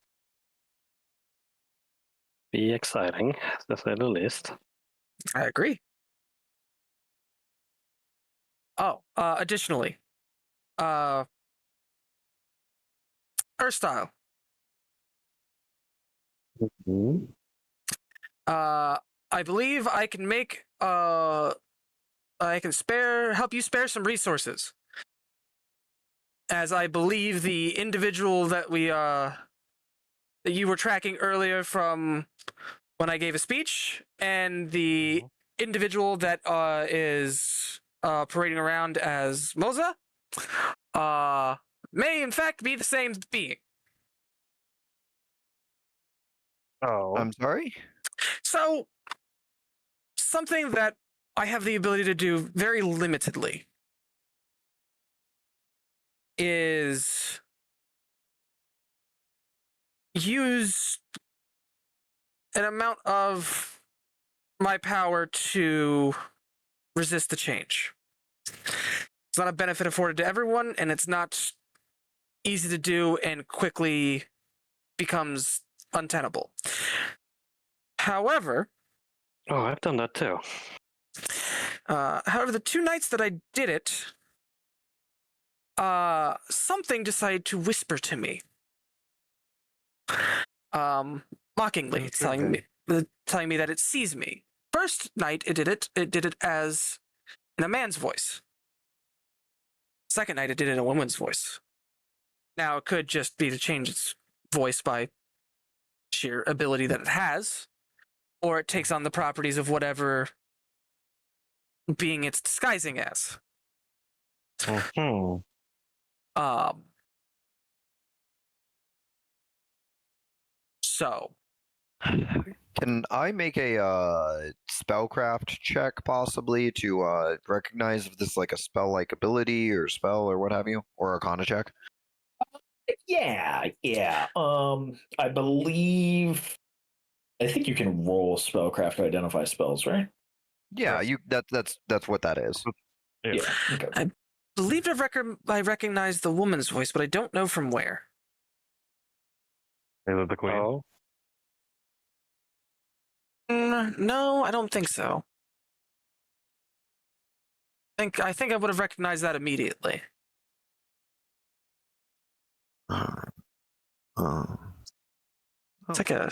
be exciting, to say the least. I agree. Oh, additionally, Earthstyle. Mm-hmm. I believe I can make I can help you spare some resources. as I believe the individual that that you were tracking earlier from when I gave a speech, and the individual that is parading around as Moza, may in fact be the same being. Oh, I'm sorry? So, something that I have the ability to do very limitedly is use an amount of my power to resist the change. It's not a benefit afforded to everyone, and it's not easy to do and quickly becomes untenable. However, Oh, I've done that too. the 2 nights that I did it, something decided to whisper to me. Mockingly, telling me that it sees me. First night it did it as in a man's voice. Second night it did it in a woman's voice. Now it could just be to change its voice by sheer ability that it has, or it takes on the properties of whatever being it's disguising as. hmm. So Can I make a spellcraft check possibly to recognize if this is like a spell-like ability or spell or what have you, or Arcana check? Yeah. I believe. I think you can roll spellcraft to identify spells, right? Yeah, that's what that is. Yeah. Okay. I believed I recognized the woman's voice, but I don't know from where. Is it the queen? Oh, No, I don't think so. I think I would have recognized that immediately. It's like an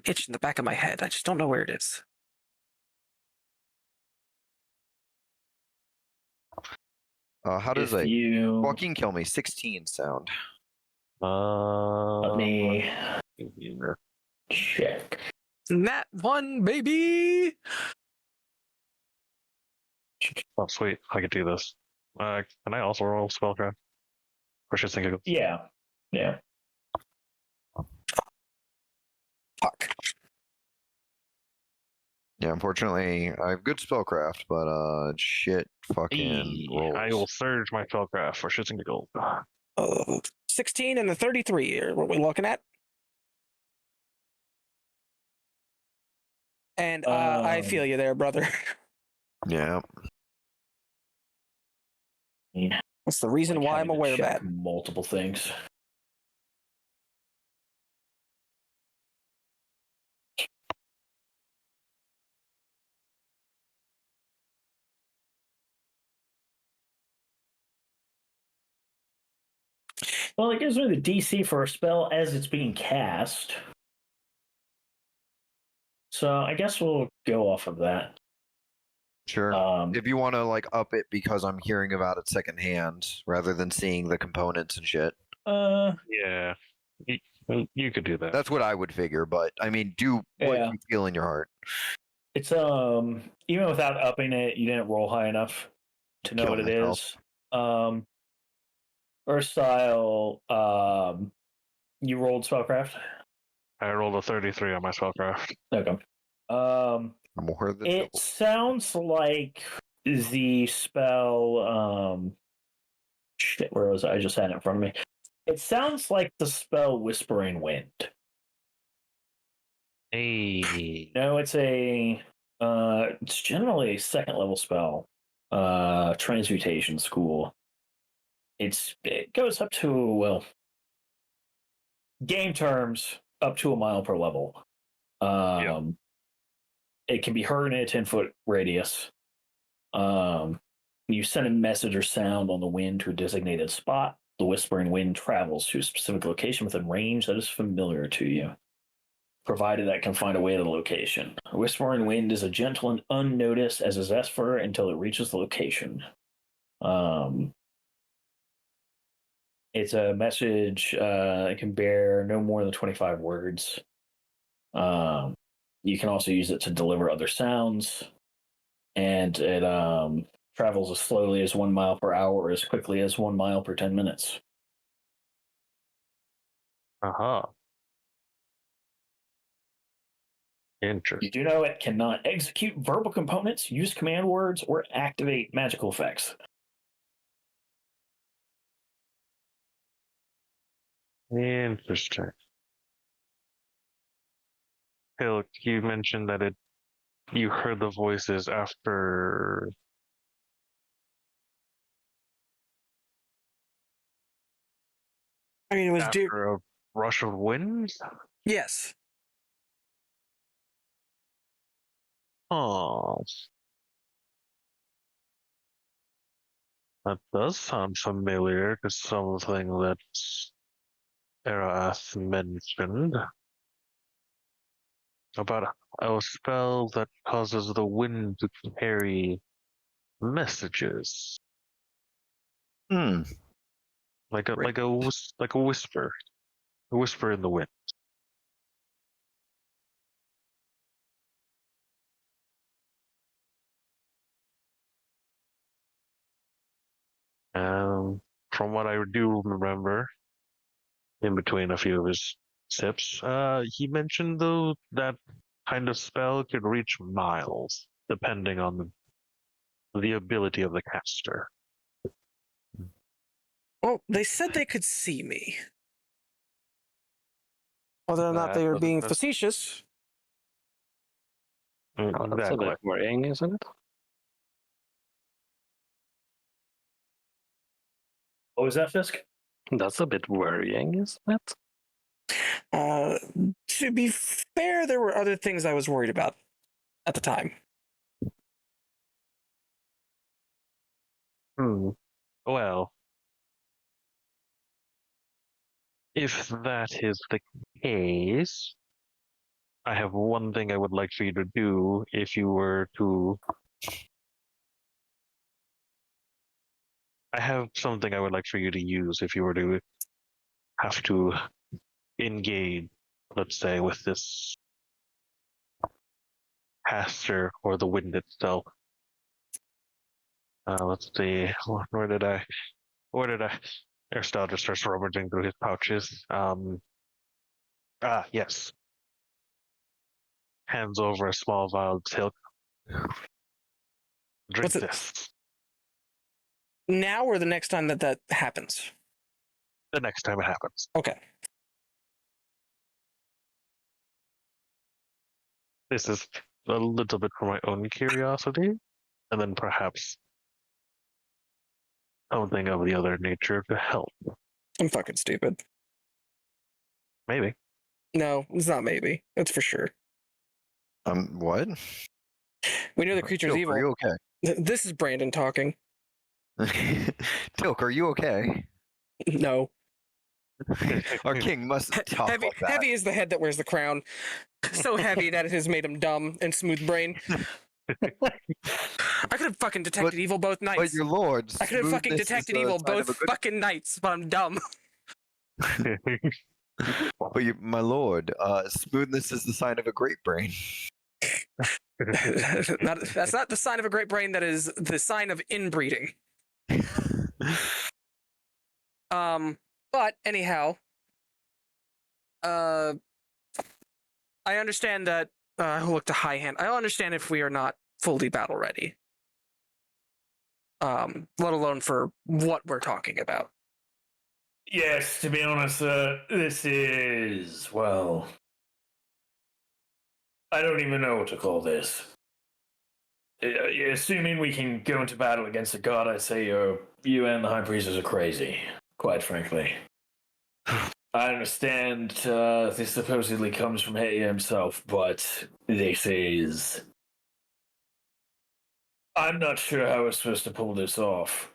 itch in the back of my head. I just don't know where it is. How does If a you fucking kill me 16 sound? let me check. Nat 1, baby! Oh, sweet. I could do this. Can I also roll spellcraft? Or should I think of Yeah. Fuck. Yeah, unfortunately, I have good spellcraft, but shit fucking rolls. I will surge my spellcraft for shits and giggles. 16 and a 33 are what we're looking at. And I feel you there, brother. Yeah. That's the reason why I'm aware of that. Multiple things. Well, it gives me the DC for a spell as it's being cast. So I guess we'll go off of that. Sure. If you want to like up it because I'm hearing about it secondhand rather than seeing the components and shit. Yeah. You could do that. That's what I would figure, but I mean, do what you feel in your heart. It's even without upping it, you didn't roll high enough to know Kill what it myself. is. Versatile, you rolled spellcraft? I rolled a 33 on my spellcraft. Okay. More than It double. sounds like the spell. Shit, where was I? I just had it in front of me. It sounds like the spell Whispering Wind. Hey. No, it's it's generally a second level spell. Transmutation school. It goes up to, well, game terms, up to a mile per level. It can be heard in a 10-foot radius. You send a message or sound on the wind to a designated spot. The whispering wind travels to a specific location within range that is familiar to you, provided that it can find a way to the location. A whispering wind is a gentle and unnoticed as a zephyr until it reaches the location. It's a message. It can bear no more than 25 words. You can also use it to deliver other sounds, and it travels as slowly as 1 mile per hour or as quickly as 1 mile per 10 minutes. Aha. You Interesting. do know it cannot execute verbal components, use command words, or activate magical effects. Interesting. Hill, you mentioned that you heard the voices after. I mean, it was After a rush of wind? Yes. Oh. That does sound familiar to something that Erath mentioned about a spell that causes the wind to carry messages, Hmm. like a Right. like a whisper in the wind. From what I do remember, in between a few of his sips, he mentioned though that kind of spell could reach miles, depending on the ability of the caster. Well, they said they could see me. Whether or not That they were being doesn't- facetious. Oh, that's a Exactly. bit worrying, isn't it? What was that, Fisk? That's a bit worrying, isn't it? To be fair, there were other things I was worried about at the time. Well, if that is the case, I have one thing I would like for you to do if you were to. I have something I would like for you to use if you were to have to engage, let's say, with this caster or the wind itself. Let's see, where did I? Aristotle just starts rummaging through his pouches. Yes. Hands over a small vial of silk. Drink What's it? this. Now or the next time that happens? The next time it happens. Okay. This is a little bit for my own curiosity, and then perhaps something of the other nature to help. I'm fucking stupid. Maybe. No, it's not maybe. It's for sure. What? We know the creature's Tilk, evil. are you okay? This is Brandon talking. Tilk, are you okay? No. Our king must talk Heavy, about that. heavy is the head that wears the crown. So heavy that it has made him dumb and smooth brain. I could have fucking detected evil both But nights. your lord, I could have fucking smoothness is detected the evil sign both of a good- fucking nights, but I'm dumb. But my lord, smoothness is the sign of a great brain. That's not the sign of a great brain. That is the sign of inbreeding. But anyhow, I understand that. I'll look to high hand. I understand if we are not fully battle ready. Let alone for what we're talking about. Yes, to be honest, this is, well, I don't even know what to call this. Assuming we can go into battle against a god, I'd say you and the High Priestess are crazy, quite frankly. I understand this supposedly comes from Hetjir himself, but this is... I'm not sure how we're supposed to pull this off.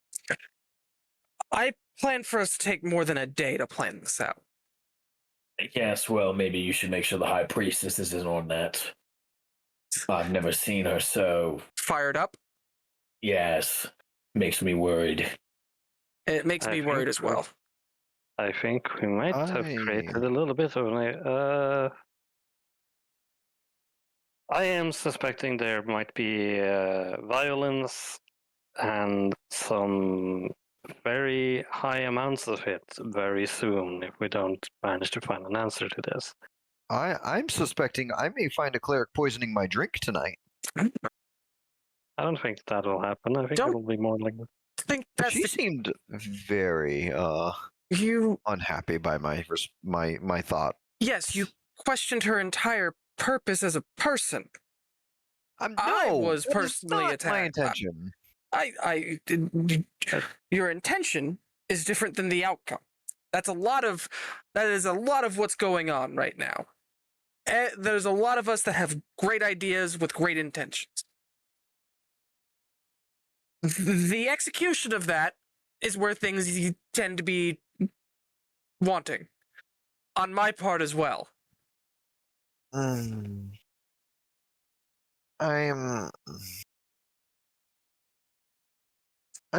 I plan for us to take more than a day to plan this out. Yes, well, maybe you should make sure the High Priestess isn't on that. I've never seen her, so... Fired up? Yes. Makes me worried. It makes me worried as well. I think we might have created a little bit of an. I am suspecting there might be violence and some very high amounts of it very soon if we don't manage to find an answer to this. I'm suspecting I may find a cleric poisoning my drink tonight. I don't think that will happen. I think Don't- it'll be more like I think that's She seemed very you. unhappy by my thought. Yes, you questioned her entire purpose as a person. I was that is personally not my attacked. intention. Your intention is different than the outcome. That is a lot of what's going on right now. There's a lot of us that have great ideas with great intentions. The execution of that is where things you tend to be wanting. On my part as well. I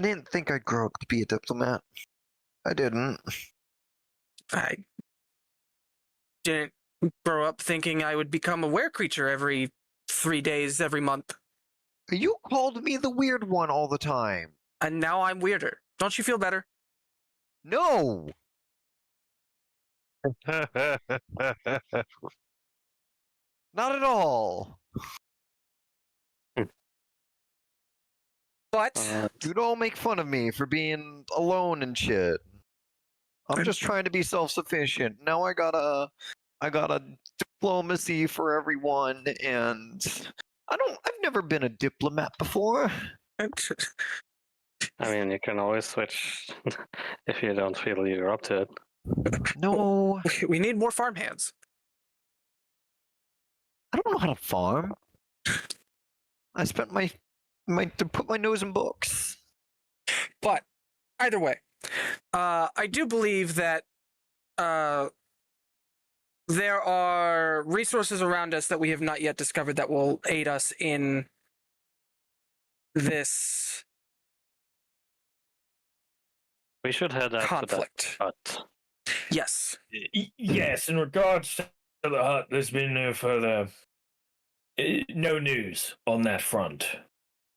didn't think I'd grow up to be a diplomat. I didn't. I didn't grow up thinking I would become a were-creature every 3 days, every month. You called me the weird one all the time. And now I'm weirder. Don't you feel better? No! Not at all. But You'd all make fun of me for being alone and shit. I'm just trying to be self-sufficient. Now I got a diplomacy for everyone, and I've never been a diplomat before. I mean, you can always switch if you don't feel you're up to it. No, we need more farmhands. I don't know how to farm. I spent to put my nose in books. But either way, I do believe that there are resources around us that we have not yet discovered that will aid us in this We should head out conflict. to that hut. Yes. Yes, in regards to the hut, there's been no news on that front.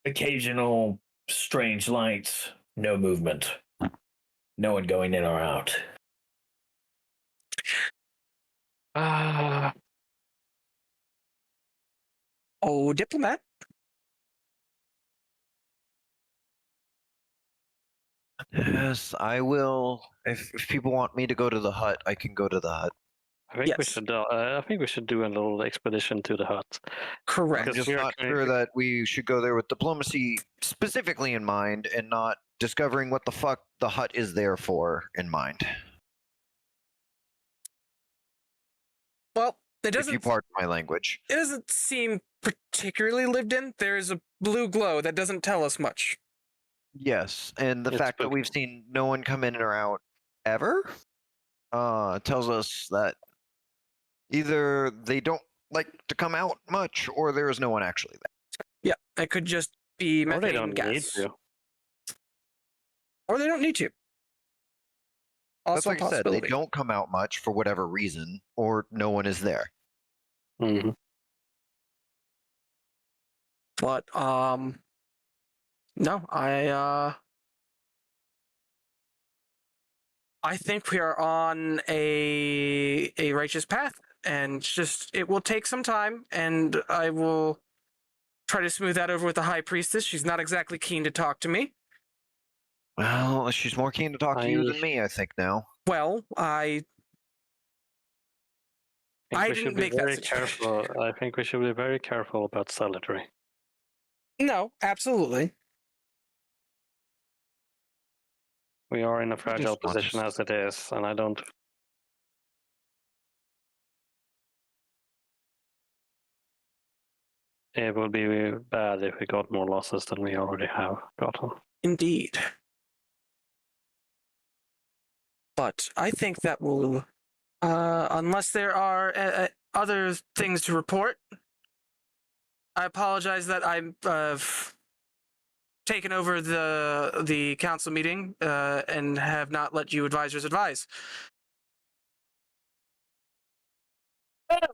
Occasional strange lights, no movement. No one going in or out. Oh, diplomat. Yes, I will. If people want me to go to the hut, I can go to the hut. I think we should. I think we should do a little expedition to the hut. Correct. I'm just not sure that we should go there with diplomacy specifically in mind, and not discovering what the fuck the hut is there for in mind. Well, it If doesn't. you pardon my language. It doesn't seem particularly lived in. There is a blue glow that doesn't tell us much. Yes, and the It's fact that spooky. we've seen no one come in or out ever tells us that either they don't like to come out much, or there is no one actually there. Yeah, it could just be Or they methane don't need gas. to. Or they don't need to. That's Also like a I said, they possibility. don't come out much for whatever reason, or no one is there. Mhm. But no, I think we are on a righteous path, and just it will take some time, and I will try to smooth that over with the high priestess. She's not exactly keen to talk to me. Well, she's more keen to talk to you than me, I think now. Well, I I think we didn't should be make that very situation. careful. I think we should be very careful about salutary. No, absolutely. We are in a fragile just want to position as it is, and I don't. It would be bad if we got more losses than we already have gotten. Indeed. But I think that will, unless there are other things to report, I apologize that I'm taken over the council meeting and have not let you advisors advise.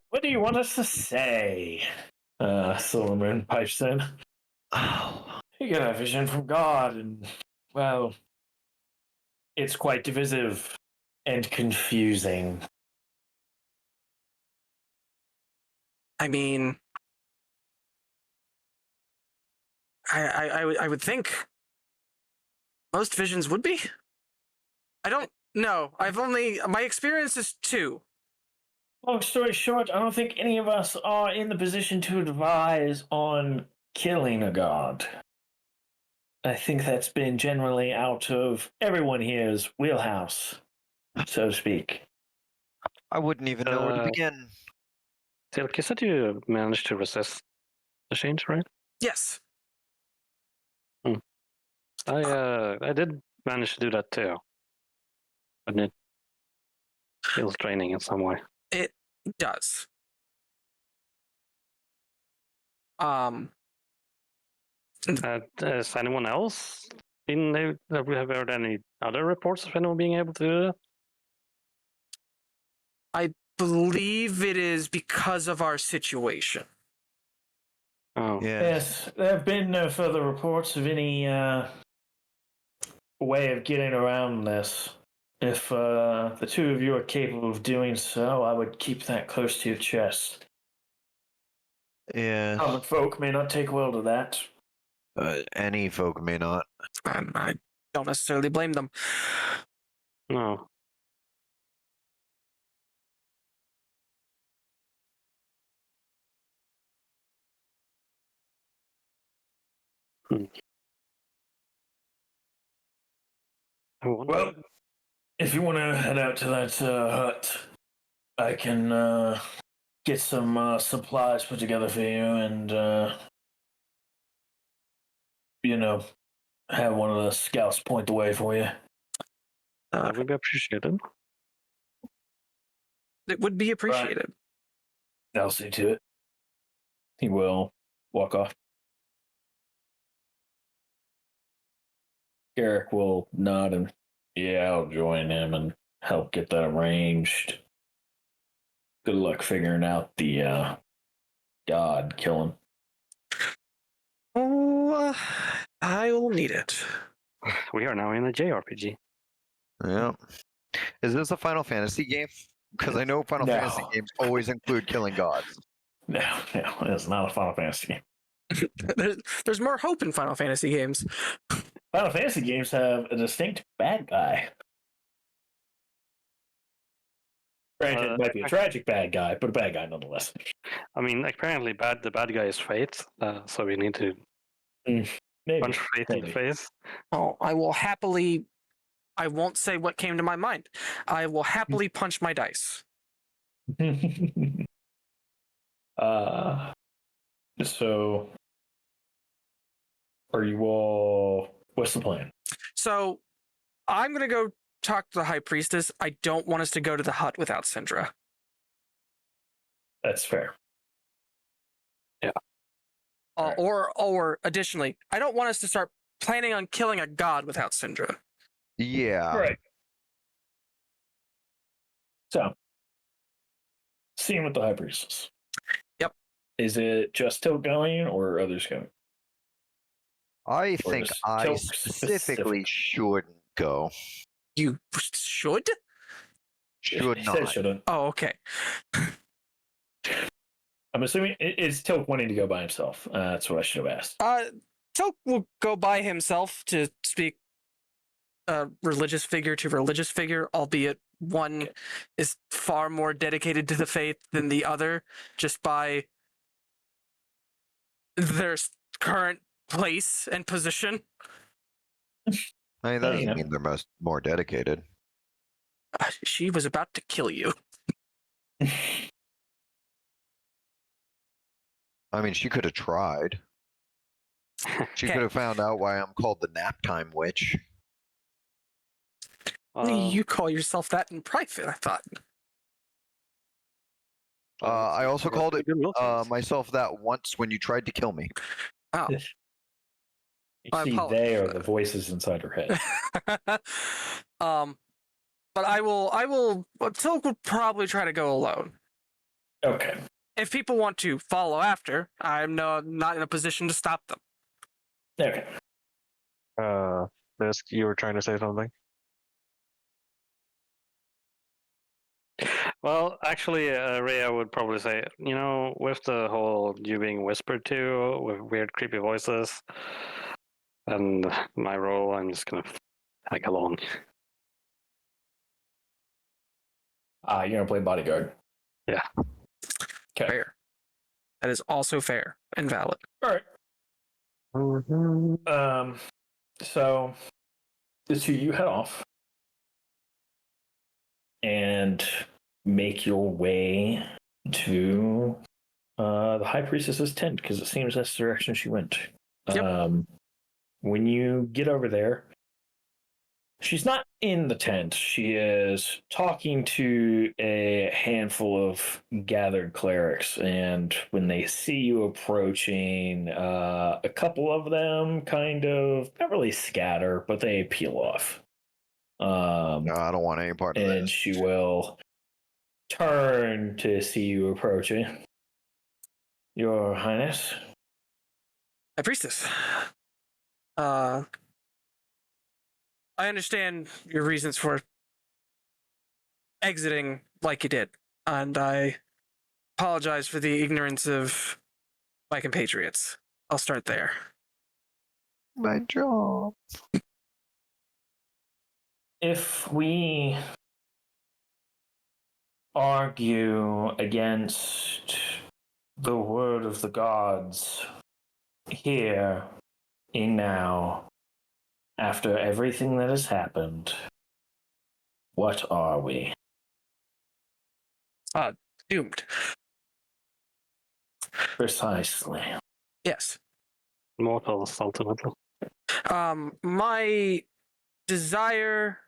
What do you want us to say? Silvermoon pipes in. Oh, You get a vision from God, and, well, it's quite divisive and confusing. I mean, I would think most visions would be. I don't know. My experience is 2. Long story short, I don't think any of us are in the position to advise on killing a god. I think that's been generally out of everyone here's wheelhouse, so to speak. I wouldn't even know where to begin. Silk, you said you managed to resist the change, right? Yes. I did manage to do that too. But it feels draining in some way. It does. Has anyone else have we heard any other reports of anyone being able to do that? I believe it is because of our situation. Oh, Yes, there have been no further reports of any way of getting around this. If the two of you are capable of doing so, I would keep that close to your chest. Yeah. Common folk may not take well to that. Any folk may not. And I don't necessarily blame them. no. I wonder. Well, if you want to head out to that hut, I can get some supplies put together for you and, have one of the scouts point the way for you. That would be appreciated. It would be appreciated. I'll see to it. He will walk off. Garrick will nod and, yeah, I'll join him and help get that arranged. Good luck figuring out the god killing. Oh, I will need it. We are now in a JRPG. Yeah. Is this a Final Fantasy game? Because I know Final No. Fantasy games always include killing gods. No, it's not a Final Fantasy game. There's more hope in Final Fantasy games. Final Fantasy games have a distinct bad guy. Granted, it might be a tragic bad guy, but a bad guy nonetheless. I mean, apparently the bad guy is Fate, so we need to Maybe. punch Fate in the face. Oh, I won't say what came to my mind. I will happily punch my dice. So, are you all? What's the plan? So, I'm gonna go talk to the High Priestess. I don't want us to go to the hut without Syndra. That's fair. Yeah. Right. Or additionally, I don't want us to start planning on killing a god without Syndra. Yeah. Right. So, seeing with the High Priestess. Yep. Is it just Tilt going, or are others going? I Or think just I Tilt specifically shouldn't go. You should? Should He said not. shouldn't. Oh, okay. I'm assuming it's Tilt wanting to go by himself. That's what I should have asked. Tok will go by himself to speak religious figure to religious figure, albeit one is far more dedicated to the faith than the other, just by their current place and position. I mean, that doesn't you know. mean they're more dedicated. She was about to kill you. I mean, she could have tried. She could have found out why I'm called the nap time witch. You call yourself that in private, I thought. I also called it good will. myself that once when you tried to kill me. Oh. You I see, apologize they for are the voices inside her head. But I will. Tilk will probably try to go alone. Okay. If people want to follow after, I'm not in a position to stop them. Okay. This, you were trying to say something? Well, actually, Rhea would probably say, with the whole you being whispered to with weird, creepy voices, and my role, I'm just gonna tag along. You're gonna play bodyguard. Yeah. Okay. Fair. That is also fair and valid. All right. So the two of you head off and make your way to the high priestess's tent, because it seems that's the direction she went. Yep. When you get over there, she's not in the tent. She is talking to a handful of gathered clerics, and when they see you approaching, a couple of them kind of not really scatter, but they peel off. No, I don't want any part of And this. she will turn to see you approaching. Your Highness? High Priestess. I understand your reasons for exiting like you did, and I apologize for the ignorance of my compatriots. I'll start there. My job. If we argue against the word of the gods here in now, after everything that has happened, what are we? Doomed. Precisely. Yes. Mortals, ultimately. My desire,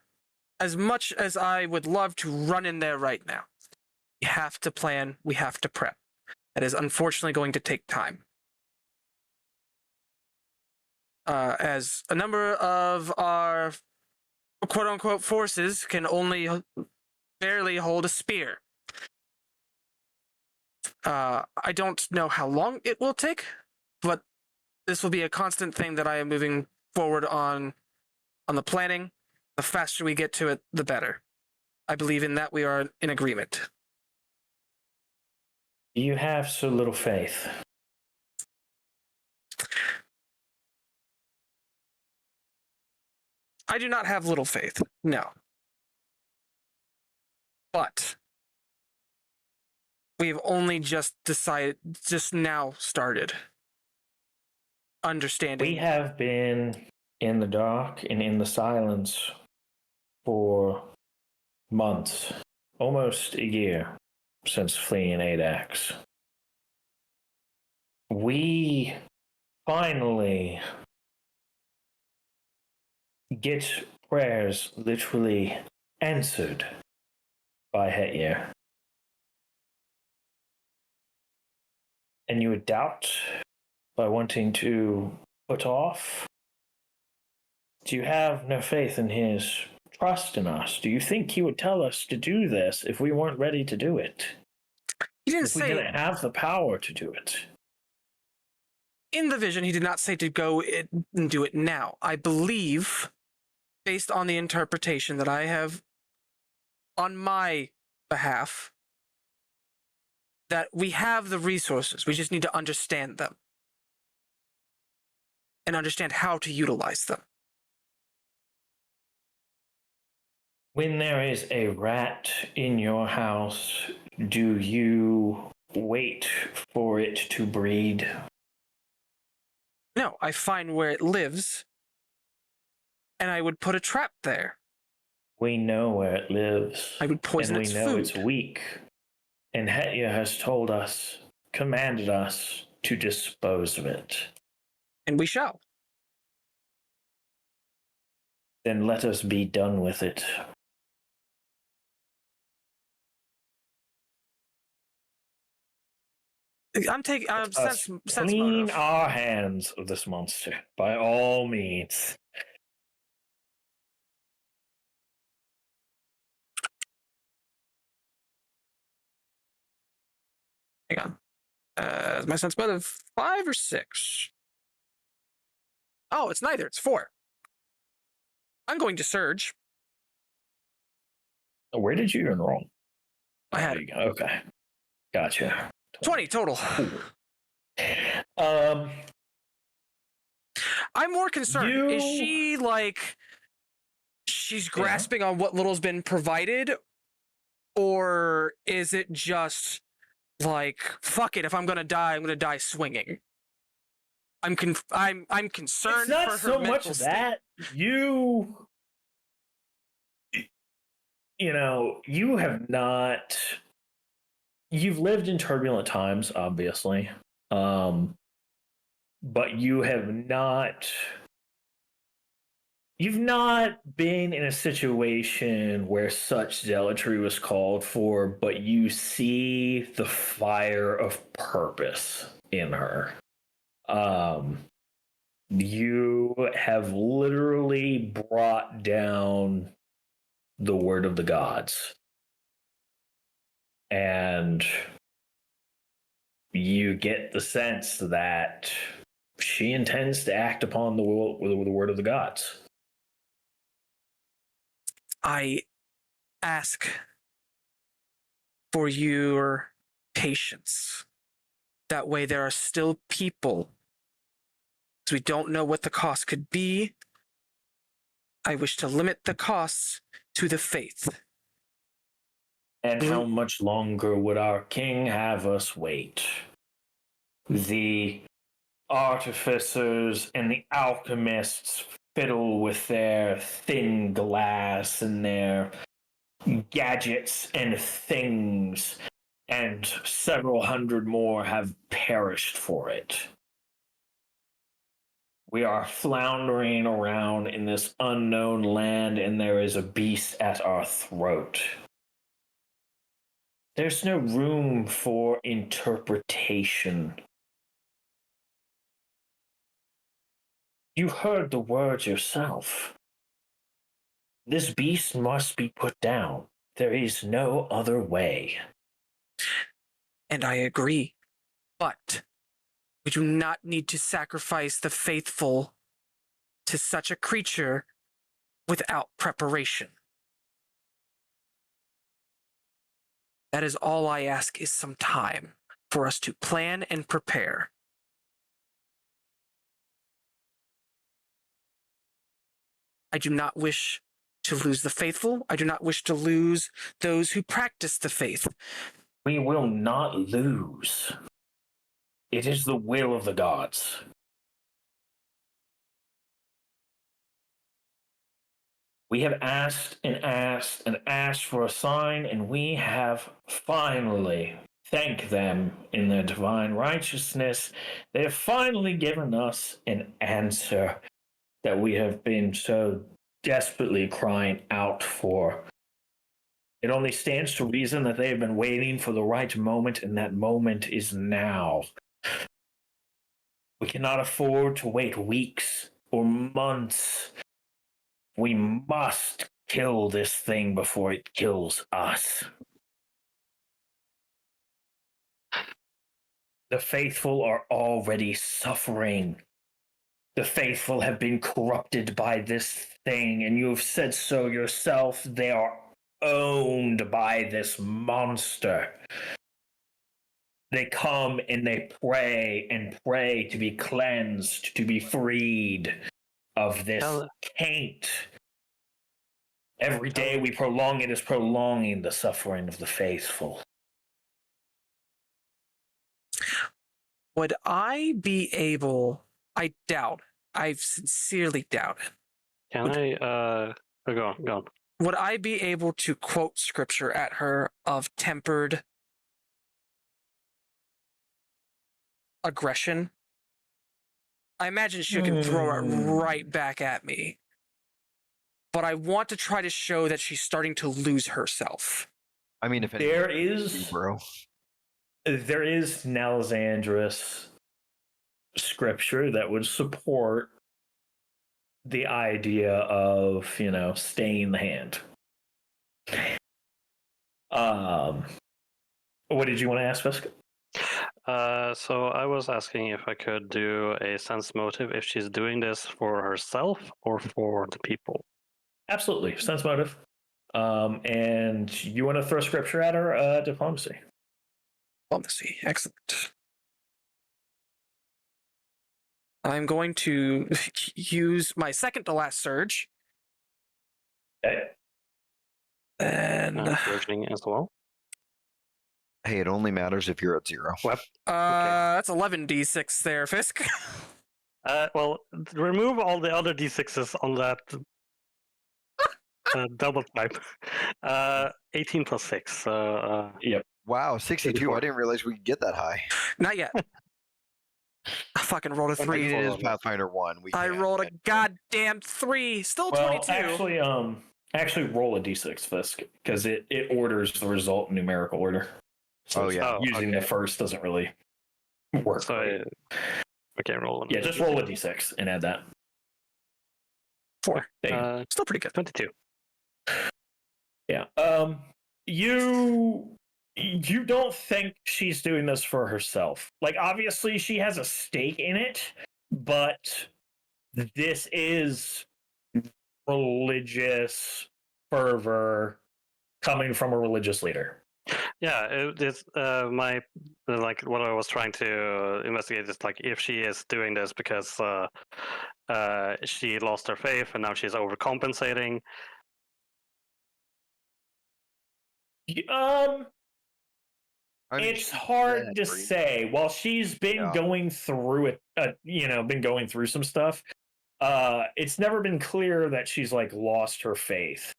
as much as I would love to run in there right now, we have to plan, we have to prep. That is unfortunately going to take time. As a number of our quote-unquote forces can only barely hold a spear. I don't know how long it will take, but this will be a constant thing that I am moving forward on the planning. The faster we get to it, the better. I believe in that we are in agreement. You have so little faith. I do not have little faith, no. But we've only just now started understanding. We have been in the dark and in the silence for months, almost a year since fleeing Adax. We finally get prayers literally answered by Hetjir. And you would doubt by wanting to put off? Do you have no faith in his trust in us? Do you think he would tell us to do this if we weren't ready to do it? He didn't If we say didn't have the power to do it? in the vision, he did not say to go and do it now. I believe, based on the interpretation that I have on my behalf, that we have the resources. We just need to understand them and understand how to utilize them. When there is a rat in your house, do you wait for it to breed? No, I find where it lives, and I would put a trap there. We know where it lives. I would poison and its we know food. it's weak. And Hetjir has told us, commanded us to dispose of it. And we shall. Then let us be done with it. I'm taking sense Clean motive. our hands of this monster by all means. Hang on. Is my sense motive 5 or 6? Oh, it's neither. It's 4. I'm going to surge. Where did you enroll? I had it. Okay, gotcha. 20 total. Um, I'm more concerned. Is You- she like she's grasping on what little's been provided, or is it just like fuck it? If I'm gonna die swinging. I'm concerned it's not for her so much mental state. that you know, you have not. You've lived in turbulent times, obviously, but you have not. You've not been in a situation where such zealotry was called for, but you see the fire of purpose in her. You have literally brought down the word of the gods. And you get the sense that she intends to act upon the word of the gods. I ask for your patience. That way there are still people. Because we don't know what the cost could be. I wish to limit the costs to the faith. And how much longer would our king have us wait? The artificers and the alchemists fiddle with their thin glass and their gadgets and things, and several hundred more have perished for it. We are floundering around in this unknown land, and there is a beast at our throat. There's no room for interpretation. You heard the words yourself. This beast must be put down. There is no other way. And I agree. But we do not need to sacrifice the faithful to such a creature without preparation. That is all I ask, is some time for us to plan and prepare. I do not wish to lose the faithful. I do not wish to lose those who practice the faith. We will not lose. It is the will of the gods. We have asked and asked and asked for a sign, and we have finally, thank them in their divine righteousness, they have finally given us an answer that we have been so desperately crying out for. It only stands to reason that they have been waiting for the right moment, and that moment is now. We cannot afford to wait weeks or months. We must kill this thing before it kills us. The faithful are already suffering. The faithful have been corrupted by this thing, and you have said so yourself. They are owned by this monster. They come and they pray to be cleansed, to be freed of this taint. Every day we prolong it is prolonging the suffering of the faithful. Would I be able... I doubt. I sincerely doubt it. Can I go on. Would I be able to quote scripture at her of tempered aggression? I imagine she can throw it right back at me. But I want to try to show that she's starting to lose herself. I mean, if There anything, is bro. there is Nalzandris scripture that would support the idea of, staying the hand. What did you want to ask, Fisk? So I was asking if I could do a sense motive if she's doing this for herself or for the people. Absolutely, sense motive. And you want to throw scripture at her? Diplomacy. Diplomacy, excellent. I'm going to use my second to last surge. Okay. And Surging as well. Hey, it only matters if you're at 0. that's 11d6 there, Fisk. Well, remove all the other d6s on that double type. 18 plus 6. Yep. Wow, 62. 84. I didn't realize we could get that high. Not yet. I fucking rolled a I mean, 3. it is Pathfinder 1. I rolled a goddamn 3. Still 22. Actually roll a d6, Fisk, because it orders the result in numerical order. So using the first doesn't really work. So I can't roll. Yeah, just roll a d6 and add that. 4. Still pretty good. 22. Yeah. You don't think she's doing this for herself. Like, obviously she has a stake in it, but this is religious fervor coming from a religious leader. Yeah, it's my what I was trying to investigate is like if she is doing this because she lost her faith and now she's overcompensating. It's hard to say. While she's been going through it, been going through some stuff, it's never been clear that she's like lost her faith.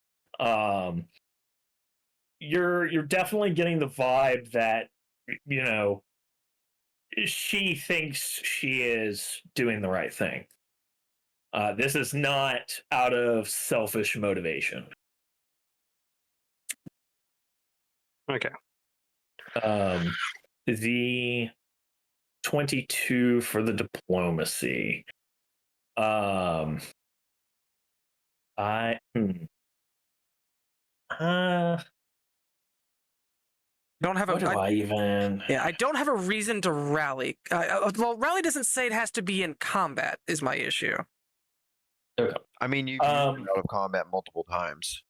You're definitely getting the vibe that, she thinks she is doing the right thing. This is not out of selfish motivation. Okay. The 22 for the diplomacy. Don't have what do I even? Yeah, I don't have a reason to rally. Well, rally doesn't say it has to be in combat. Is my issue. Okay. I mean, you out of combat multiple times.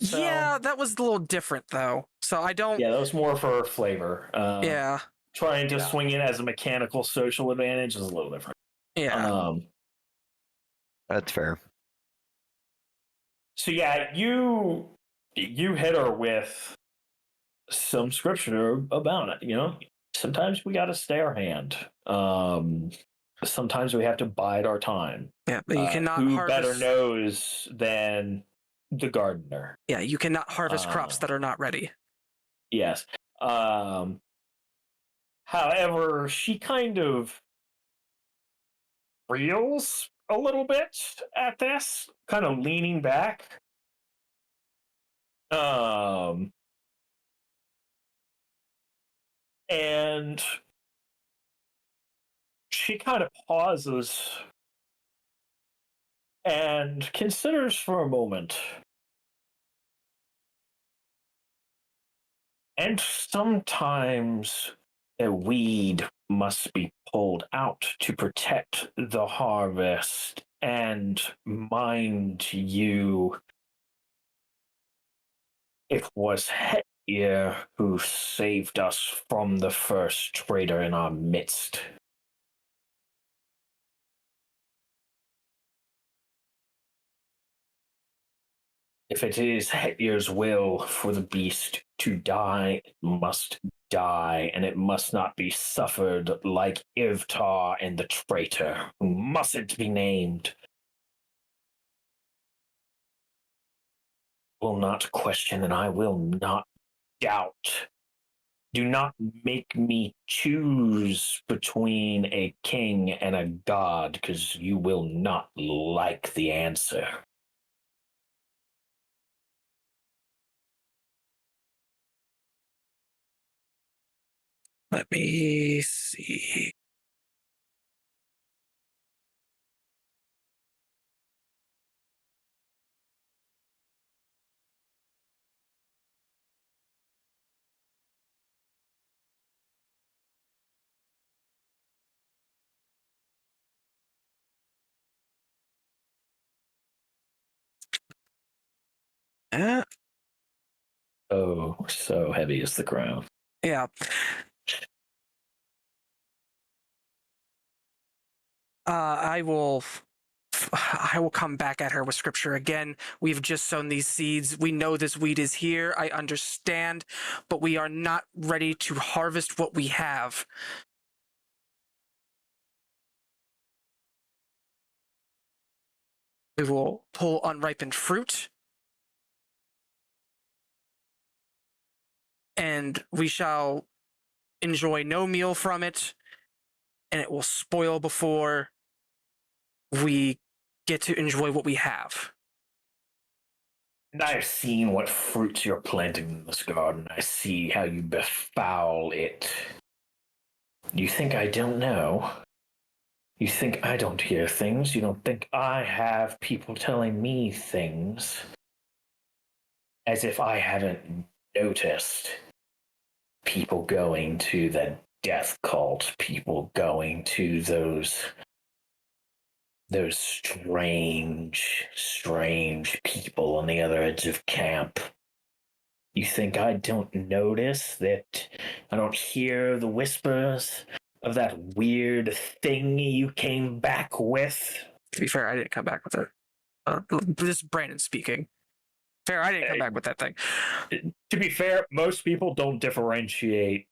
So, yeah, that was a little different though. So I don't. Yeah, that was more for flavor. Yeah. Trying to swing it as a mechanical social advantage is a little different. Yeah. That's fair. So yeah, you hit her with some scripture about it. Sometimes we got to stay our hand. Sometimes we have to bide our time. Yeah, but you cannot who harvest. Better knows than the gardener. Yeah, you cannot harvest crops that are not ready. Yes. However, she kind of reels a little bit at this, kind of leaning back. And she kind of pauses and considers for a moment. And sometimes a weed must be pulled out to protect the harvest. And mind you, it was Hetjir who saved us from the first traitor in our midst. If it is Hetjir's will for the beast to die, it must die, and it must not be suffered like Ivtar and the traitor, who mustn't be named. I will not question, and I will not doubt. Do not make me choose between a king and a god, because you will not like the answer. Let me see. Oh, so heavy is the crown. Yeah. I will come back at her with scripture again. We've just sown these seeds. We know this weed is here. I understand, but we are not ready to harvest what we have. We will pull unripened fruit, and we shall enjoy no meal from it, and it will spoil before we get to enjoy what we have. And I've seen what fruits you're planting in this garden. I see how you befoul it. You think I don't know? You think I don't hear things? You don't think I have people telling me things? As if I haven't noticed people going to the death cult, people going to those strange people on the other edge of camp. You think I don't notice that? I don't hear the whispers of that weird thing you came back with? To be fair, I didn't come back with it. This is Brandon speaking. Fair, I didn't come back with that thing. To be fair, most people don't differentiate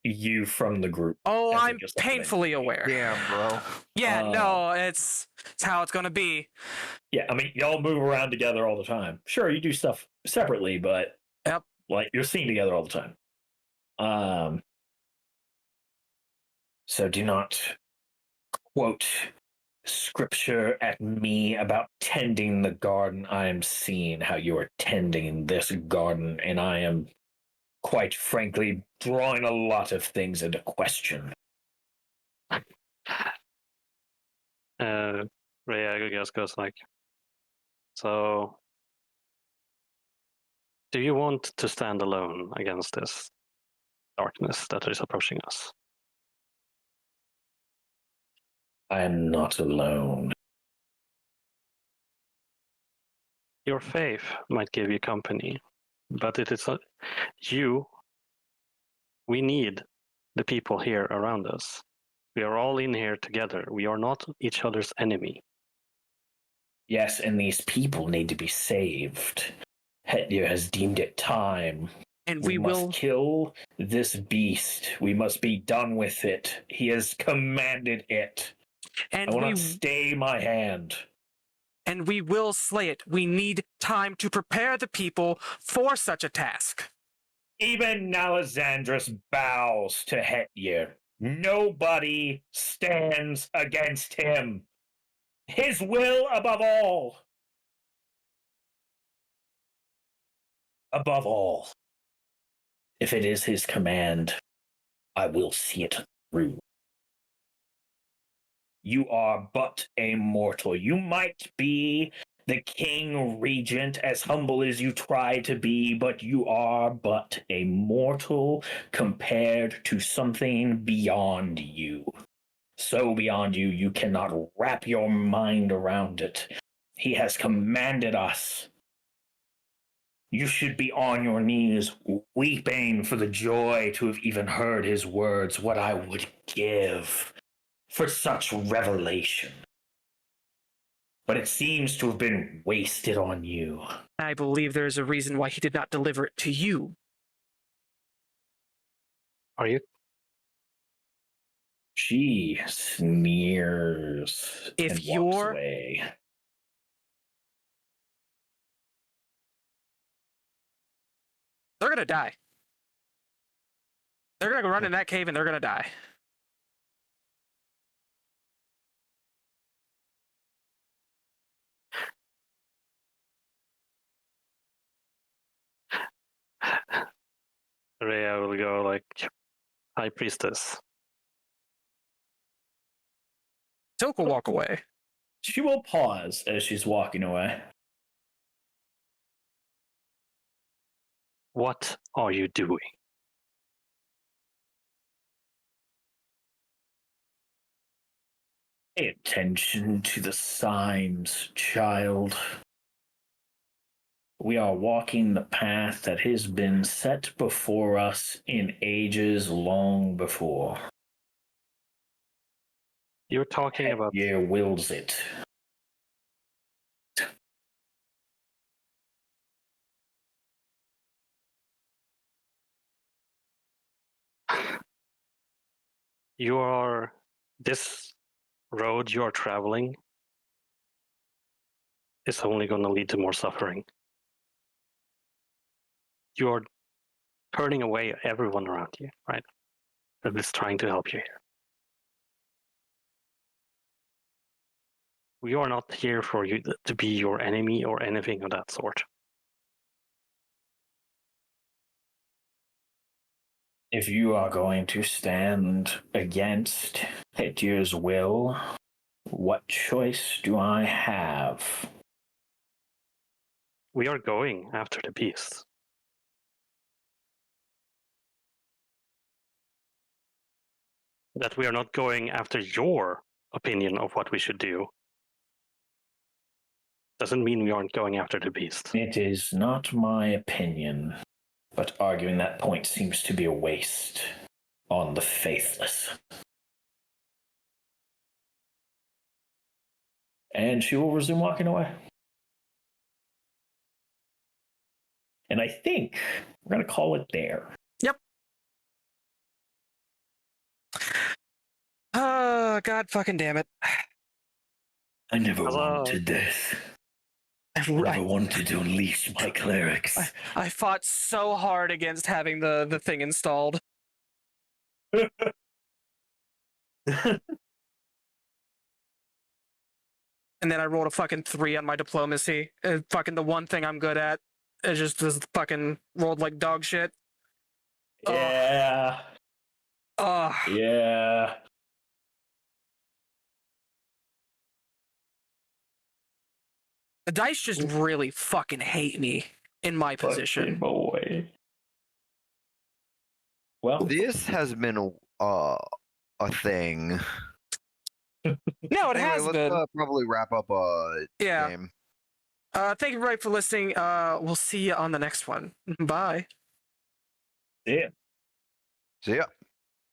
you from the group. Oh, as I'm just painfully aware. Damn, bro. Yeah, no, it's how it's gonna be. Yeah, I mean, y'all move around together all the time. Sure, you do stuff separately, but Yep. like you're seen together all the time. So do not quote scripture at me about tending the garden. I am seeing how you are tending this garden, and I am, quite frankly, drawing a lot of things into question. Ray, I guess, goes like, so do you want to stand alone against this darkness that is approaching us? I am not alone. Your faith might give you company, but it is you. We need the people here around us. We are all in here together. We are not each other's enemy. Yes, and these people need to be saved. Hetjir has deemed it time. And We we must will kill this beast. We must be done with it. He has commanded it. I will not stay my hand. and we will slay it. We need time to prepare the people for such a task. Even Alexandrus bows to Hetjir. Nobody stands against him. His will above all. Above all. If it is his command, I will see it through. You are but a mortal. You might be the king regent, as humble as you try to be, but you are but a mortal compared to something beyond you. So beyond you, you cannot wrap your mind around it. He has commanded us. You should be on your knees, weeping for the joy to have even heard his words, what I would give for such revelation. But it seems to have been wasted on you. I believe there is a reason why he did not deliver it to you. Are you? She sneers If and walks you're away. They're gonna die. They're gonna go run in that cave and they're gonna die. Rhea will go like, High Priestess. Silk will walk away. She will pause as she's walking away. What are you doing? Pay attention to the signs, child. We are walking the path that has been set before us in ages long before. You're talking about Hetjir wills it. this road you're traveling is only going to lead to more suffering. You're turning away everyone around you, right? That is trying to help you here. We are not here for you to be your enemy or anything of that sort. If you are going to stand against Hetjir's will, what choice do I have? We are going after the beast. That we are not going after your opinion of what we should do doesn't mean we aren't going after the beast. It is not my opinion, but arguing that point seems to be a waste on the faithless. And she will resume walking away. And I think we're going to call it there. Yep. Oh, God fucking damn it. I never Hello. wanted this. I never wanted to unleash my clerics. I fought so hard against having the thing installed. And then I rolled a fucking 3 on my diplomacy. Fucking the one thing I'm good at. It just fucking rolled like dog shit. Yeah. Ugh. Yeah. The dice just really fucking hate me in my position. Boy. Well, This has been a thing. No, it Anyway, has let's been. probably wrap up Yeah. game. Thank you everybody for listening. We'll see you on the next one. Bye. yeah. So yeah.